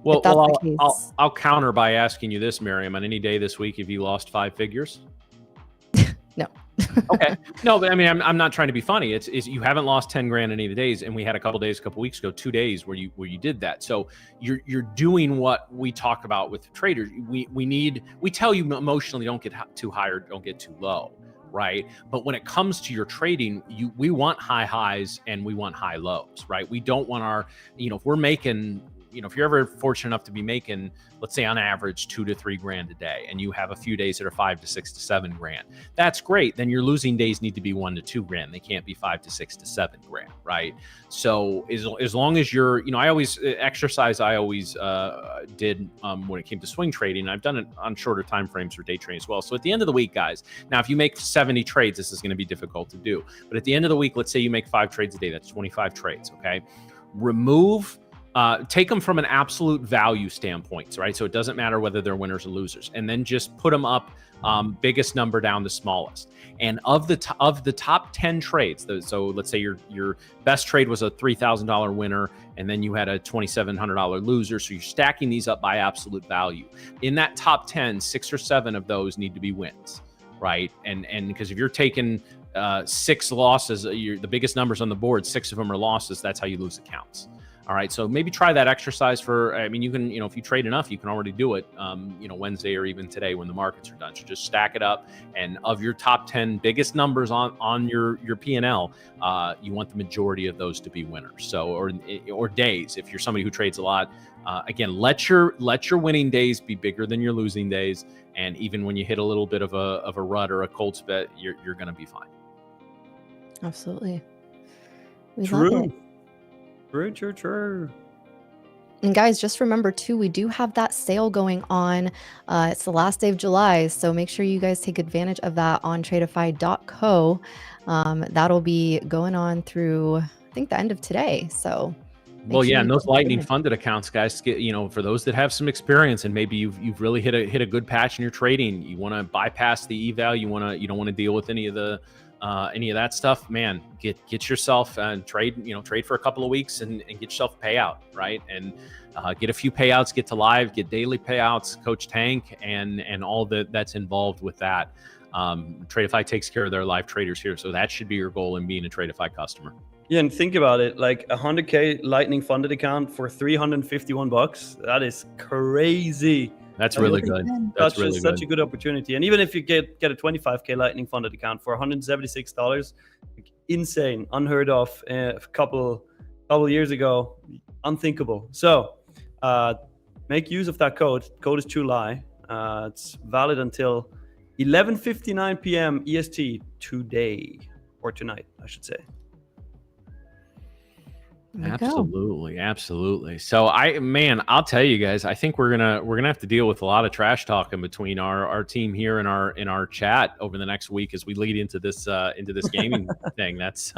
I'll counter by asking you this, Miriam. On any day this week, have you lost 5 figures? No. Okay. No, but I mean, I'm not trying to be funny. It's you haven't lost 10 grand in any of the days, and we had a couple weeks ago, 2 days where you did that. So you're doing what we talk about with traders. We tell you emotionally, don't get too high or don't get too low, right? But when it comes to your trading, we want high highs and we want high lows, right? We don't want our, if we're making, if you're ever fortunate enough to be making, let's say on average 2 to 3 grand a day, and you have a few days that are 5 to 6 to 7 grand, that's great. Then your losing days need to be 1 to 2 grand. They can't be 5 to 6 to 7 grand, right? So as long as you're, I always did when it came to swing trading. I've done it on shorter time frames for day trading as well. So at the end of the week, guys, now if you make 70 trades, this is going to be difficult to do. But at the end of the week, let's say you make 5 trades a day. That's 25 trades. Okay, take them from an absolute value standpoint, right? So it doesn't matter whether they're winners or losers, and then just put them up, biggest number down to smallest. And of the top 10 trades, so let's say your best trade was a $3,000 winner, and then you had a $2,700 loser. So you're stacking these up by absolute value. In that top 10, 6 or 7 of those need to be wins, right? And because if you're taking 6 losses, the biggest numbers on the board, 6 of them are losses. That's how you lose accounts. All right, so maybe try that exercise for, I mean, you can, if you trade enough, you can already do it, Wednesday or even today when the markets are done. So just stack it up, and of your top 10 biggest numbers on your P&L, you want the majority of those to be winners. So, or days, if you're somebody who trades a lot, again, let your winning days be bigger than your losing days. And even when you hit a little bit of a rut or a cold spit, you're going to be fine. Absolutely. We love it. True. And guys, just remember too, we do have that sale going on. It's the last day of July, so make sure you guys take advantage of that on Tradeify.co. That'll be going on through, I think, the end of today. So, well, yeah, and those lightning funded accounts, guys, for those that have some experience and maybe you've really hit a good patch in your trading, you want to bypass the eval, you don't want to deal with any of that stuff, man, get yourself and trade for a couple of weeks and get yourself a payout, right? And get a few payouts, get to live, get daily payouts, Coach Tank, and all that's involved with that. Tradeify takes care of their live traders here, so that should be your goal in being a Tradeify customer. Yeah, and think about it, like a 100K lightning funded account for $351. That is crazy. That's really good. That's such a good opportunity. And even if you get a 25K lightning funded account for $176, insane, unheard of a couple years ago, unthinkable. So make use of that code. Code is July. It's valid until 11:59 p.m. EST today, or tonight, I should say. Absolutely. So I'll tell you guys, I think we're gonna have to deal with a lot of trash talking between our team here and our chat over the next week as we lead into this gaming thing. That's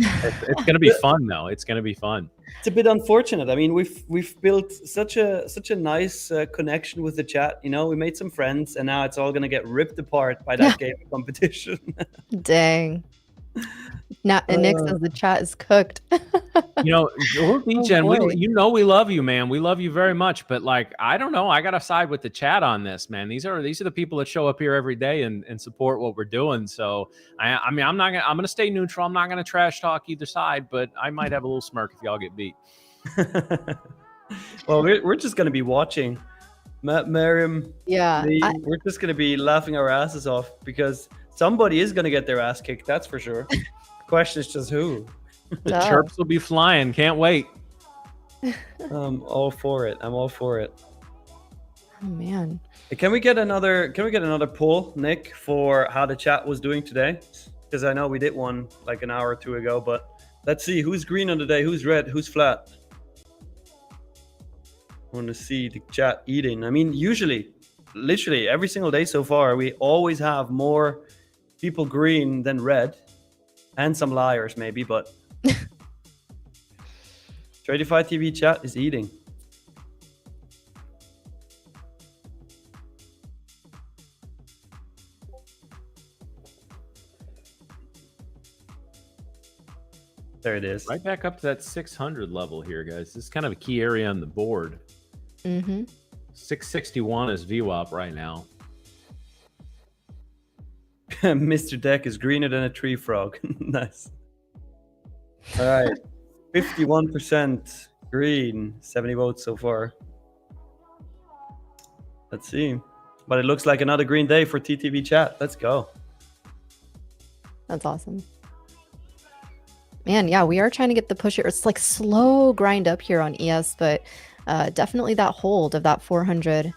it's gonna be fun though. It's gonna be fun. It's a bit unfortunate. I mean, we've built such a nice connection with the chat. We made some friends, and now it's all gonna get ripped apart by that gaming competition. Dang. Now, and Nick says the chat is cooked. We love you, man. We love you very much. But I don't know. I got to side with the chat on this, man. These are the people that show up here every day and support what we're doing. So I'm going to stay neutral. I'm not going to trash talk either side, but I might have a little smirk if y'all get beat. Well, we're just going to be watching. Matt, Miriam, yeah, we're just going to be laughing our asses off because somebody is going to get their ass kicked. That's for sure. The question is just who. The chirps will be flying. Can't wait. I'm all for it. Oh man. Can we get another poll, Nick, for how the chat was doing today? Because I know we did one like an hour or two ago, but let's see who's green on the day, who's red, who's flat. I want to see the chat eating. I mean, literally every single day so far, we always have more people green than red, and some liars maybe, but Tradeify TV chat is eating. There it is. Right back up to that 600 level here, guys. This is kind of a key area on the board. 661 is VWAP right now. Mr. Deck is greener than a tree frog. Nice. All right. 51% green. 70 votes so far. Let's see. But it looks like another green day for TTV chat. Let's go. That's awesome. Man, yeah, we are trying to get the push. It's like slow grind up here on ES, but definitely that hold of that 400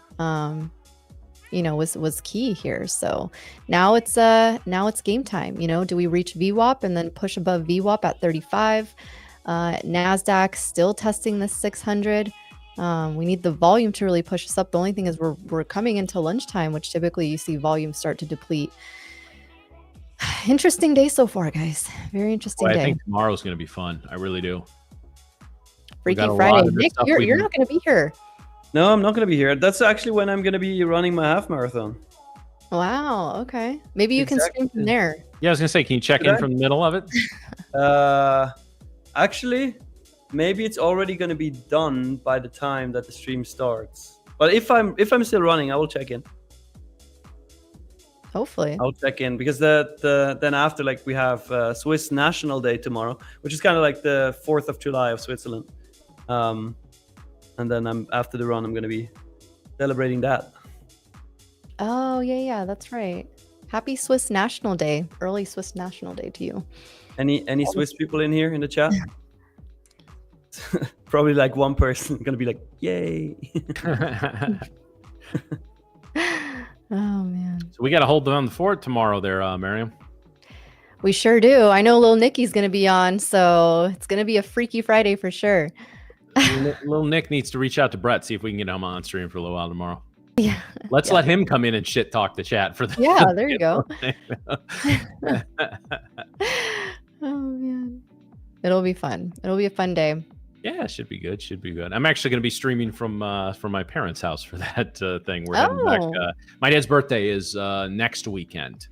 was key here. So now it's game time. Do we reach VWAP and then push above VWAP at 35? NASDAQ still testing the 600. We need the volume to really push us up. The only thing is we're coming into lunchtime, which typically you see volume start to deplete. Interesting day so far, guys. Very interesting day. I think tomorrow's going to be fun. I really do. Freaky Friday. Nick, you're not going to be here. No, I'm not going to be here. That's actually when I'm going to be running my half marathon. Wow. Okay. Maybe you can stream from there. Yeah, I was going to say, can you check in from the middle of it? Actually, maybe it's already going to be done by the time that the stream starts. But if I'm still running, I will check in. Hopefully. I'll check in because then after, like, we have Swiss National Day tomorrow, which is kind of like the 4th of July of Switzerland. And then after the run, I'm going to be celebrating that. Oh, yeah, that's right. Happy Swiss National Day. Early Swiss National Day to you. Any Swiss people in here in the chat? Probably like one person going to be like, yay. Oh, man. So we got to hold down the fort tomorrow there, Miriam. We sure do. I know Lil Nicky's going to be on, so it's going to be a Freaky Friday for sure. Little Nick needs to reach out to Brett, see if we can get him on stream for a little while tomorrow. Yeah. Let's let him come in and shit talk the chat for the. Yeah, there you go. Oh, man. It'll be fun. It'll be a fun day. Yeah, should be good. Should be good. I'm actually going to be streaming from my parents' house for that thing. We're heading back. My dad's birthday is next weekend,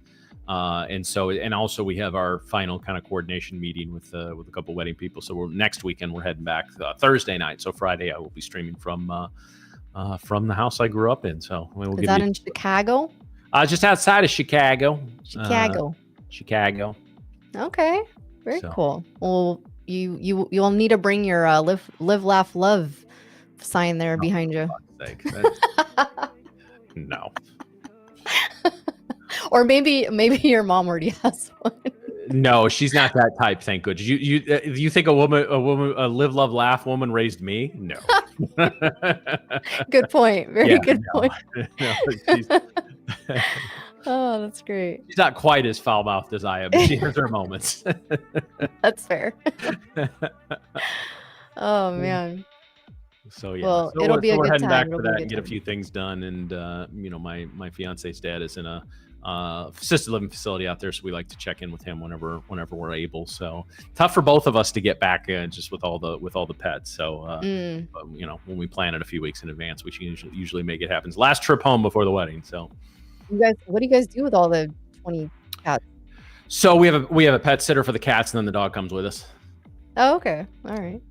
and also we have our final kind of coordination meeting with a couple wedding people. So next weekend we're heading back Thursday night. So Friday I will be streaming from the house I grew up in. So is that in Chicago? Just outside of Chicago. Chicago. Okay, very cool. Well. You'll need to bring your live, laugh, love sign there behind you. No. Or maybe your mom already has one. No, she's not that type. Thank goodness. You think a live, love, laugh woman raised me? No. Good point. Very good point. No, oh, that's great. She's not quite as foul-mouthed as I am, but she has her moments. That's fair. Oh, man. So, yeah. Well, it'll be a good time. We're heading back for that and get a few things done. And, my fiance's dad is in a assisted living facility out there, so we like to check in with him whenever we're able. So tough for both of us to get back just with all the pets. So, when we plan it a few weeks in advance, we usually make it happen. Last trip home before the wedding, so. What do you guys do with all the 20 cats? So we have a pet sitter for the cats, and then the dog comes with us. Oh, okay. All right.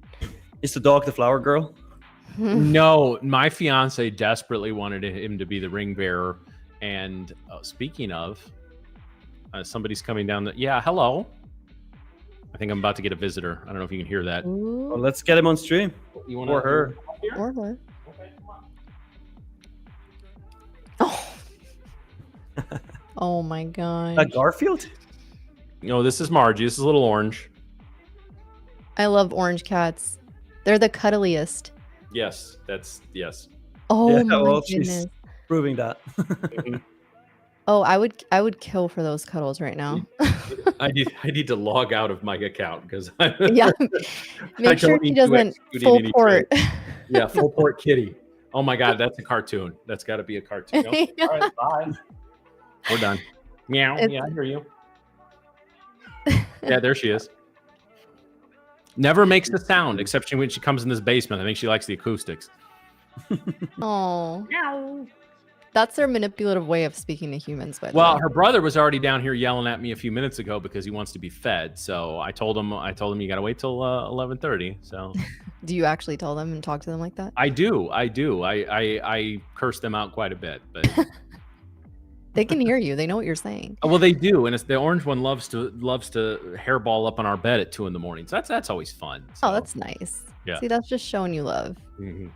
Is the dog the flower girl? No, my fiance desperately wanted him to be the ring bearer. And speaking of, somebody's coming down. Yeah, hello. I think I'm about to get a visitor. I don't know if you can hear that. Well, let's get him on stream. Or her. Or her. Okay, come on. Oh. Oh my god. Garfield? No, this is Margie. This is Little Orange. I love orange cats. They're the cuddliest. Yes, yes. Oh my goodness. She's proving that. Oh, I would kill for those cuddles right now. I need to log out of my account because yeah. Make sure he doesn't full port. Yeah, full port kitty. Oh my god, that's a cartoon. That's got to be a cartoon. No? All right, bye. We're done. Meow. Yeah, I hear you. Yeah, there she is. Never makes a sound except when she comes in this basement. I think she likes the acoustics. Oh. Meow. That's their manipulative way of speaking to humans. By the well, way. her brother was already down here yelling at me a few minutes ago because he wants to be fed. So I told him you got to wait till 11:30. So. Do you actually tell them and talk to them like that? I do. I curse them out quite a bit, but. They can hear you. They know what you're saying. Well, they do, and it's the orange one loves to hairball up on our bed at 2 a.m. So that's always fun. So. Oh, that's nice. Yeah. See, that's just showing you love. Mm-hmm.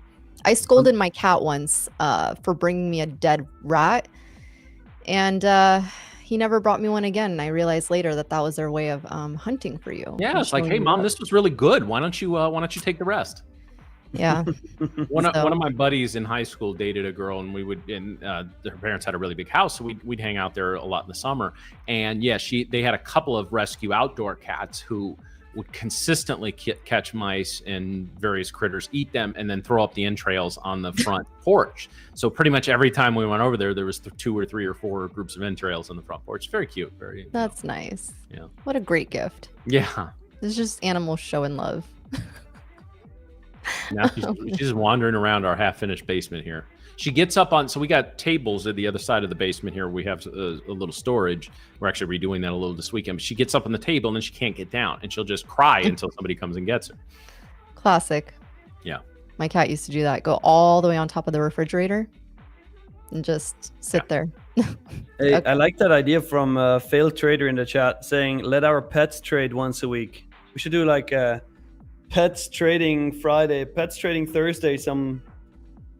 I scolded my cat once for bringing me a dead rat, and he never brought me one again. And I realized later that was their way of hunting for you. Yeah, it's like, hey, mom, this was really good. Why don't you take the rest? Yeah. One of my buddies in high school dated a girl, and her parents had a really big house, so we'd hang out there a lot in the summer. And yeah, they had a couple of rescue outdoor cats who would consistently catch mice and various critters, eat them, and then throw up the entrails on the front porch. So pretty much every time we went over there was 2 or 3 or 4 groups of entrails on the front porch. Very cute. Very. That's nice. Yeah. What a great gift. Yeah. It's just animals showing love. Now she's just wandering around our half-finished basement here. She gets up on, so we got tables at the other side of the basement here. We have a little storage. We're actually redoing that a little this weekend. But she gets up on the table and then she can't get down, and she'll just cry until somebody comes and gets her. Classic. Yeah. My cat used to do that. Go all the way on top of the refrigerator and just sit there. Hey, Okay. I like that idea from Failed Trader in the chat saying, let our pets trade once a week. We should do like a Pets trading Friday, pets trading Thursday, something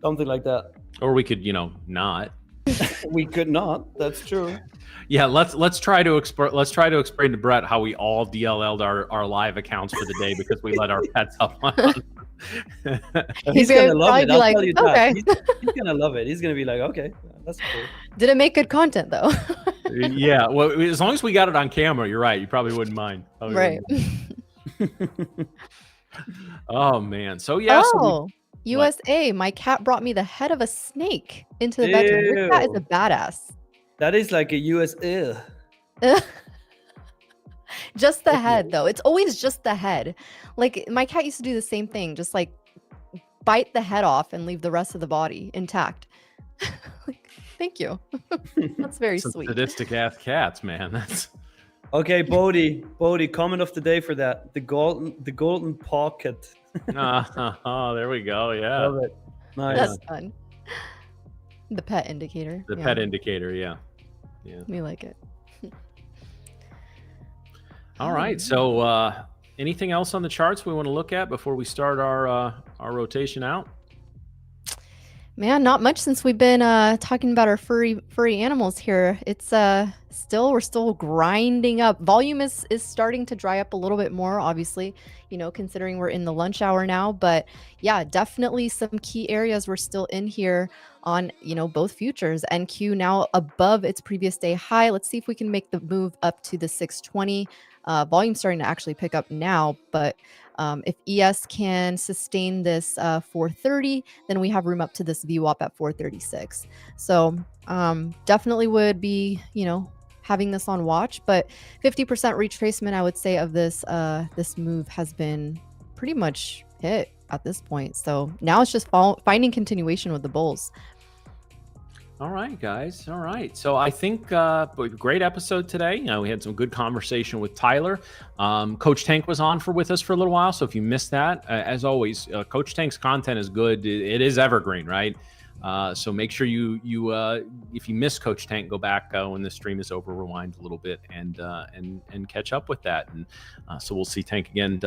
like that. Or we could, not. We could not. That's true. Yeah, let's try to explain to Brett how we all DLL'd our live accounts for the day because we let our pets up on. He's gonna love probably it. be I'll like, tell you that. okay. He's gonna love it. He's gonna be like, okay, that's cool. Did it make good content though? Yeah, well, as long as we got it on camera, you're right. You probably wouldn't mind. Probably Right. wouldn't mind. Oh man. So yeah. Oh, USA. My cat brought me the head of a snake into the bedroom. Your cat is a Ew. badass. That is like a US. Ew. Just the head though. It's always just the head. Like my cat used to do the same thing, just like bite the head off and leave the rest of the body intact. Like, thank you. That's very Some sweet. sadistic ass cats, man. That's Okay, Bodie, comment of the day for that. The golden pocket. oh, there we go. Yeah. Love it. Nice. That's fun. The pet indicator. The Yeah, pet indicator, yeah. we like it. All right. So anything else on the charts we want to look at before we start our rotation out? Man, not much since we've been talking about our furry animals here. It's we're still grinding up. Volume is starting to dry up a little bit more, obviously, considering we're in the lunch hour now. But yeah, definitely some key areas we're still in here on, both futures. NQ now above its previous day high. Let's see if we can make the move up to the 620. Volume starting to actually pick up now, but if ES can sustain this 430, then we have room up to this VWAP at 436. So definitely would be, having this on watch, but 50% retracement, I would say, of this this move has been pretty much hit at this point. So now it's just finding continuation with the bulls. All right, guys. All right. So I think great episode today. We had some good conversation with Tyler. Coach Tank was on with us for a little while. So if you missed that, as always, Coach Tank's content is good. It is evergreen, right? So make sure you if you miss Coach Tank, go back when the stream is over, rewind a little bit, and catch up with that. And so we'll see Tank again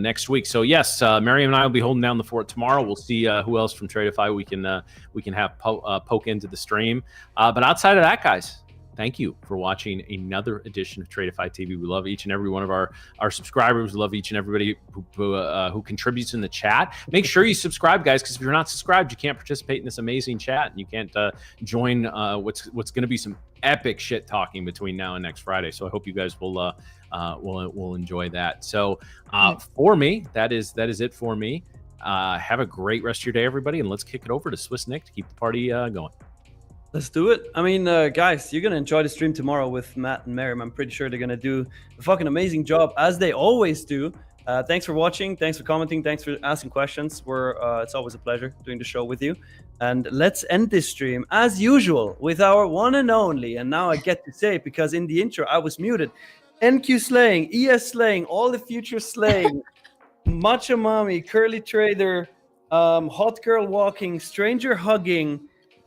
next week. So yes, Miriam and I will be holding down the fort tomorrow. We'll see who else from Tradeify we can have poke into the stream. But outside of that, guys, thank you for watching another edition of Tradeify TV. We love each and every one of our subscribers. We love each and everybody who contributes in the chat. Make sure you subscribe, guys, because if you're not subscribed, you can't participate in this amazing chat, and you can't join what's going to be some epic shit talking between now and next Friday. So I hope you guys will enjoy that. So for me, that is it for me. Have a great rest of your day, everybody, and let's kick it over to Swiss Nick to keep the party going. Let's do it. I mean, guys, you're going to enjoy the stream tomorrow with Matt and Miriam. I'm pretty sure they're going to do a fucking amazing job, as they always do. Thanks for watching. Thanks for commenting. Thanks for asking questions. It's always a pleasure doing the show with you. And let's end this stream, as usual, with our one and only, and now I get to say it because in the intro I was muted, NQ slaying, ES slaying, all the future slaying, Matcha Mommy, Curly Trader, Hot Girl Walking, Stranger Hugging,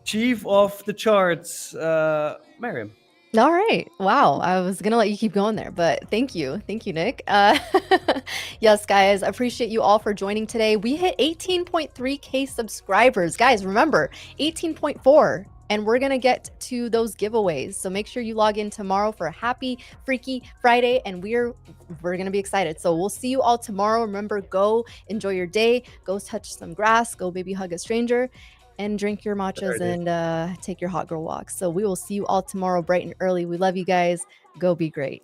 Chief of the charts, Miriam. All right. Wow. I was going to let you keep going there, but thank you. Thank you, Nick. Yes, guys, I appreciate you all for joining today. We hit 18.3K subscribers. Guys, remember, 18.4, and we're going to get to those giveaways. So make sure you log in tomorrow for a happy, freaky Friday, and we're going to be excited. So we'll see you all tomorrow. Remember, go enjoy your day. Go touch some grass. Go baby hug a stranger. And drink your matchas and take your hot girl walks. So we will see you all tomorrow bright and early. We love you guys. Go be great.